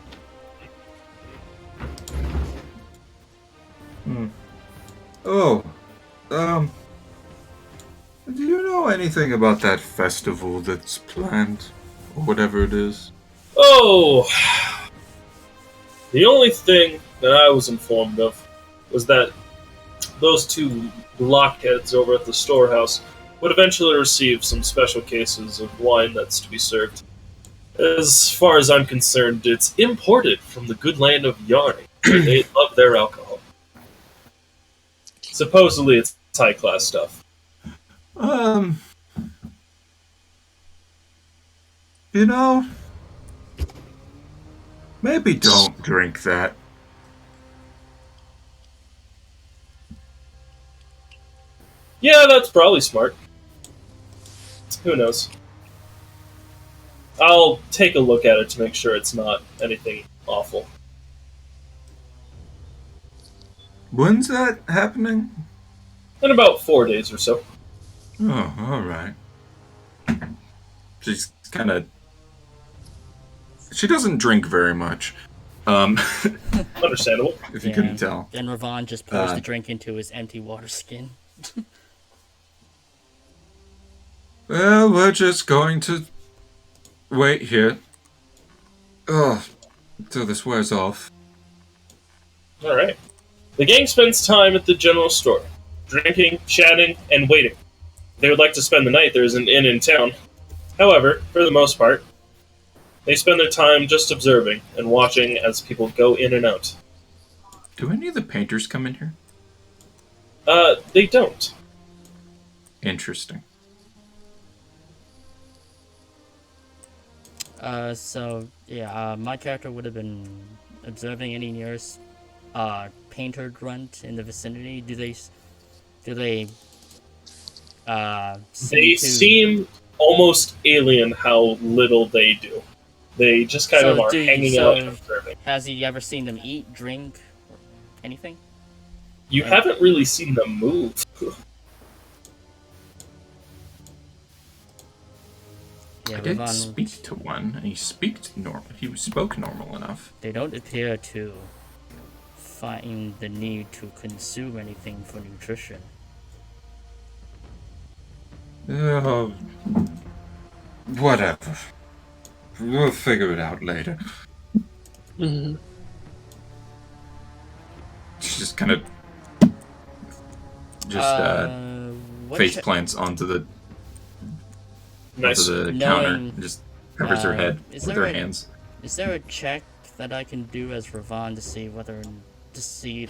Oh, do you know anything about that festival that's planned, or whatever it is? Oh, the only thing that I was informed of was that those 2 blockheads over at the storehouse would eventually receive some special cases of wine that's to be served. As far as I'm concerned, it's imported from the good land of Yarny. They love their alcohol. Supposedly it's high-class stuff. You know, maybe don't drink that. Yeah, that's probably smart. Who knows? I'll take a look at it to make sure it's not anything awful. When's that happening? In about 4 days or so. Oh, alright. She's kind of... She doesn't drink very much. Understandable. if you couldn't tell. Then Ravon just pours the drink into his empty water skin. Well, we're just going to wait here. Until this wears off. Alright. The gang spends time at the general store, drinking, chatting, and waiting. If they would like to spend the night, there is an inn in town. However, for the most part, they spend their time just observing and watching as people go in and out. Do any of the painters come in here? They don't. Interesting. My character would have been observing any nearest painter grunt in the vicinity. Do they seem almost alien how little they do. They just kind of are hanging out and observing. Has he ever seen them eat, drink, or anything? You haven't really seen them move. Yeah, I did Ravon, speak to one, and he spoke normal enough. They don't appear to find the need to consume anything for nutrition. Whatever. We'll figure it out later. Mm-hmm. She just kind of face plants onto the Nice. counter and just covers her head with her hands. Is there a check that I can do as Ravon to see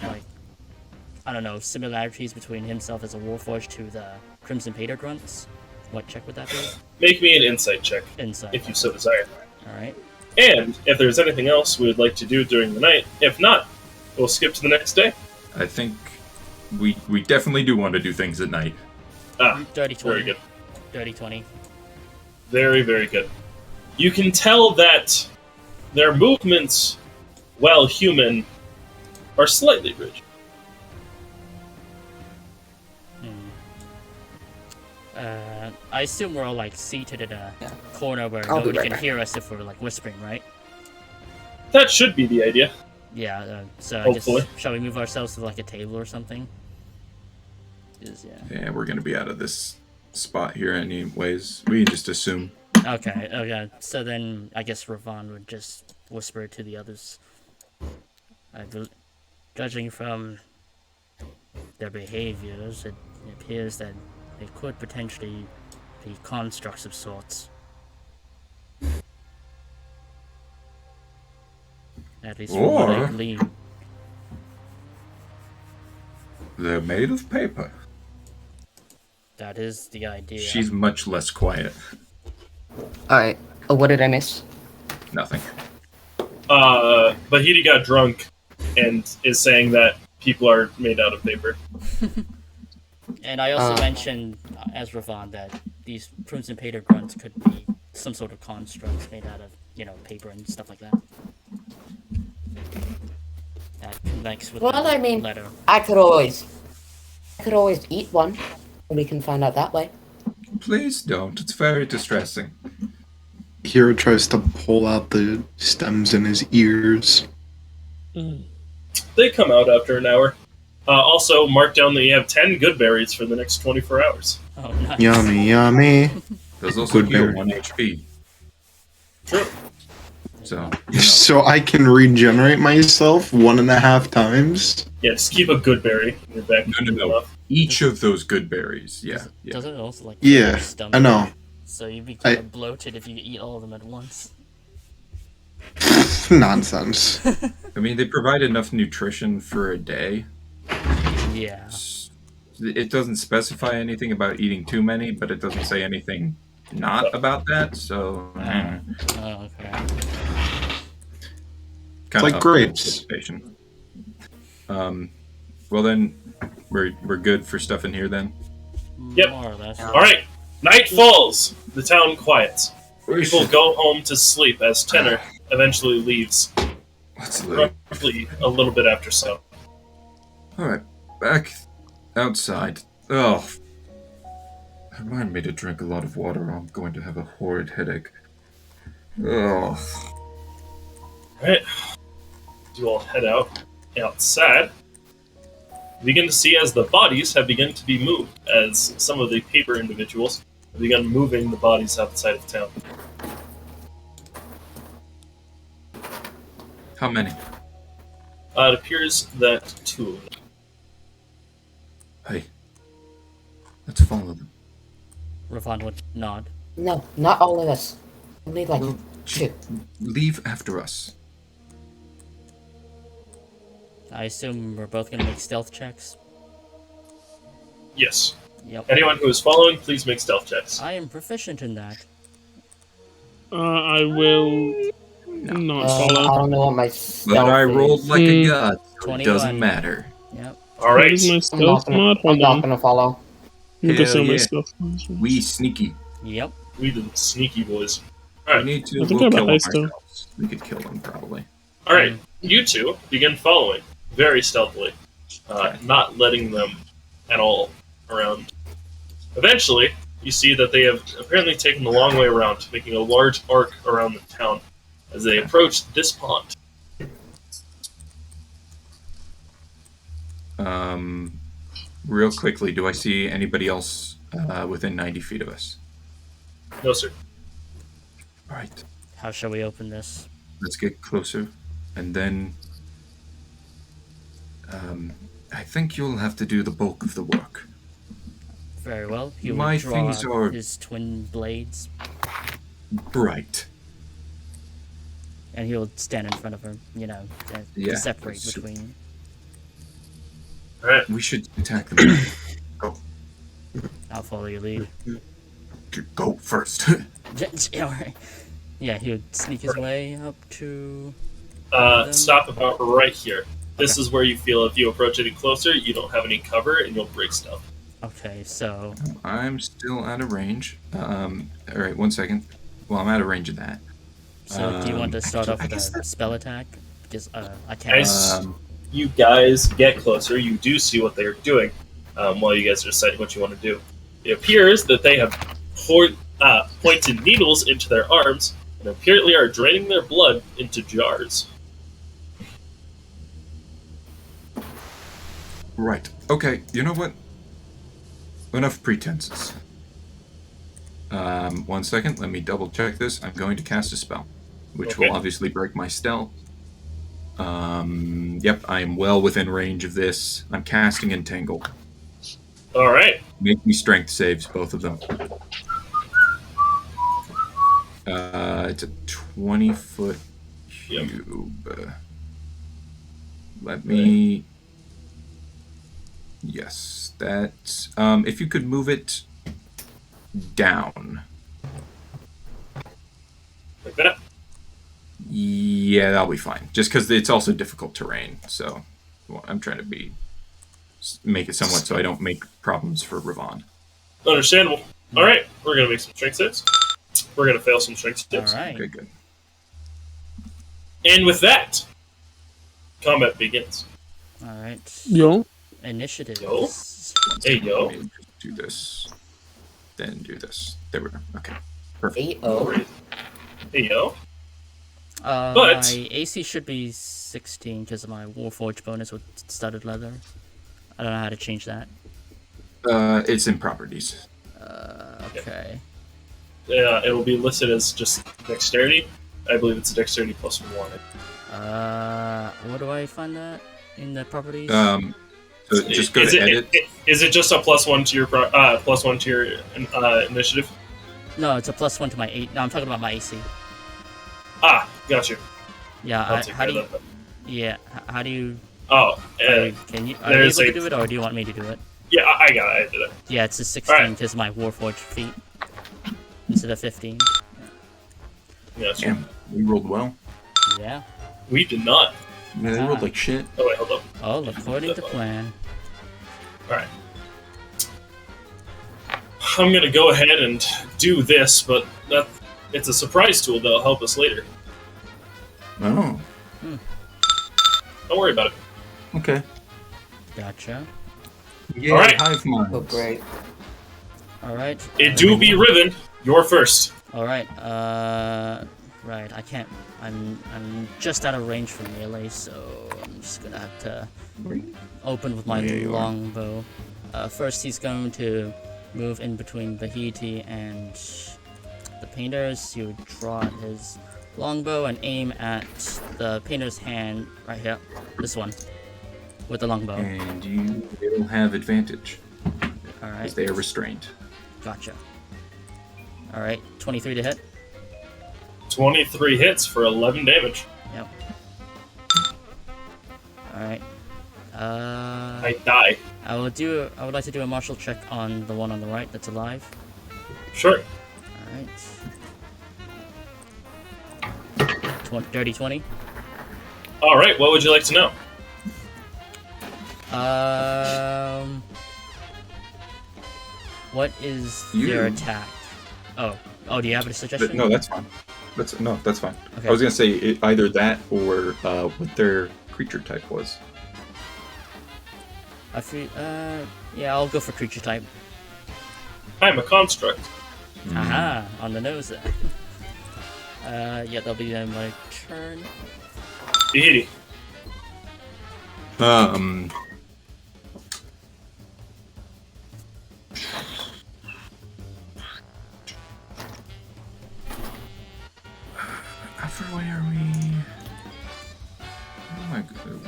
similarities between himself as a Warforged to the Crimson Pater grunts? What check would that be? Make me an insight check. Insight. If you so desire. Alright. And if there's anything else we would like to do during the night, if not, we'll skip to the next day. I think we definitely do want to do things at night. Dirty 20. Very good. Dirty 20. Very, very good. You can tell that their movements, while human, are slightly rigid. I assume we're all like seated in a corner where I'll be nobody right can back. hear us if we're like whispering, right? That should be the idea. Yeah, so I Hopefully. guess, shall we move ourselves to like a table or something? Yeah, we're gonna be out of this spot here anyways. We just assume. Okay. So then I guess Ravon would just whisper to the others. Judging from their behaviors, it appears that they could potentially be constructs of sorts. At least from what I Or- glean. They're made of paper. That is the idea. She's much less quiet. Alright. Oh, what did I miss? Nothing. Bahidi got drunk and is saying that people are made out of paper. And I also mentioned, as Ravon, that these Crimson Pater grunts could be some sort of constructs made out of, paper and stuff like that. That connects with Well, the I mean, letter. I could always eat one, and we can find out that way. Please don't. It's very distressing. Kira tries to pull out the stems in his ears. They come out after an hour. Also, mark down that you have 10 good berries for the next 24 hours. Oh, nice. Yummy, yummy. Those also Good heal berry. 1 HP. True. So, So I can regenerate myself 1.5 times? Yeah, just keep a good berry in your back. No. Each of those good berries. Yeah. Doesn't it also like Yeah, your stomach? I know. So you'd be kind of bloated if you eat all of them at once. Nonsense. I mean, they provide enough nutrition for a day. Yeah. It doesn't specify anything about eating too many, but it doesn't say anything not about that, so... Oh, okay. It's like grapes. Well then, we're good for stuff in here then? Yep. More or less. Alright, night falls. The town quiets. People go home to sleep as Tenor eventually leaves. Let's leave. Roughly a little bit after so. Alright, back outside. Oh. Remind me to drink a lot of water or I'm going to have a horrid headache. Oh. Alright. you all head outside, you begin to see as the bodies have begun to be moved, as some of the paper individuals have begun moving the bodies outside of town. How many? It appears that 2 of them. Hey, let's follow them. Ravon would nod. No, not all of us. Only like Well, 2. Leave after us. I assume we're both gonna make stealth checks. Yes. Yep. Anyone who is following, please make stealth checks. I am proficient in that. I will not I follow. don't know what my But stealth I rolled is. like a god, so it 21. doesn't matter. Yep. All What right. is my I'm stealth mod? I'm Hold not on. gonna follow. Let me go Hell see what my yeah. stealth mod is. We sneaky. Yep. We the sneaky boys. We Alright. need to. I think We'll I have a kill high them stealth. ourselves. We could kill them probably. Alright. You two begin following very stealthily, not letting them at all around. Eventually, you see that they have apparently taken the long way around, making a large arc around the town as they approach this pond. Real quickly, do I see anybody else within 90 feet of us? No, sir. All right, How shall we open this? let's get closer, and then I think you'll have to do the bulk of the work. Very well. He will My draw things out are- his twin blades, Right. and he'll stand in front of her. You know, to Yeah, separate that's- between. Alright. We should attack them. Go. I'll follow your lead. Go first. Yeah, he would sneak his way up to. Stop about right here. This is where you feel if you approach any closer, you don't have any cover and you'll break stuff. Okay, so I'm still out of range. All right, 1 second. Well, I'm out of range of that. do you want to start off I with guess a spell attack? Because I can't. As you guys get closer, you do see what they're doing while you guys are deciding what you want to do. It appears that they have pointed needles into their arms and apparently are draining their blood into jars. Right. Okay, you know what? Enough pretenses. 1 second, let me double check this. I'm going to cast a spell, which Okay. will obviously break my stealth. Yep, I am well within range of this. I'm casting Entangle. Alright. Make me strength saves, both of them. It's a 20-foot Yep. cube. Let me... Yes, that's... if you could move it down. Like that. Yeah, that'll be fine. Just because it's also difficult terrain, so well, I'm trying to make it somewhat so I don't make problems for Ravon. Understandable. Alright, we're going to make some strength saves. We're going to fail some strength saves. All right. Okay, good. And with that, combat begins. All right. Yo. Initiative. Yo. Hey, yo. Let me just do this, then do this. There we go. Okay, perfect. 8-0. Hey, yo. But But- my AC should be 16 because of my Warforged bonus with studded leather. I don't know how to change that. It's in properties. Okay. It'll be listed as just dexterity. I believe it's a dexterity plus 1. Where do I find that in the properties? So just go is to it, edit. Is it just a +1 to your +1 to your initiative? No, it's a +1 to my 8. No, I'm talking about my AC. Ah, got you. Yeah. I'll take How care do of you? that. Yeah. How do you? Oh, Can you? Are you able there's to a- do it, or do you want me to do it? yeah, I got it. I did it. Yeah, it's a 16 Alright. because my Warforged feat instead of 15. Yeah, that's Damn, we rolled well. Yeah. We did not. Yeah, they rolled like shit. Oh wait, hold up. All according to plan. Alright. I'm gonna go ahead and do this, but it's a surprise tool that'll help us later. Oh, Don't worry about it. okay. Gotcha. Yeah, Alright. hive minds. Oh, great. All right. It do be Riven. You're first. All right. Right, I can't. I'm just out of range from melee, so I'm just gonna have to open with my longbow. First, he's going to move in between Bahiti and the painters. He would draw his longbow and aim at the painter's hand right here. This one, with the longbow. And you will have advantage. All right. Because they are restrained. Gotcha. All right, 23 to hit. 23 hits for 11 damage. Yep. Alright. I die. I would like to do a martial check on the one on the right that's alive. Sure. Alright. Dirty 20. Alright, what would you like to know? What is their attack? Oh, do you have a suggestion? No, that's fine. That's fine. Okay. I was gonna say either that or what their creature type was. Yeah, I'll go for creature type. I'm a construct. Aha, on the nose there. Yeah, that'll be my turn. Behiti. Where are we? Oh my god.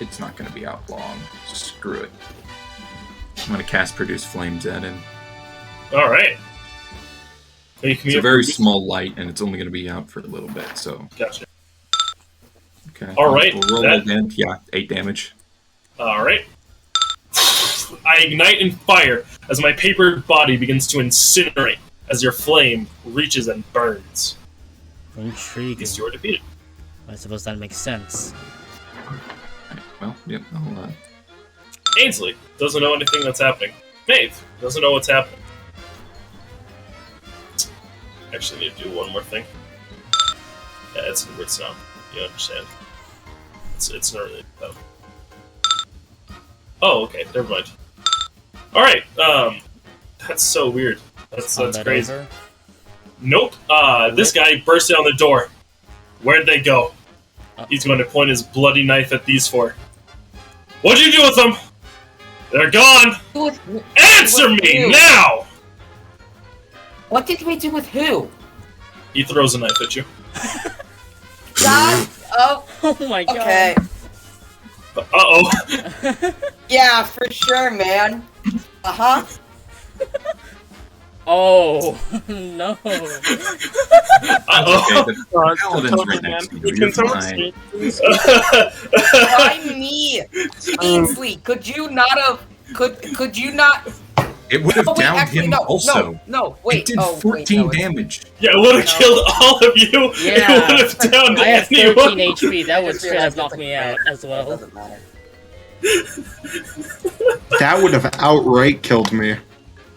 It's not gonna be out long. Screw it. I'm gonna cast Produce Flames at him. Alright. It's a very small light, and it's only gonna be out for a little bit, so. Gotcha. Okay. Alright. We'll roll again. Yeah, 8 damage. Alright. I ignite in fire as my papered body begins to incinerate as your flame reaches and burns. Intriguing. You are defeated. I suppose that makes sense. Well, yep. Ainsley doesn't know anything that's happening. Maeve doesn't know what's happening. Actually, need to do one more thing. Yeah, it's in weird sound. You understand? It's not really. Oh, okay. Never mind. All right. That's so weird. That's crazy. Over? Nope. This guy burst down the door. Where'd they go? He's going to point his bloody knife at these four. What'd you do with them? They're gone. Answer me now! What did we do with who? He throws a knife at you. God. Oh my god. Okay. Uh-oh. Yeah, for sure, man. Uh-huh. Oh, no. Uh-oh. Okay, the paladin's right next to you. You're fine. Why me? Ainsley, could you not have... Could you not... It would have downed actually, him no, also. No, wait. It did 14 damage. Yeah, it would have killed all of you. Yeah. It would have downed I have 13 anyone. HP. That would straight up knock me out as It well. doesn't matter. That would have outright killed me.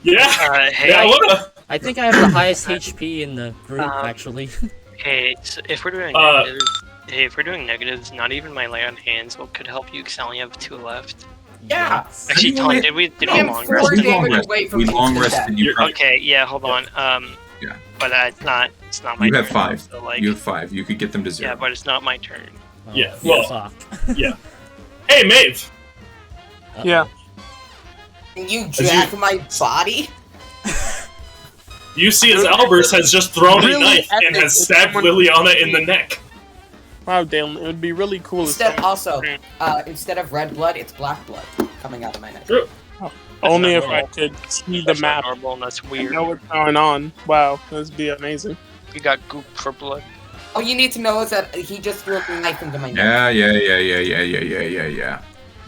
Yeah. Hey, Yeah, would have. I think I have the highest HP in the group, actually. hey, so if we're doing negatives, not even my lay on hands could help you because I only have 2 left. Yeah. Actually, Tony, did we I'm long 4 rest? damage away from We long instant rested death. you. Okay, yeah, hold on. Yeah. But it's not my You turn. have 5. So, like, You have 5. You could get them to 0. yeah, but it's not my turn. Oh, Yeah, well- fuck. Yeah. Hey, Maeve. Yeah. Can you drag my body? You see as Albers has just thrown a Really knife and epic has if stabbed someone- Liliana in the neck. Wow, Dalen, it would be really cool if Instead of red blood, it's black blood coming out of my neck. True. only not if I normal. could see the That's not map normal, and that's and weird. know what's going on. Wow, that'd be amazing. You got goop for blood. All you need to know is that he just threw a knife into my neck. Yeah.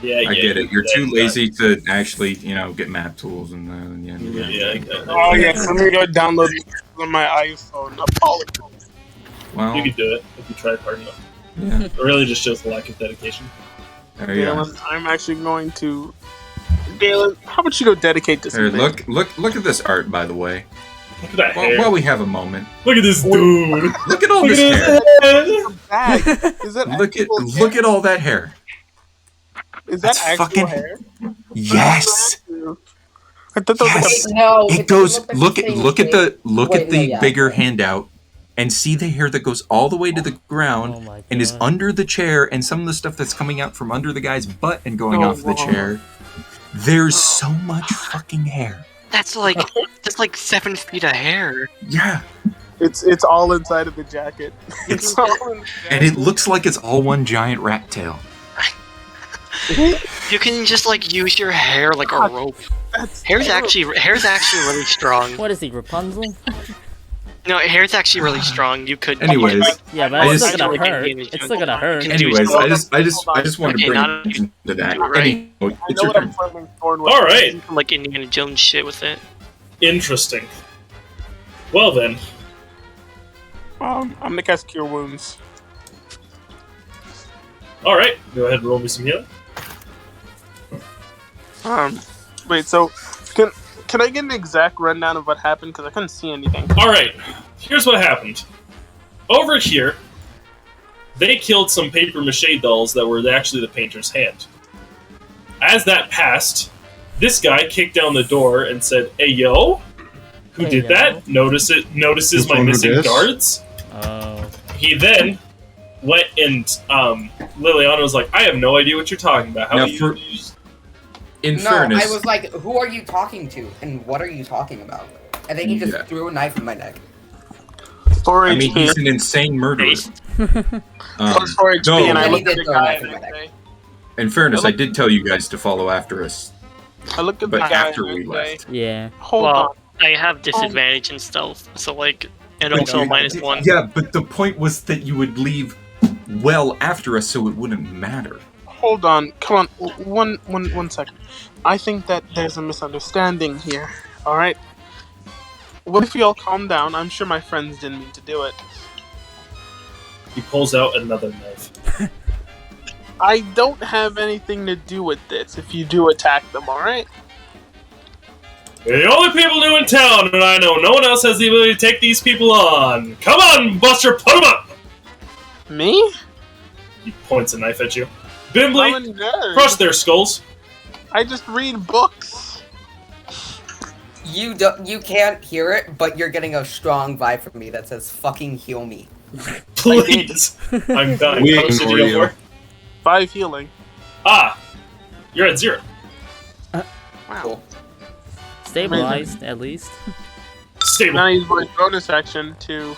Yeah, I get it. You're yeah, too lazy to actually, get map tools and Yeah, I get it. Oh yeah, let me go download it on my iPhone. Apologies. Well, You could do it if you tried hard enough. yeah. It really just shows the lack of dedication. There you go. Dalen, I'm actually going to. Dalen, how about you go dedicate this? Here, look at this art, by the way. Look at that hair. While we have a moment, Look at this dude. look at all Look at this his hair. head. Bag. Is that Look at all that hair. Is that That's actual fucking- hair? Yes. I thought that was Yes. No, It goes. Look at Wait, the no, yeah. bigger handout, and see the hair that goes all the way to the ground Oh my and is God. under the chair, and some of the stuff that's coming out from under the guy's butt and going Oh, off the wow. chair. There's so much fucking hair. That's like 7 feet of hair. Yeah, It's all inside of the jacket. It's all in the and it jacket. looks like it's all one giant rat tail. You can just like use your hair like a rope. That's Hair's terrible. actually really strong. What is he, Rapunzel? No, hair's actually really strong. You could. Anyways, Yeah, but I it's just- still gonna I hurt. can- It's still gonna hurt. anyways, I just want Okay, to bring not- attention to that. Right. Anyway, I it's know your what I'm turn. flaming thorn with. All right. Some, like Indiana Jones shit with it. Interesting. Well then, I'm gonna cast Cure Wounds. all right. Go ahead and roll me some healing. Wait, so can I get an exact rundown of what happened? Because I couldn't see anything. All right. Here's what happened. Over here, they killed some paper mache dolls that were actually the painter's hand. As that passed, this guy kicked down the door and said, "Hey yo, who Hey, did yo." that? Notices my Who missing this? guards." Oh. He then went and Liliana was like, "I have no idea what you're talking about. How Now, do you?" for- In No, fairness, I was like, who are you talking to? And what are you talking about? And then he just Yeah. threw a knife in my neck. 4 I mean, HP. he's an insane murderer. Plus 4 HP, no. and I Then he looked at did the throw a guy knife in and my I neck. say, In fairness, I did tell you guys to follow after us, I looked at the but guy after and we I say, left. Yeah. hold Well, on. I have disadvantage in stealth, so like, and But also you- -1. Yeah, but the point was that you would leave well after us, so it wouldn't matter. Hold on. Come on. One second. I think that there's a misunderstanding here. Alright? What if we all calm down? I'm sure my friends didn't mean to do it. He pulls out another knife. I don't have anything to do with this if you do attack them, alright? You're the only people new in town, and I know no one else has the ability to take these people on. Come on, Buster, put them up! Me? He points a knife at you. I'm Bimbley, a nerd. crush their skulls. I just read books. You can't hear it, but you're getting a strong vibe from me that says "fucking heal me." Please. I'm dying. We How much did you ignore go you. for? 5 healing. Ah, you're at 0. Wow. Cool. Stabilized, at least. Stable. Now I use my bonus action to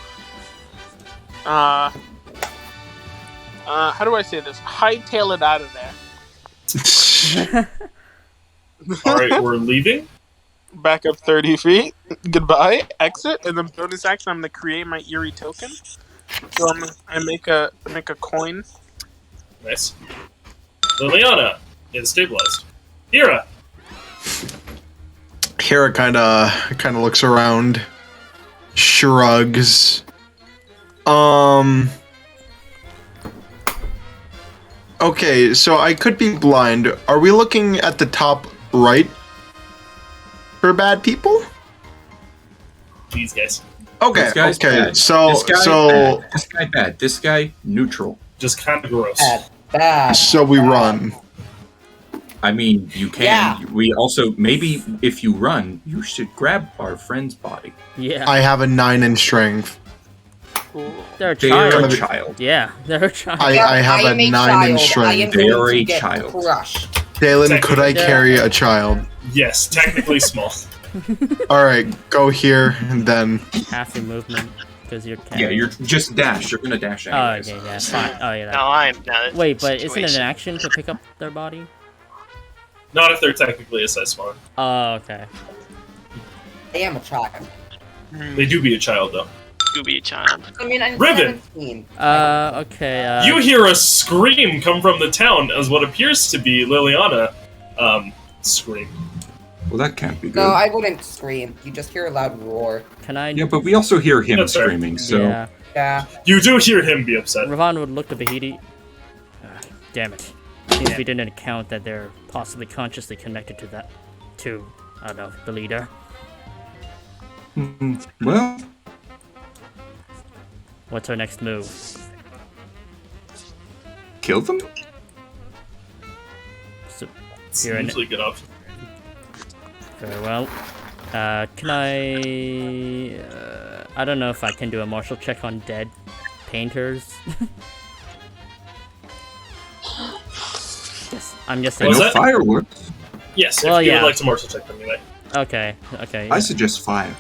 how do I say this? Hightail it out of there. Alright, we're leaving. Back up 30 feet. Goodbye. Exit. And then bonus action, I'm gonna create my eerie token. So I make a coin. Nice. Liliana is stabilized. Hira. Hera kind of looks around, shrugs. Okay, so I could be blind. Are we looking at the top right for bad people? These guys. Okay, This guy's okay. bad. So This guy bad. This guy bad. This guy neutral. Just kind of gross. Bad. so we run. I mean, you can. Yeah. We also maybe if you run, you should grab our friend's body. Yeah. I have a 9 in strength. Cool. They're a They're child. a child. Yeah, they're a child. I have am a 9 in child. I am strength. They going are to a get child. crushed. Dalen, could I Yeah. carry a child? Yes, technically small. Alright, go here and then. Half your movement, because you're Yeah, you're just dash. You're gonna dash Oh, anyways. okay, yeah, fine. Oh, yeah. No, That... I'm not. Wait, but isn't it an action to pick up their body? Not if they're technically a size smaller. Oh, okay. I am a child. They do be a child, though. You be a child. I mean, I'm Riven. 17. Okay, You hear a scream come from the town as what appears to be Liliana scream. Well, that can't be good. No, I wouldn't scream. You just hear a loud roar. can I... Yeah, but we also hear him That's fair. screaming. So Yeah. Yeah. You do hear him be upset. Ravan would look to Bahidi. Damn it. Seems we didn't account that they're possibly consciously connected to that... to, I don't know, the leader. well, What's our next move? kill them. So, It's You're in- usually a good option. Very well. Can I... I don't know if I can do a martial check on dead painters. Yes, I'm just saying. Was No that- fireworks. Yes, Well, if you yeah. would like to martial check them anyway. Okay. I suggest fire.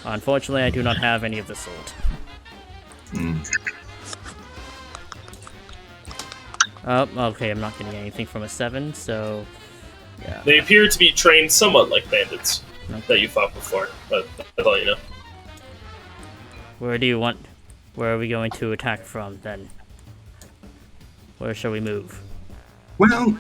Unfortunately, I do not have any of the sort. Oh, okay, I'm not getting anything from a 7, so... Yeah. They appear to be trained somewhat like bandits Okay. that you fought before, but that's all you know. Where are we going to attack from, then? Where shall we move? Well,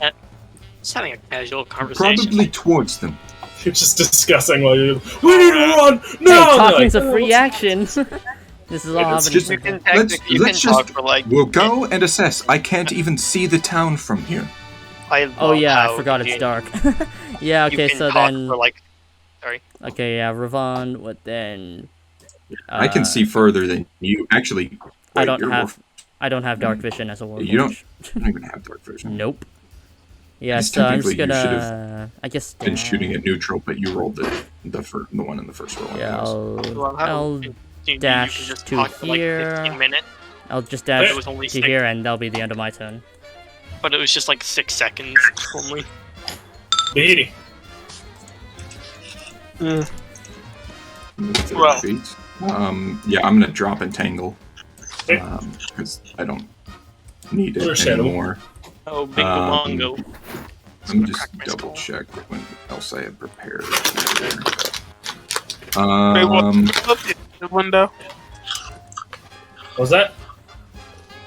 Just having a casual conversation. probably towards them. You're just discussing while you're. We need to run! No! Hey, They're talking's like, a free action! This is all It's happening. just- You can, Let's you can talk just. for like. We'll go and assess. I can't even see the town from here. Oh yeah, I forgot it's dark. Yeah, You okay, can so talk then... for like. Sorry. Okay, yeah, Ravon, what then? I can see further than you. Actually, I wait, don't you're have dark vision as a warlock. You don't even have dark vision. Nope. Yeah, Guess so I'm technically just you gonna... I guess... Been shooting at neutral, but you rolled the one in the first roll. Yeah, anyways. I'll dash just to talk for like here. 15 minutes, I'll just but dash it was only to 6, here, and that'll be the end of my turn. but it was just like 6 seconds only. Beatty. Move to Well. the feet. Yeah, I'm gonna drop Entangle. Okay. Because I don't need it Understandable. anymore. Oh, Bingo Bongo. Let me just Crack my double skull. check what else I had prepared. Wait, what? The window. Was that?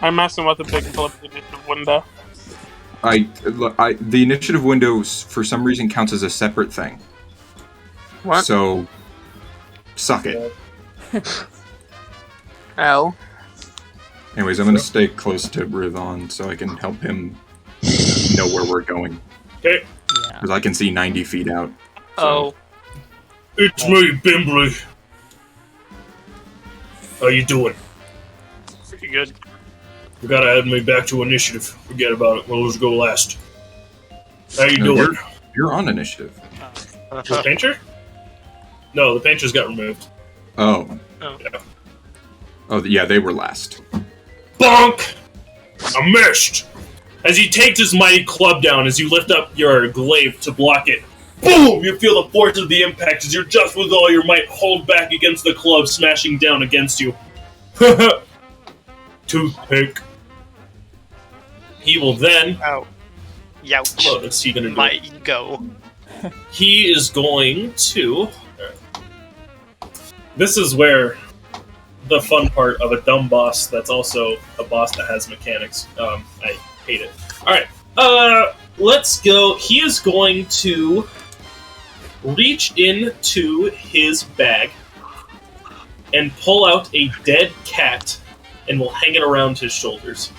I'm asking about the big flip initiative window. The initiative windows for some reason counts as a separate thing. What? So, suck it. L. Anyways, I'm gonna stay close to Rivon so I can help him know where we're going. Okay. Yeah. Because I can see 90 feet out. Oh, It's me, Bimbley. How you doing? pretty good. You gotta add me back to initiative. Forget about it. We'll just go last. How you No, doing? You're on initiative. The painter? No, the painters got removed. Oh. Oh. Yeah. Oh, yeah, they were last. Bonk! I missed! As he takes his mighty club down, as you lift up your glaive to block it, boom! You feel the force of the impact as you're just with all your might hold back against the club smashing down against you. Toothpick. He will then... Ow. Youch. What is he gonna do? My ego. He is going to... This is where the fun part of a dumb boss that's also a boss that has mechanics. I hate it. Alright, let's go. He is going to reach into his bag and pull out a dead cat and will hang it around his shoulders.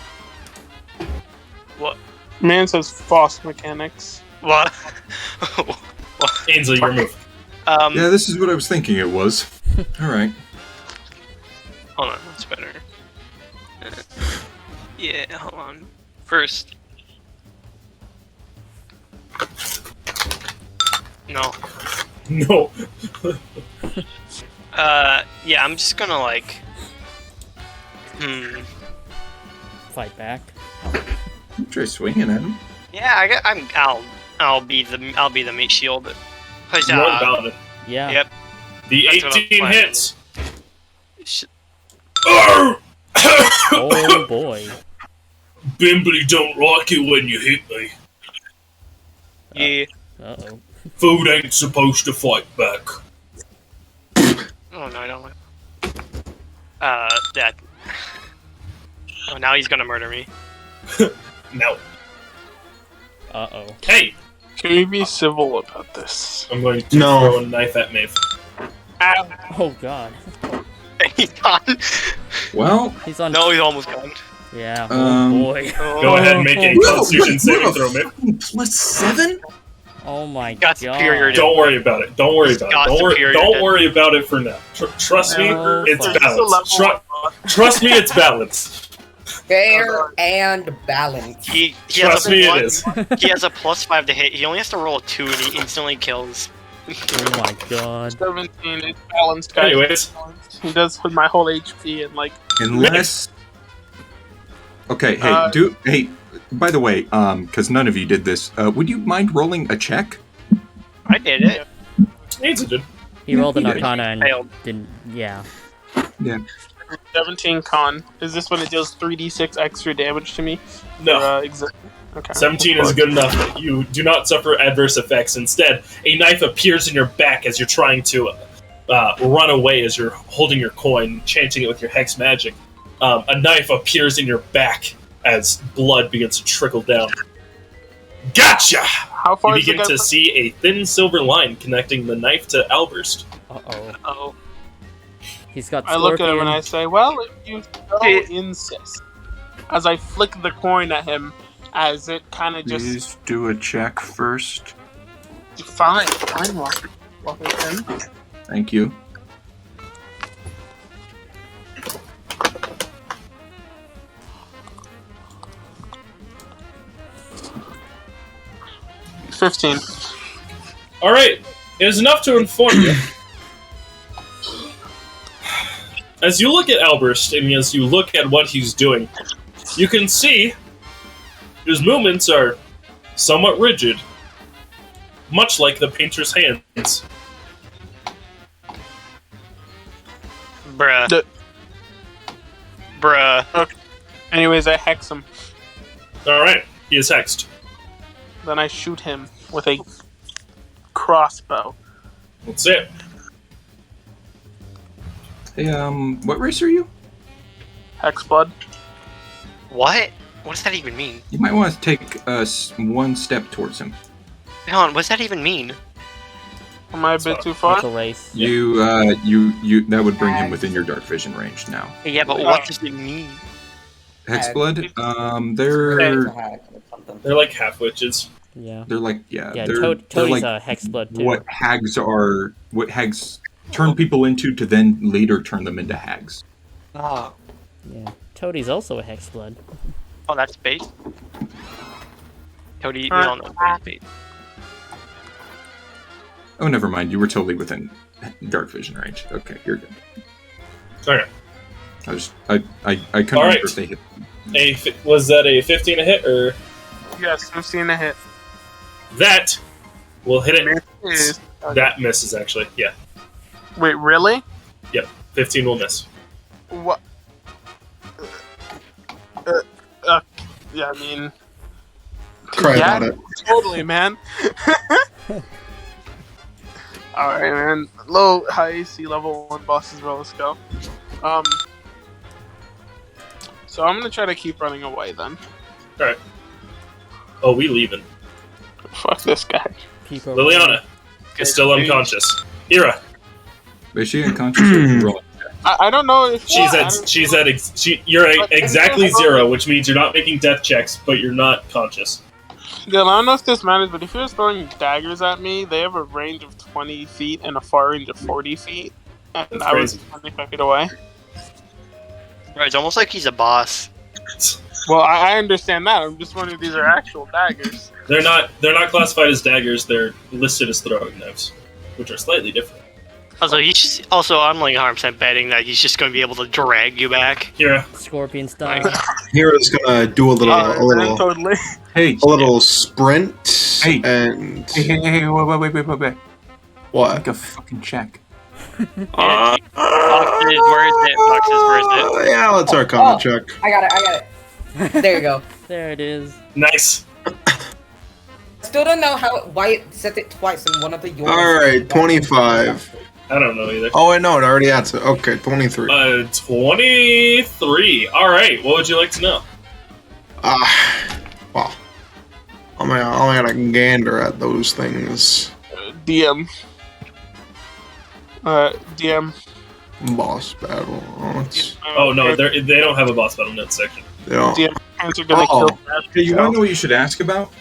What? Man says false mechanics. What? Ainsley, your move. Yeah, this is what I was thinking it was. Alright. Hold on, that's better. Yeah, hold on. First. No. No. Yeah, I'm just gonna like. Fight back. Try swinging at him. Yeah, I'll be the meat shield. Cause, You are valid. Yeah. Yep. The That's what I'm 18 planning. hits. Oh boy. Bimbley don't like it when you hit me. Yeah. Uh-oh. Food ain't supposed to fight back. Oh no, I don't like. That. Oh, now he's gonna murder me. No. Uh-oh. Hey! Can we be civil about this? I'm going to No. throw a knife at Maeve. Ow. Oh god. He's gone. Well, He's on... No, he's almost gone. Yeah, oh boy. Go ahead and make a Constitution saving throw, Maeve. +7? Oh my Got god. superior Don't worry about it. Don't worry about Got it. superior Don't dead. worry about it for now. Trust me, Oh, it's fuck. balanced. Trust me, it's balanced. Fair and balanced. He Trust has me, a it is. he has a +5 to hit. He only has to roll a 2 and he instantly kills. Oh my god. 17 is balanced, guys. Anyways. He does put my whole HP in, like... Unless. Okay, hey, by the way, because none of you did this, would you mind rolling a check? I did it. Needs it, dude. He rolled an He did. Arcana and Failed. didn't. Yeah. Yeah. 17 con. Is this when it deals 3d6 extra damage to me? No. Okay. 17 is good enough that you do not suffer adverse effects. Instead, a knife appears in your back as you're trying to run away as you're holding your coin, chanting it with your hex magic. A knife appears in your back as blood begins to trickle down. Gotcha! How You far is the begin guy to see a thin silver line connecting the knife to Alburst. Uh-oh. Oh. He's got I look at him and I Scorpion. say, well, if you so Hey. insist. As I flick the coin at him, as it kind of just... Please do a check first. Fine, walk it in. Thank you. $15. Alright, it is enough to inform you. As you look at Alburst and as you look at what he's doing, you can see his movements are somewhat rigid, much like the painter's hands. Bruh. The- Bruh. Anyways, I hex him. Alright, he is hexed. Then I shoot him with a crossbow. That's it. Hey, what race are you? Hex blood. What? What does that even mean? You might want to take one step towards him. Hang on, what does that even mean? Am I a bit too far? What's a race? Yeah. You that would bring him within your dark vision range now. Yeah, but what does it mean? Hexblood, They're like half witches. Yeah. they're like Yeah, they're Toadie's like a hex blood too. what hags turn people into to then later turn them into hags. Oh. Yeah. Toadie's also a hex blood. Oh, that's bait? Toadie, we all know Toadie's bait. Oh, never mind. You were totally within dark vision range. Okay, you're good. Okay. I couldn't All right. remember if they hit. Was that a 15 a hit, or Yes, I'm seeing a hit. that will hit it? Is- That misses, actually. Yeah. Wait, really? Yep. 15 will miss. What? Yeah, I mean... Cry yeah, about it. Totally, man. Alright, man. Low, high AC, level 1 bosses, well, let's go. So I'm gonna try to keep running away, then. Alright. Oh, we leaving. Fuck this guy. Keep her Liliana is still unconscious. Ira, Is she unconscious? Roll. I don't know if... you're at exactly 0, which means you're not making death checks, but you're not conscious. Yeah, I don't know if this matters, but if you're throwing daggers at me, they have a range of 20 feet and a far range of 40 feet. And That's I was crazy. 25 feet away. Right, it's almost like he's a boss. Well, I understand that. I'm just wondering if these are actual daggers. They're not classified as daggers, they're listed as throwing knives, which are slightly different. Also, I'm like 100% betting that he's just going to be able to drag you back. Ira, Scorpion style. Hira's gonna do a little Totally. Hey, sprint Hey. and hey, wait. what? Make a fucking check. Fox is worth it. Fox is worth it. Yeah, let's Arcana check. I got it. There you go. There it is. nice. Still don't know why it said it twice in one of the yours. All right, 25. I don't know either. Oh wait, no, it already answered. Okay, 23. 23. Alright, what would you like to know? Well, I'm gonna gander at those things. DM. DM. Boss battle. Oh no, they don't have a boss battle notes section. Yeah. DM hands are gonna Uh-oh. kill Hey, you want to know what you should ask about?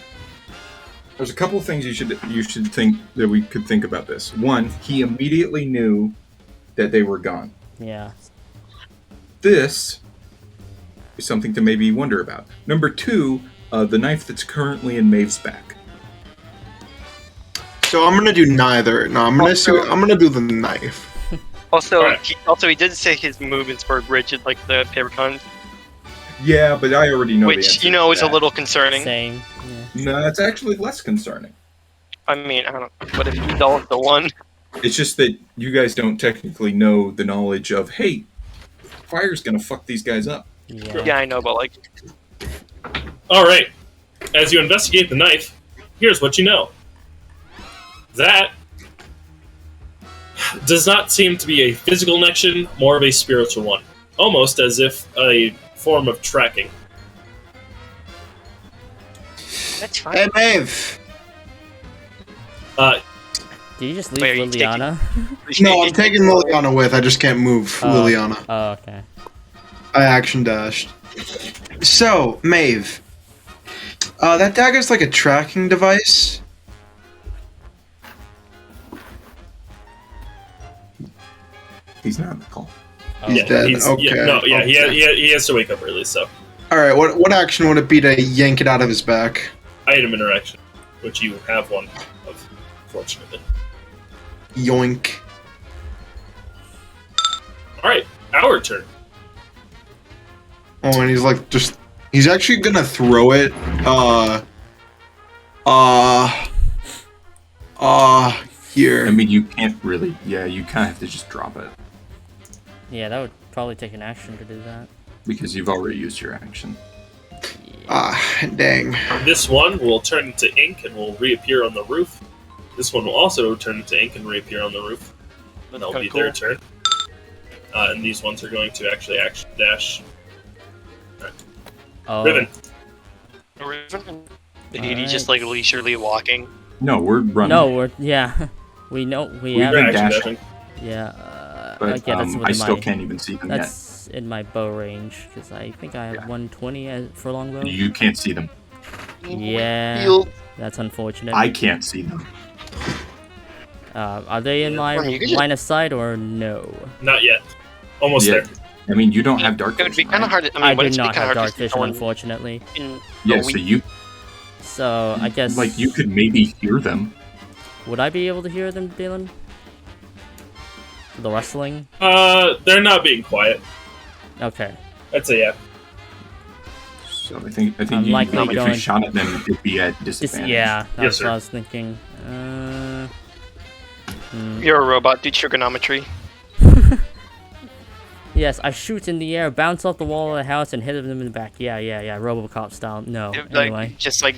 There's a couple of things you should think that we could think about this. One, he immediately knew that they were gone. Yeah. This something to maybe wonder about. Number 2, the knife that's currently in Maeve's back. So I'm gonna do neither. No, I'm gonna do the knife. Also, Alright. he did say his movements were rigid, like the paper gun, Yeah, but I already know the which answer you know to is a that. little concerning. Same. Yeah. No, it's actually less concerning. I mean, I don't know. What if he's also one? It's just that you guys don't technically know the knowledge of, hey, fire's gonna fuck these guys up. Yeah, I know, but like, Alright. As you investigate the knife, here's what you know. That does not seem to be a physical connection, more of a spiritual one. Almost as if a form of tracking. that's fine. Hey, Maeve. Did you just Wait, are leave you Liliana? No, I'm taking Liliana with. I just can't move Liliana. Oh, okay. I action dashed. So, Maeve. That dagger's like a tracking device. He's not in the call. He's dead. Okay. He has to wake up early, so. Alright, what action would it be to yank it out of his back? Item interaction, which you have one of, fortunately. Yoink. Alright, our turn. Oh, and he's like, he's actually gonna throw it, here. I mean, you can't really. Yeah, you kind of have to just drop it Yeah, that would probably take an action to do that. because you've already used your action. Dang. This one will turn into ink and will reappear on the roof. This one will also turn into ink and reappear on the roof. And that'll be their turn. And these ones are going to actually action dash. Oh. Riven. Riven? He's just like leisurely walking. No, we're running. No, we know we have. been Action dashing. dashing. Yeah. But yeah, that's I within still my, can't even see them yet. That's in my bow range because I think I have 120 for longbow. You can't see them. Yeah, that's unfortunate. I can't see them. Are they in my line of sight or no? Not yet. Almost there. I mean, you don't have dark It would be vision, kind of right? hard. I mean, I it's do not kind have of hard dark to see vision, someone unfortunately. Yeah, so So I guess like you could maybe hear them. would I be able to hear them, Dylan? The rustling? They're not being quiet. Okay. I'd say yeah. So I think I'm you, likely if you going- shot at them, it'd be at disadvantage. Yeah, that's Yes, what sir. I was thinking. You're a robot. Do trigonometry. Yes, I shoot in the air, bounce off the wall of the house, and hit them in the back. Yeah, RoboCop style. No, anyway. Just like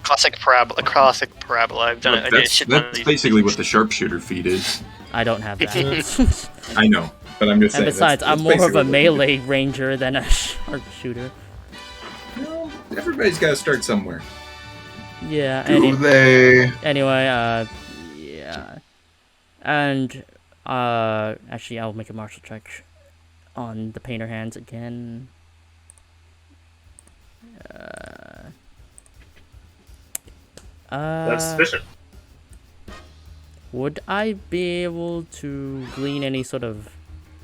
classic parabola. I've done it. I did a That's, shit ton of that's these. basically what the sharpshooter feat is. I don't have that. I know, but I'm just saying. And besides, that's I'm more of basically a what we melee ranger than a sharpshooter. do. Well, everybody's got to start somewhere. Yeah. Do they? Anyway, yeah. And actually, I'll make a martial check on the painter hands again. That's sufficient. Would I be able to glean any sort of,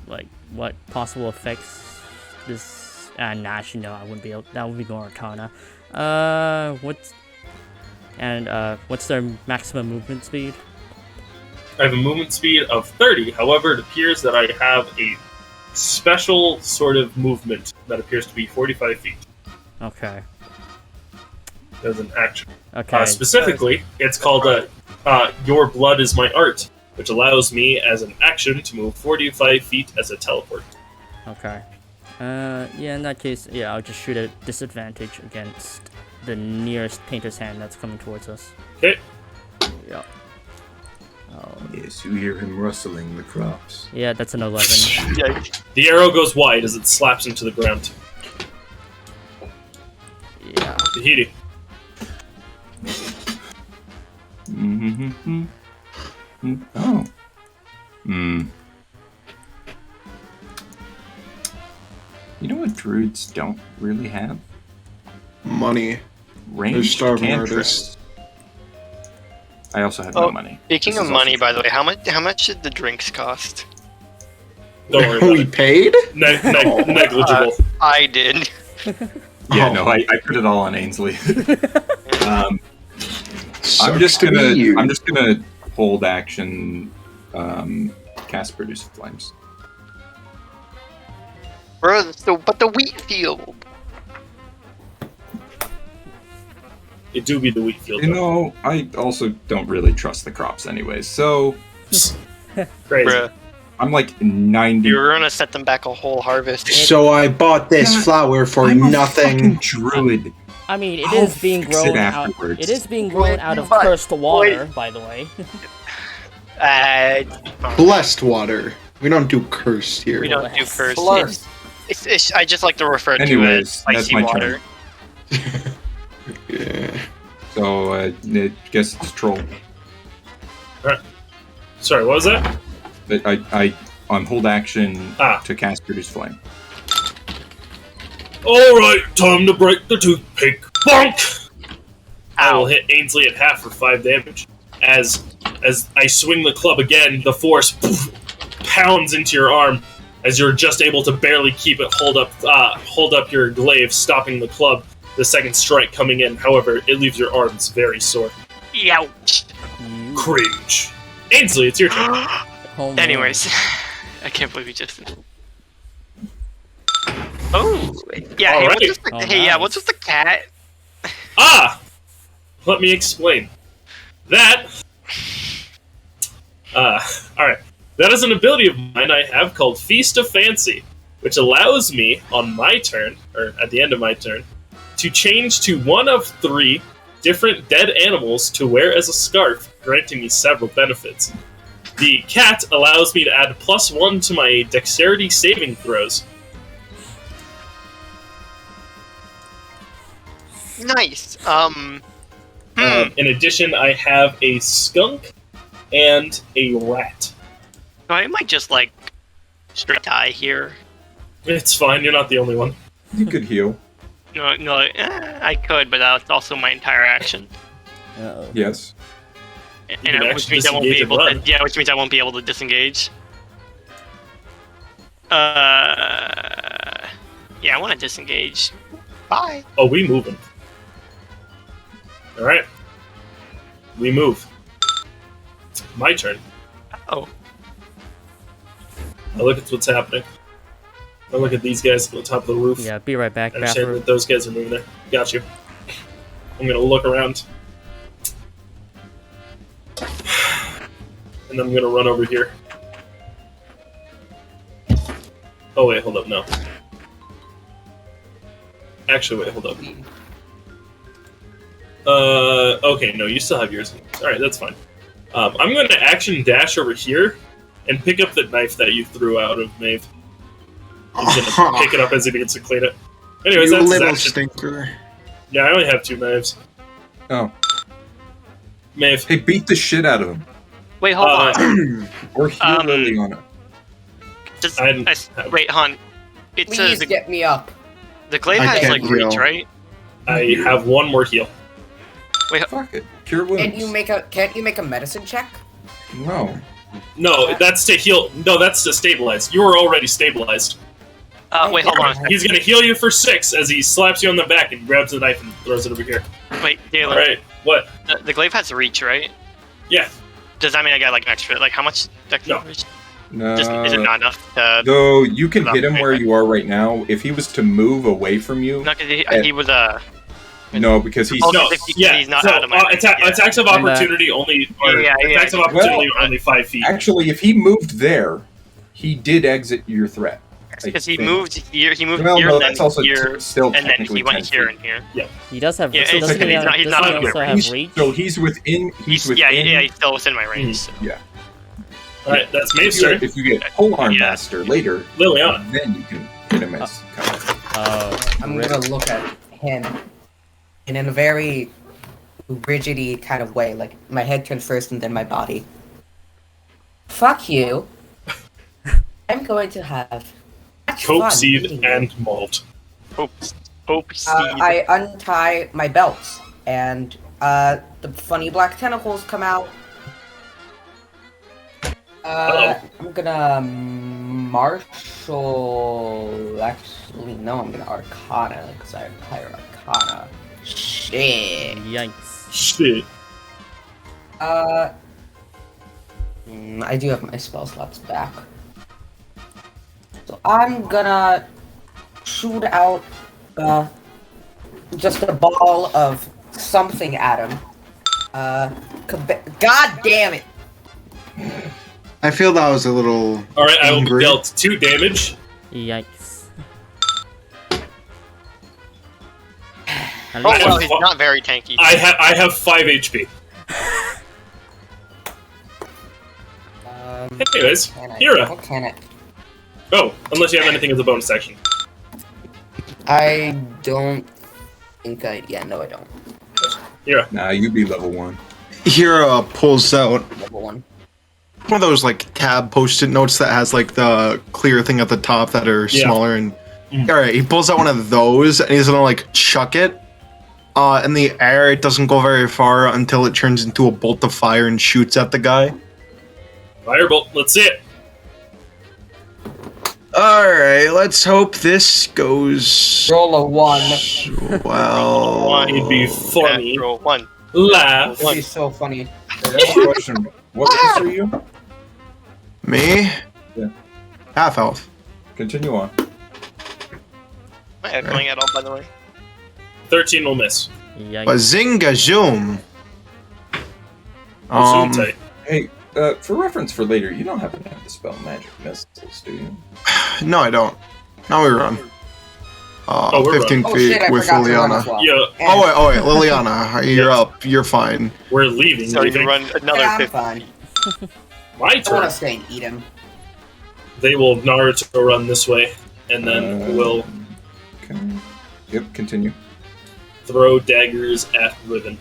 like, what possible effects this... nah, actually, no, I wouldn't be able... That would be more Arcana. What's their maximum movement speed? I have a movement speed of 30. However, it appears that I have a special sort of movement that appears to be 45 feet Okay. as an action. Okay. Specifically, it's called Your Blood is My Art, which allows me as an action to move 45 feet as a teleport. Okay. Yeah, in that case, yeah, I'll just shoot at disadvantage against the nearest painter's hand that's coming towards us. Okay. Yeah. Oh. Yes, you hear him rustling the crops. Yeah, that's an 11. Yikes. The arrow goes wide as it slaps into the ground. Yeah. Tahiti. Oh. Hmm. You know what druids don't really have? Money. They're Ranged starving cantrips. artists. Oh, I also have no money. Speaking This of is money, also by the way, how much did the drinks cost? Don't worry about We it. paid? Negligible. I did. Yeah, Oh. no, I put it all on Ainsley. I'm Sucks just to be you. gonna hold action. Cast produce flames. But the wheat field. It do be the wheat field. You know, I also don't really trust the crops anyways. So Crazy. Bruh. I'm like 90. You're gonna set them back a whole harvest. So I bought this Yeah, flower for I'm a nothing. fucking druid. I mean, it I'll is being fix it grown out. afterwards. It is being grown out of But- cursed water, by the way. Blessed water. We don't do cursed here. We don't do first. Blessed. I just like to refer to it as Anyways, that's spicy my water. turn. Yeah. So I guess it's troll. Sorry, what was that? I on hold action Ah. to cast produce flame. Alright, time to break the toothpick. Bonk! I will Ow. hit Ainsley at half for 5 damage. As I swing the club again, the force pounds into your arm as you're just able to barely keep it hold up your glaive, stopping the club. The second strike coming in, however, it leaves your arms very sore. Ouch. Cringe. Ainsley, it's your turn. Oh, man. Anyways, I can't believe you just. Oh, yeah. All Hey, right. what's with the, Oh, hey, yeah. nice. What's with the cat? Ah! Let me explain. That... alright. That is an ability of mine I have called Feast of Fancy, which allows me, on my turn, or at the end of my turn, to change to one of 3 different dead animals to wear as a scarf, granting me several benefits. The cat allows me to add +1 to my dexterity saving throws. Nice. In addition, I have a skunk and a rat. I might just like straight die here. It's fine, you're not the only one. You could heal. No, I could, but that's also my entire action, Uh-oh. Yes. and can which actually means I won't be disengage able. and To, yeah, which means I won't be able to disengage. Yeah, I want to disengage. Bye. Oh, we moving. Alright. We move. My turn. Oh, I look at what's happening. I look at these guys at the top of the roof. Yeah, be right back, I understand bathroom. that those guys are moving there. Got you. I'm gonna look around. And then I'm gonna run over here. Oh wait, hold up, no. Actually, wait, hold up. Okay, no, you still have yours. Alright, that's fine. I'm going to action dash over here and pick up the knife that you threw out of Maeve. I'm gonna pick it up as he begins to clean it. Anyways, You that's his little action. stinker. Yeah, I only have 2 knives. Oh. Maeve. Hey, beat the shit out of him. wait, hold on. Or heal Liliana. Just, I didn't have- wait, hon. It says Please get me up. the glaive I has can't like reach, heal. right? I have 1 more heal. Fuck it. Cure wounds. Can't you make a medicine check? No. No, that's to heal. No, that's to stabilize. You were already stabilized. Wait, hold on. He's gonna heal you for 6 as he slaps you on the back and grabs the knife and throws it over here. Wait, Dalen. Alright, what? The glaive has reach, right? Yeah. Does that mean I got like an extra? Like, how much? No. Reach? No. Just, is it not enough to? Though you can hit him Okay. where you are right now. If he was to move away from you, Not because he was no, because he's Oh, No, if he- yeah. he's not so, out of my range, yeah. attacks of I'm opportunity only. Or Yeah, yeah, attacks of yeah. opportunity Well, are only 5 feet. actually, if he moved there, he did exit your threat. because he think. moved here. He moved Well, here no, and that's then also here, still and then technically he went 10 here feet. and here. He does have. Yeah, doesn't it's- he he's not- he's doesn't not he also under have He's, reach? so he's within. He's within. yeah, he's still within my range. So. Yeah. Alright, that's If Maeve's you, turn. if you get pole arm Yeah. master later, Liliana. then you can hit him as cover. Oh, I'm rip. gonna look at him, and in a very rigidy kind of way, like my head turns first and then my body. Fuck you. I'm going to have much Coke, fun seed, eating you. and malt. Hope seed. I untie my belts, and the funny black tentacles come out. Uh-oh. I'm gonna march social... Actually, no, I'm gonna Arcana, because I have higher Arcana. Shit. Yikes. Shit. I do have my spell slots back. So I'm gonna shoot out just a ball of something at him. God damn it! I feel that was a little. Alright, I will be angry. dealt 2 damage. Yikes. At Oh least well, he's not very tanky. I have 5 HP. Anyways, Hira. What can I? Oh, unless you have anything as a bonus action. I don't think I. Yeah, no, I don't. Hira. Nah, you be level 1. Hira pulls out Level 1. one of those like tab post-it notes that has like the clear thing at the top that are Yeah. smaller and. Mm. All right, he pulls out one of those and he's gonna like chuck it. In the air, it doesn't go very far until it turns into a bolt of fire and shoots at the guy. Firebolt, let's see it. Alright, let's hope this goes Roll a 1. well. It'd be funny. Natural 1. Laugh. It'd be so funny. Question. What race are you? Me? Yeah. Half health. Continue on. Am I echoing at all, by the way? 13 will miss. Yikes. Bazinga zoom. Zoom tight. Hey, for reference for later, you don't happen to have the spell Magic Missiles, do you? No, I don't. Now we run. Oh, we're 15 Oh feet shit, I with forgot to run Liliana. as well. Yeah, Oh wait, Liliana, you're Yes. up. You're fine. we're leaving. So you leaving. run another Yeah, I'm 50. fine. My I want turn. to stay and eat him. They will Naruto run this way, and then we'll Okay. Yep, continue. throw daggers at Riven.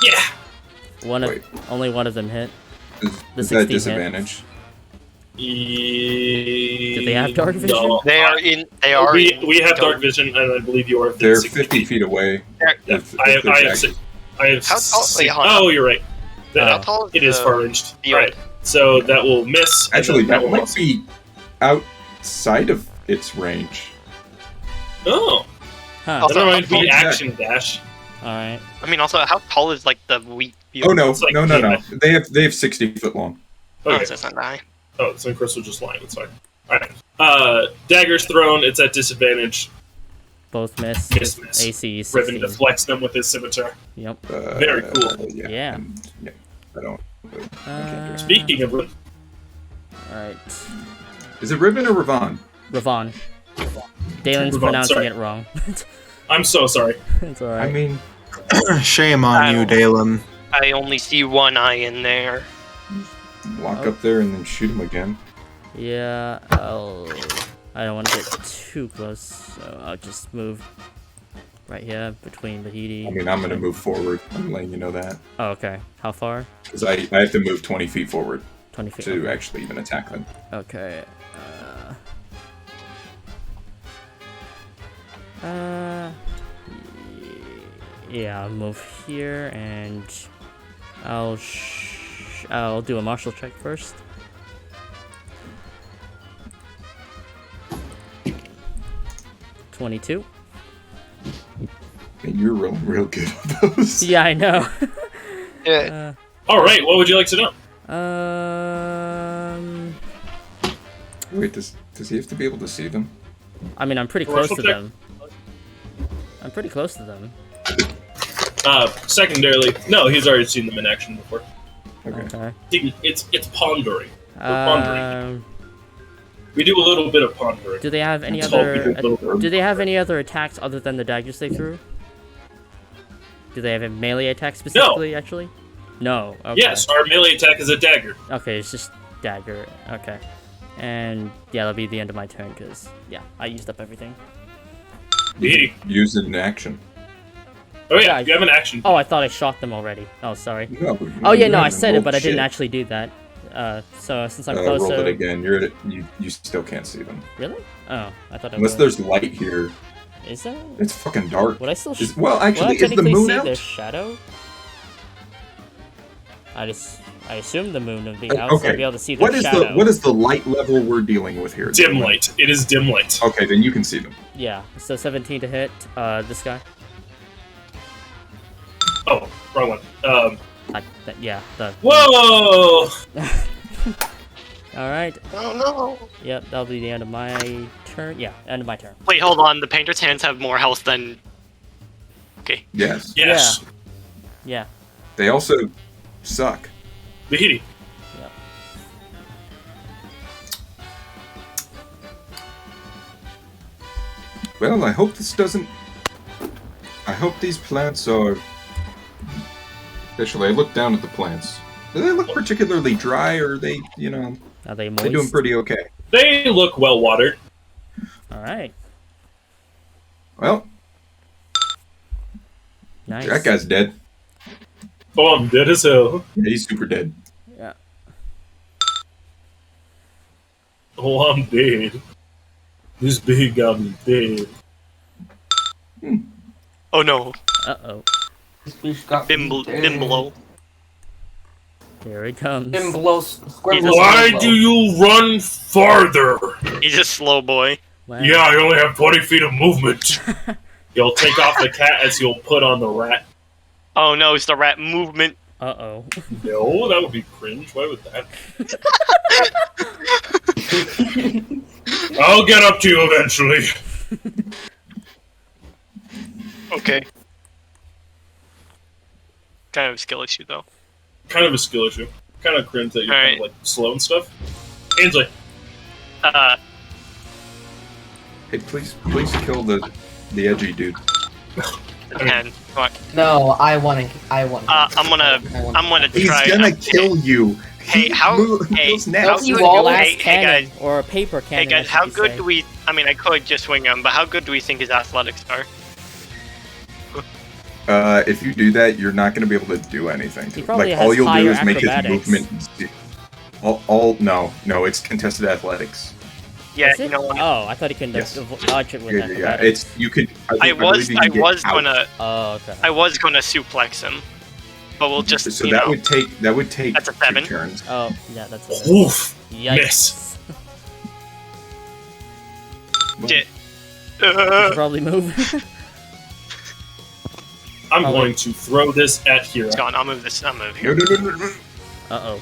Yeah! Only one of them hit. The Is 16 that hit. disadvantage? Do they have dark vision? No. They are in. They are. We in have dark Dome. vision, and I believe you are. They're 60 50 feet away. They're- Yeah, If I they're have daggers. six. I have How tall- six. wait, hold on. Oh, you're right. How tall is It is the far ranged. field? Right. So that will miss. and Actually, then that will might also- be outside of its range. Oh, Huh. Also- never mind. how We tall is that? action dash. Alright. I mean, also, how tall is like the wheat field? Oh no, It's like- no. They have 60 foot long. Oh, Okay. so it's not that high. Oh, so Crystal just lying. It's fine. All right. Daggers thrown. It's at disadvantage. Both miss. Miss. AC Riven 16. deflects them with his scimitar. Yep. Very cool. Yeah. Yeah. Yeah. I don't. I can't do it. Speaking of Riven, Alright. Is it Riven or Ravon? Ravon. Dalen's Ravon, pronouncing sorry. it wrong. I'm so sorry. It's alright. I mean, Shame on you, Dalen. I only see one eye in there. walk up there and then shoot him again. Yeah, I don't want to get too close, so I'll just move right here between Bahidi. I mean, I'm gonna move forward. I'm letting you know that. Oh, okay. How far? Because I have to move 20 feet forward 20 feet. to okay. actually even attack them. Okay. Yeah, I'll move here and I'll do a martial check first. (22). And you're rolling real good on those. Yeah, I know. Yeah. All right. What would you like to know? Wait, does he have to be able to see them? I mean, I'm pretty close to Martial check? them. I'm pretty close to them. Secondarily, no, he's already seen them in action before. Okay. Okay. It's pondering. We're pondering. Um, We do a little bit of pondering. do they have any That's all we other? do. Do they have any other attacks other than the daggers they threw? Do they have a melee attack specifically? Actually, no. Okay. Yes, our melee attack is a dagger. Okay, it's just dagger. Okay, and yeah, that'll be the end of my turn because yeah, I used up everything. Bahidi. Use it in action. Oh yeah, Yeah, you have an action. Oh, I thought I shot them already. Oh, sorry. No. Oh yeah, no, I haven't said it, rolled but I didn't shit. actually do that. So since I'm Roll closer. it again. You're at you still can't see them Really? Oh, I thought I unless would. there's light here. Is there? It's fucking dark. Would I still? Well, Would I actually, is the technically moon see out? their shadow? I just. I assume the moon would be out, so Okay. I'd be able to see their What is shadow. what is the light level we're dealing with here? Dim light. It is dim light. Okay, then you can see them. Yeah, so 17 to hit this guy. Oh, wrong one. Yeah. Whoa! All right. Oh no. Yep, that'll be the end of my turn. Yeah, end of my turn. Wait, hold on. The painter's hands have more health than. Okay. Yes. Yes. Yeah. They also suck. Bahiti. Yep. Well, I hope this doesn't. I hope these plants are. Actually, I looked down at the plants. Do they look particularly dry, or are they, Are they moist? they're doing pretty okay? They look well watered. All right. Well, Nice. that guy's dead. Oh, I'm dead as hell. Yeah, he's super dead. Yeah. Oh, I'm dead. This big got me dead. Oh no. Uh-oh. Bimblo. Here he comes. Why do you run farther? He's a slow boy. Wow. Yeah, I only have 20 feet of movement. You'll take off the cat as you'll put on the rat. Oh no, it's the rat movement. Uh-oh. No, that would be cringe. Why would that? I'll get up to you eventually. Okay. Kind of a skill issue though. Kind of a skill issue. Kind of cringe that you're kind of Alright. like slow and stuff. Ainsley. Hey, please kill the edgy dude. 10. Come on. No, I want. I'm gonna He's try. gonna kill you. Hey, how? Hey, Feels how nasty. You good? all glass Hey cannon, guys. or a paper Hey cannon. guys, how good do we? I mean, I could just swing him, but how good do we think his athletics are? If you do that, you're not gonna be able to do anything. He probably Like has all you'll do higher is make his acrobatics. movement. No, it's contested athletics. Yeah, Is you it? know what? Oh, I thought he couldn't Yes. dodge it with Yeah. acrobatics. It's you could. I was believe you can get out. gonna Oh, okay. I was gonna suplex him, but we'll just So you that know. would take That's a 2 7. turns. Oh, yeah, that's it. Oof. Yikes. Miss. Shit. You should probably move. I'm Oh, going to throw this at Hira. It's gone. I'll move this. I'll move No, here. no. Uh-oh.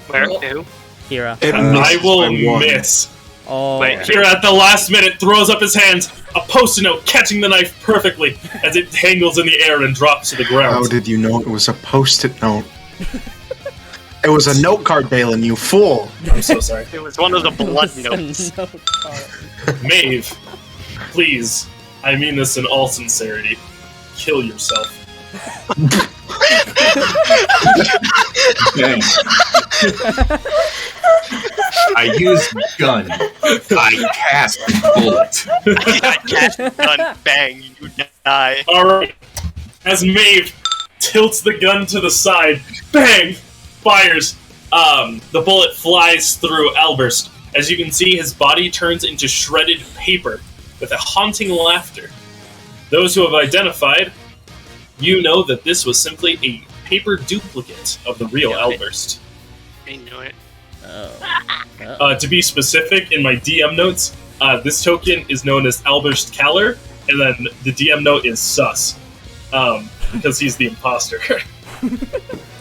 Where? Who? Hira. It And I missed will by 1. miss. Oh. Wait. Hira at the last minute throws up his hands, a post-it note catching the knife perfectly as it tangles in the air and drops to the How ground. did you know it was a post-it note? It was a note card, Dalen, you fool! I'm so sorry. It was one of the blood notes. No card. Maeve, please, I mean this in all sincerity. Kill yourself. Dang. I used gun. I cast bullet. I cast gun. Bang! You die. Alright. As Maeve tilts the gun to the side, bang! Fires. The bullet flies through Alberst. As you can see, his body turns into shredded paper with a haunting laughter. Those who have identified, you know that this was simply a paper duplicate of the real Yeah, Alberst. I knew it. Oh. To be specific, in my DM notes, this token is known as Alberst Kaller, and then the DM note is sus, because he's the imposter.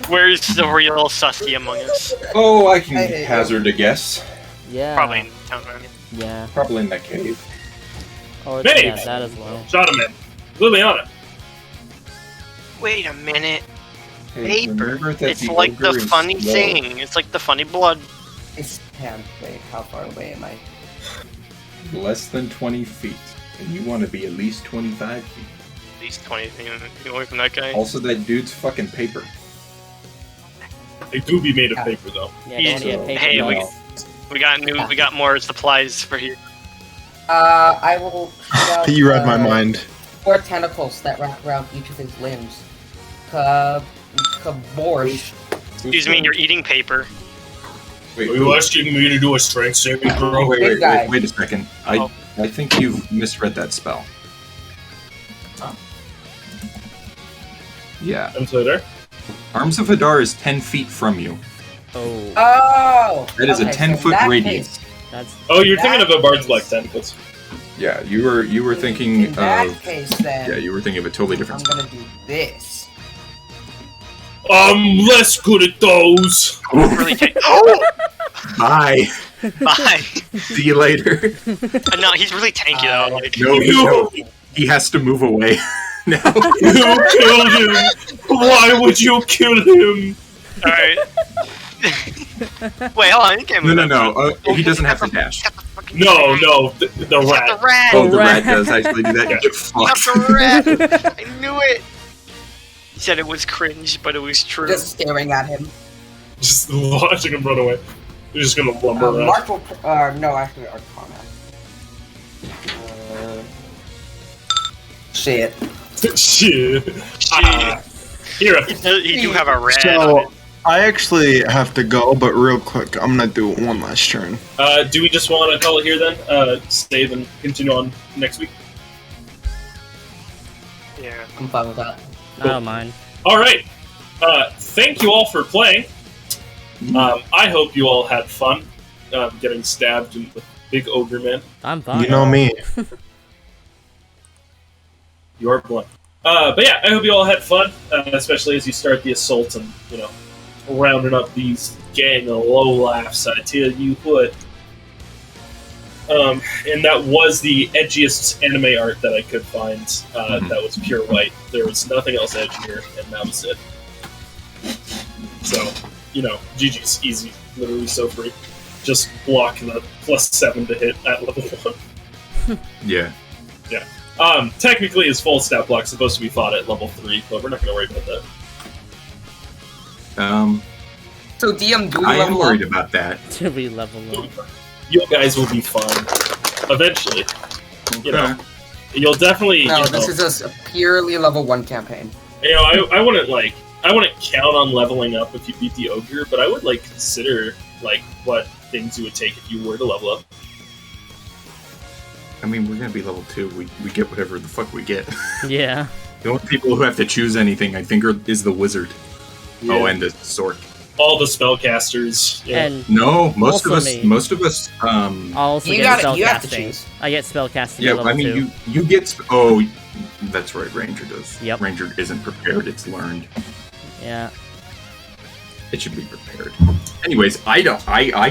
Where's the real Sussy among us? Oh, I can I hate hazard a guess. Yeah. Probably in town. Right? Yeah. Probably in that cave. Or Maeve! yeah, that as well. Shadaman, Liliana, Wait a minute. Hey, Paper. remember that It's the like the ogre is funny slow. thing. It's like the funny blood. It's wait, how far away am I? Less than 20 feet. And you want to be at least 25 feet. At least 20 feet away from that guy. Also, that dude's fucking paper. they do be made of paper though. Yeah, don't Easy. get paper. Hey, No. we got more supplies for here. I will shoot out, You read my mind. 4 tentacles that wrap around each of his limbs. Kaborsh. Excuse me, you're eating paper. Wait, Are you asking me to do a strength saving oh, throw? wait, guy. wait a second. Oh. I think you've misread that spell. Huh? Yeah. I'm so there. Arms of Hadar is 10 feet from you. Oh, Oh! That is a okay, 10-foot in that radius. case- that's Oh, you're thinking of a Bard's case- Black Tentacles. Yeah, you were thinking In that of case, then, you were thinking of a totally different I'm spell. gonna do this. I'm less good at those. Really oh, Bye. bye. See you later. No, he's really tanky though. Like, No, he has to move away now. You killed him. Why would you kill him? all right. Wait, hold on. You can't move. No. He doesn't have to dash. No, the He's got rat. the rat. Oh, the rat rat. does actually do that. Yeah. You He's got fuck. the rat. I knew it. He said it was cringe, but it was true. Just staring at him. Just watching him run away. You're just gonna lumber around. Mark will. No, actually, Arcana. Shit. Shit. Here. He do have a rat. So I actually have to go, but real quick, I'm gonna do one last turn. Do we just want to call it here then? Save and continue on next week. Yeah. I'm fine with that. I don't mind. All right. Thank you all for playing. I hope you all had fun getting stabbed in the big ogre man. I'm fine. You know me. You're blunt. But yeah, I hope you all had fun, especially as you start the assault and, rounding up these gang of low laughs. I tell you what. And that was the edgiest anime art that I could find. That was pure white. There was nothing else edgier, and that was it. So, GG's easy. Literally so free. Just block the +7 to hit at level 1. Yeah. Technically, his full stat block is supposed to be fought at level 3, but we're not going to worry about that. So DM, do you I am level worried up? about that. To be level up. You guys will be fine. Eventually. You'll definitely... No, this is just a purely level 1 campaign. I wouldn't, I wouldn't count on leveling up if you beat the ogre, but I would, consider, what things you would take if you were to level up. I mean, we're gonna be level 2. We get whatever the fuck we get. Yeah. The only people who have to choose anything, I think, is the wizard. Yeah. Oh, and the sword. All the spellcasters. Yeah. And No, most Also of us. me. Most of us. I'll also You get have to spellcasting. choose. I get spellcasting Yeah, at level I mean, 2. you get. Oh, that's right. Ranger does. Yep. Ranger isn't prepared. It's learned. Yeah. It should be prepared. Anyways, I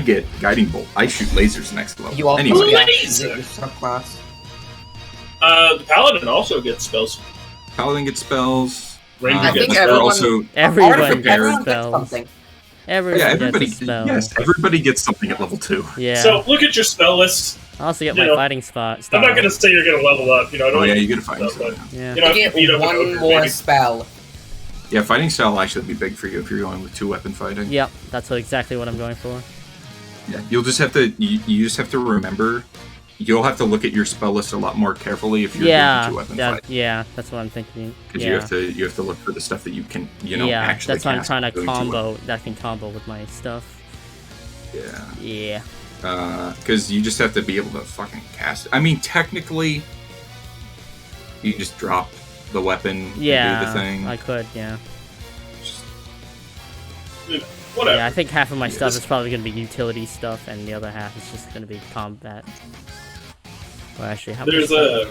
get guiding bolt. I shoot lasers next level. You also Anyway, get Laser. your subclass. The paladin also gets spells. paladin gets spells. Ranger I gets think They're spells. everyone- also. Everyone Everyone gets gets spells. something. Everyone Yeah, everybody. gets a spell. Yes, everybody gets something at level 2. Yeah. So, look at your spell list. I also get you my know, fighting spot. I'm not going to say you're going to level up. I don't Oh yeah, wanna you get a do fighting stuff, style. Yeah. but, You if you beat get up an one ogre, more maybe- spell. Yeah, fighting style will actually be big for you if you're going with 2 weapon fighting. Yep, that's exactly what I'm going for. Yeah, you'll just have to. You just have to remember. You'll have to look at your spell list a lot more carefully if you're Yeah, doing 2 weapon fighting. yeah, that's what I'm thinking. Because Yeah. you have to look for the stuff that you can Yeah, actually. that's why I'm cast trying to doing 2 weapon. combo. That can combo with my stuff. Yeah. Yeah. Because you just have to be able to fucking cast it. I mean, technically, you just drop the weapon Yeah. and do the thing. I could. Yeah. Whatever. Yeah. I think half of my stuff Yes. is probably gonna be utility stuff, and the other half is just gonna be combat. Well, actually, how There's much- a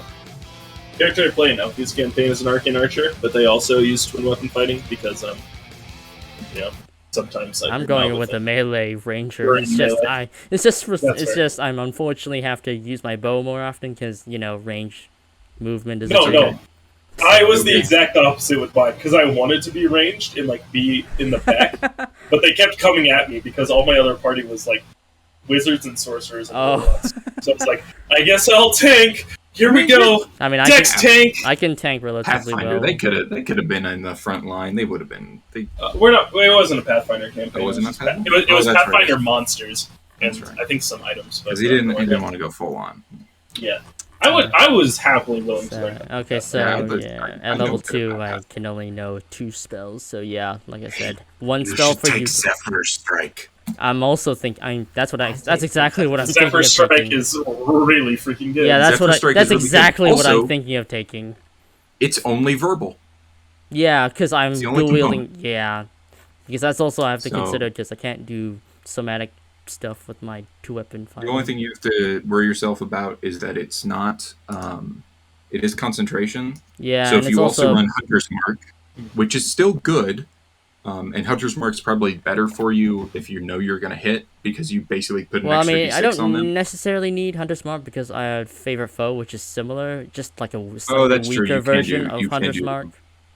character I play in Elfie's campaign is an arcane archer, but they also use twin weapon fighting because, sometimes I'm going with a melee ranger. You're It's in just melee. it's fair. just I'm unfortunately have to use my bow more often because range movement is. No. I was the Okay. exact opposite with mine because I wanted to be ranged and be in the back, but they kept coming at me because all my other party was wizards and sorcerers and Oh. warlocks. So it's I guess I'll tank. Here we go. I mean, Dex tank. I can tank relatively Pathfinder, well. they could have been in the front line. They would have been. They, We're not. It wasn't a Pathfinder campaign. Oh, wasn't it was, it Pathfinder? it was Oh, that's Pathfinder right. monsters and That's right. I think some items. But because he didn't want to go full on. Yeah, I was happily willing to learn. Okay, so Yeah, yeah, but I at know level a bit 2, about I that. can only know 2 spells. So yeah, like I said, one You spell should for take you. Zephyr Strike. I'm also thinking. That's exactly what I'm Zephyr thinking of Strike taking. is really freaking good. Yeah, that's Zephyr what. Strike That's is really good. exactly what I'm Also- thinking of taking. It's only verbal. Yeah, because I'm It's the only dual wielding. Yeah, Because that's also I have to So- consider because I can't do somatic stuff with my 2-weapon The only thing you have to worry yourself about is that it's not. It is concentration. Yeah, So and if it's you also also run Hunter's Mark, which is still good, and Hunter's Mark's probably better for you if you know you're going to hit because you basically put an well, I extra mean, I d6 on them. don't necessarily need Hunter's Mark because I have favorite foe, which is similar, just like a Oh, slightly that's true. weaker You can version do- of you can Hunter's do- Mark.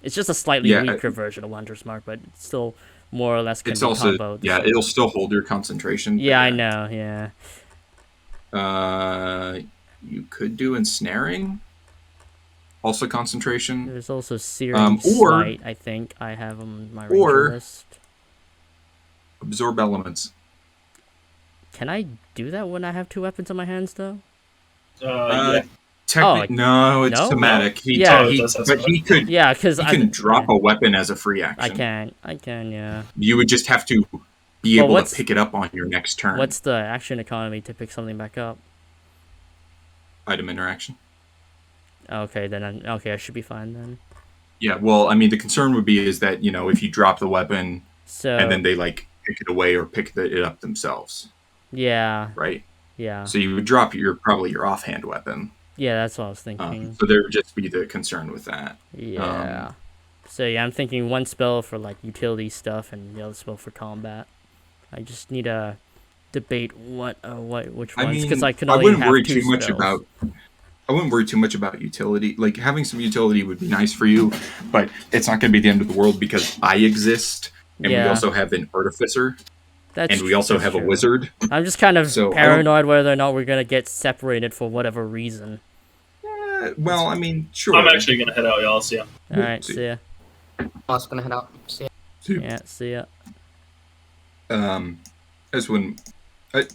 It's just a slightly Yeah, weaker version of Hunter's Mark, but it's still more or less can It's be also comboed. yeah, it'll still hold your concentration. but Yeah, I know. Yeah. You could do ensnaring. Also concentration. There's also Searing or- Smite. I think I have on my ranger or- list. Absorb elements. Can I do that when I have 2 weapons in my hands, though? Yeah. No, it's no? somatic. Yeah. Oh, it does have But he could. Yeah, because He can drop a weapon as a free action. I can. Yeah. You would just have to be Well, able what's- to pick it up on your next turn. What's the action economy to pick something back up? Item interaction? Okay, then I should be fine then. Yeah, well, I mean, the concern would be is that, if you drop the weapon So and then they, pick it away or pick it up themselves, yeah, right? yeah, So you would drop probably your offhand weapon. yeah. That's what I was thinking. So there would just be the concern with that. Yeah. So yeah, I'm thinking one spell for utility stuff and the other spell for combat. I just need to debate which ones because I can only wouldn't have worry 2 too much spells. about. I wouldn't worry too much about utility. Having some utility would be nice for you, but it's not going to be the end of the world because I exist, and we Yeah. also have an artificer, That's and we also that's have a true. wizard. I'm just kind of So, I don't- paranoid whether or not we're gonna get separated for whatever reason. Well, I mean, sure. I'm actually gonna head out, y'all. See ya. All right, see. see ya. I'm also gonna head out. See ya. Yeah, see ya. As when I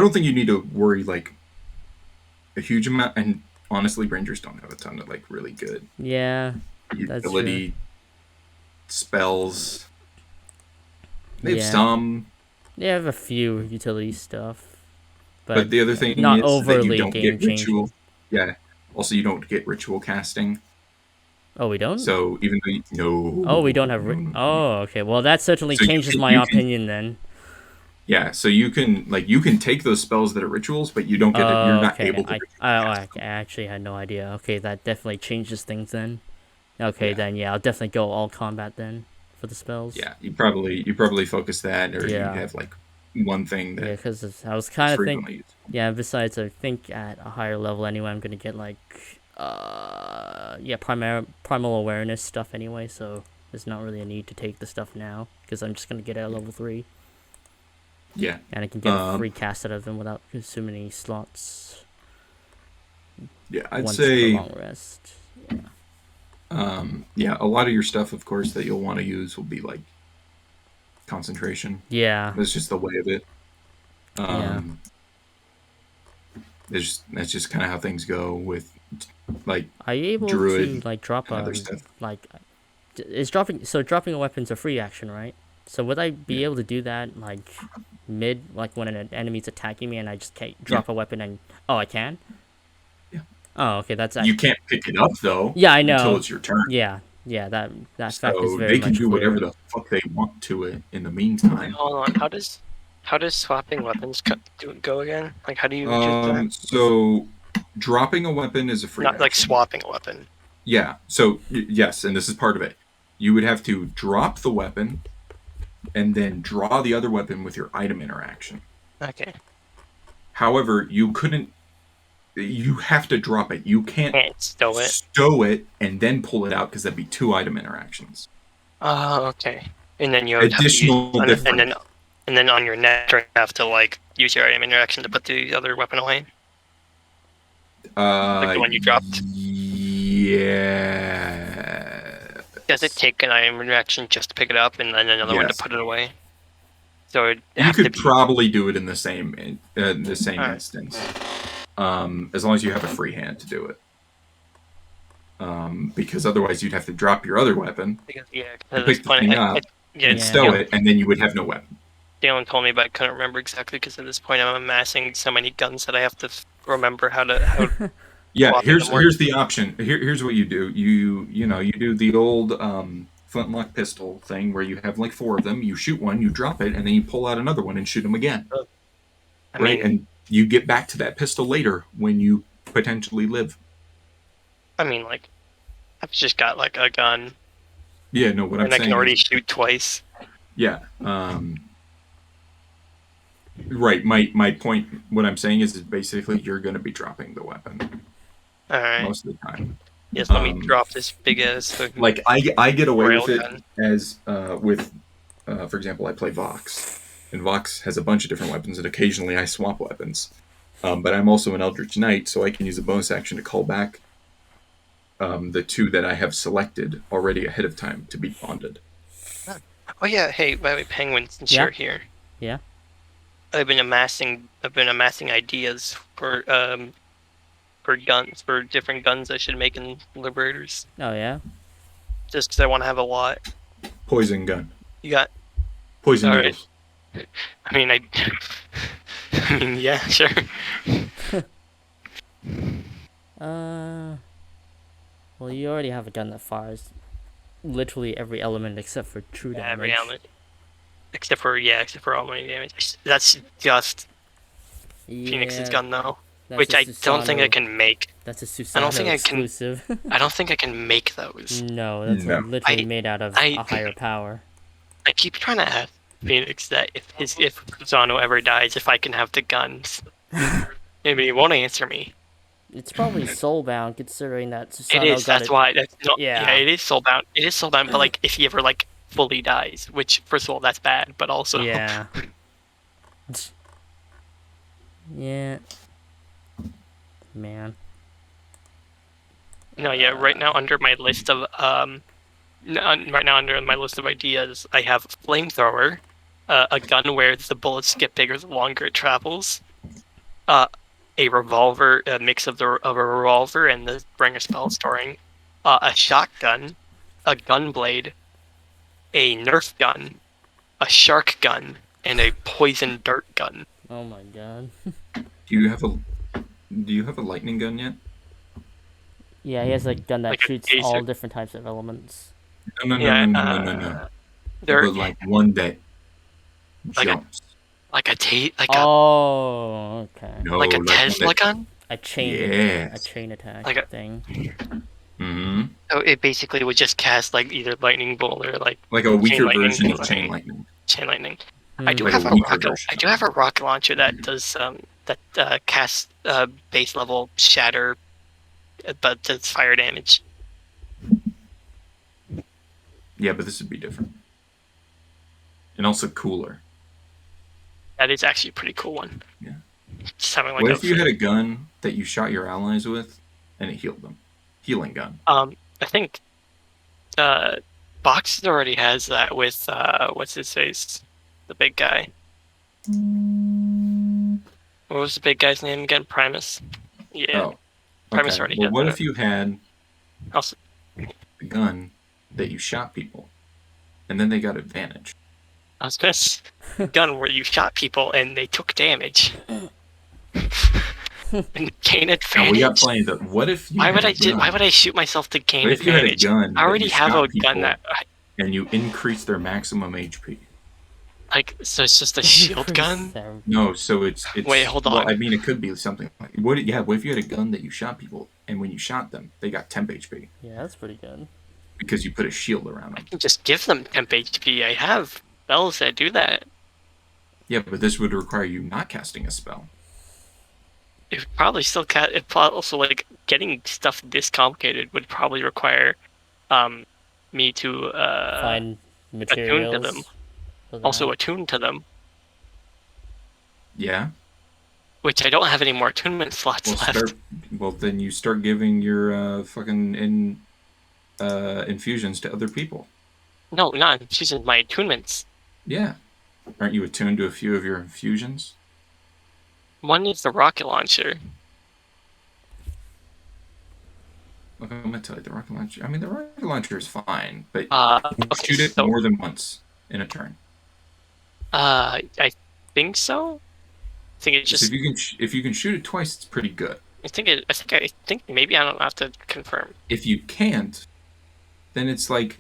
don't think you need to worry a huge amount. And honestly, Rangers don't have a ton of really good Yeah, that's utility spells. They have Yeah. some, they have a few utility stuff, but the other thing not is that overly you don't get game-changing. ritual. Yeah. Also, you don't get ritual casting. Oh, we don't. So even though Oh, we don't have. no. Oh, okay. Well, that certainly So you changes can- my you can- opinion then. Yeah, so you can take those spells that are rituals, but you don't get it. You're not okay. able to. I actually had no idea. Okay, that definitely changes things then. Okay, Yeah. then yeah, I'll definitely go all combat then for the spells. Yeah, you probably focus that, or Yeah. you have one thing Yeah, that because I was kind of thinking. frequently used. Yeah, besides, I think at a higher level anyway, I'm gonna get primal awareness stuff anyway, so there's not really a need to take the stuff now because I'm just gonna get it at level 3, Yeah, and I can get a free cast out of them without consuming any slots. yeah, I'd once say for long rest. yeah, a lot of your stuff, of course, that you'll want to use will be concentration. Yeah, That's just the way of it. Yeah. That's just kind of how things go with are you able Druid to drop and a other stuff. dropping a weapon's a free action, right? So would I be able to do that mid when an enemy's attacking me and I just can't drop a weapon and I can? Yeah. Oh, okay, that's You can't pick it up though. Yeah, I know. Until it's your turn. Yeah, that fact is So very they can much do whatever clear. the fuck they want to it in the Wait, meantime. hold on. How does swapping weapons go again? How do you do that? So dropping a weapon is a free Not action. swapping a weapon. Yeah. So yes, and this is part of it. You would have to drop the weapon and then draw the other weapon with your item interaction. Okay. However, you couldn't. You have to drop it. You can't Stow it. stow it and then pull it out because that'd be 2 item interactions. Oh, okay. And then you would Additional have to use, difference. and then on your next turn you have to use your item interaction to put the other weapon away. The one you dropped? Yeah. Does it take an item interaction just to pick it up and then another one to Yes. put it away? So it You have to could be probably do it in the same Alright. instance, as long as you have a free hand to do it. Because otherwise you'd have to drop your other weapon because, yeah. and Because pick it's the funny. thing up Yeah, and stow it, and then you would have no weapon. Dalen told me, but I couldn't remember exactly because at this point I'm amassing so many guns that I have to remember how. Yeah, Swapping here's them work. here's the option. Here's what you do. You do the old flintlock pistol thing where you have like 4 of them. You shoot one, you drop it, and then you pull out another one and shoot them again. Right, and you get back to that pistol later when you potentially live. I mean, like, I've just got like a gun. Yeah, no, what I'm saying. And I can already shoot twice. Yeah. Right. My point. What I'm saying is basically you're going to be dropping the weapon. All right. Most of the time. Yes. Let me drop this big ass. Like I get away with it gun. as with, for example, I play Vox, and Vox has a bunch of different weapons, and occasionally I swap weapons. But I'm also an Eldritch Knight, so I can use a bonus action to call back the 2 that I have selected already ahead of time to be bonded. Oh yeah. Hey, by the way, Penguin, since you're here. Yeah. I've been amassing ideas for guns, for different guns I should make in Liberators. Oh yeah. Just because I want to have a lot. Poison gun. You got poison needles. Right. I mean, I mean, yeah, sure. Well, you already have a gun that fires literally every element except for true damage. Every element. Except for all my damage. That's just Phoenix's gun, though. Which I don't think I can make. That's a Susano exclusive. I don't think I can make those. No, that's literally made out of a higher power. I keep trying to ask Phoenix that if Susano ever dies, if I can have the guns. Maybe he won't answer me. It's probably soulbound, considering that Susano it is. That's why. That's not. Yeah. Yeah, it is soulbound. It is soulbound, but like if he ever like fully dies, which first of all that's bad, but also yeah. Yeah. Man. No, yeah. Right now, under my list of ideas, I have flamethrower, a gun where the bullets get bigger the longer it travels, a revolver, a mix of a revolver and the bringer spell storing, a shotgun, a gun blade, a Nerf gun, a shark gun, and a poison dart gun. Oh my god. Do you have a lightning gun yet? Yeah, he has a gun that like shoots all different types of elements. No. There, but like one that like jumps. Oh, okay. No, like a Tesla gun? A chain. Yes. A chain attack like thing. Mm-hmm. So it basically would just cast like either lightning bolt or like a weaker version of chain chain lightning. Chain lightning. I do Like have a a weaker rocket. version. I do have a rocket launcher that does casts base level shatter, but does fire damage. Yeah, but this would be different, and also cooler. That is actually a pretty cool one. Yeah. Just having like What if you had a gun that you shot your allies with, and it healed them? Healing gun. I think Boxes already has that with what's his face, the big guy. What was the big guy's name again? Primus. Yeah. Oh. Okay. Primus already Well, had what that. if you had Also, a gun that you shot people, and then they got advantage? I was gonna say, gun where you shot people and they took damage. And gain advantage. Now, we got plenty of that. What if you why would had I shoot myself to gain What if you had a advantage? gun I already that you have shot a gun people that and you increase their maximum HP? so it's just a shield gun? No, so it's Wait, hold on. Well, I mean, it could be something like what if you had a gun that you shot people, and when you shot them, they got temp HP Yeah, that's pretty good. because you put a shield around them. You can just give them temp HP. I have spells that do that. Yeah, but this would require you not casting a spell. It would probably still also like getting stuff this complicated would probably require me to Find materials. attune to them. Also attune to them, Yeah. which I don't have any more attunement slots left. Then you start giving your fucking infusions to other people. No, not infusions. My attunements. Yeah. Aren't you attuned to a few of your infusions? One is the rocket launcher. Look, I'm gonna tell you, the rocket launcher. I mean, the rocket launcher is fine, but you Okay, shoot it so- more than once in a turn. I think so. I think it's So just. if you can shoot it twice, it's pretty good. I think maybe I don't have to confirm. If you can't, then it's like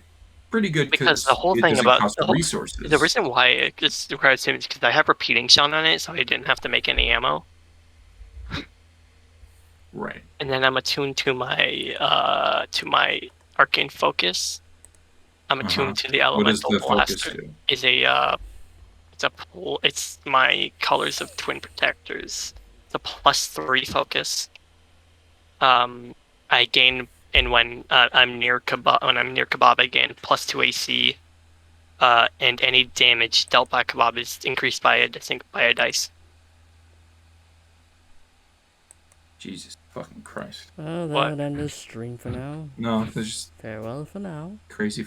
pretty good because the whole it thing doesn't about cost resources. the reason why it's required is because I have repeating shot on it, so I didn't have to make any ammo. Right. And then I'm attuned to my arcane focus. I'm attuned to the What does elemental the focus blaster. do? Is a it's a pull. It's my colors of twin protectors. It's a +3 focus. I gain, and when I'm near Kebab, I gain +2 AC. And any damage dealt by Kebab is increased by a dice. Jesus fucking Christ. Well, What? that'll end the stream for now. No, there's just Farewell for now. crazy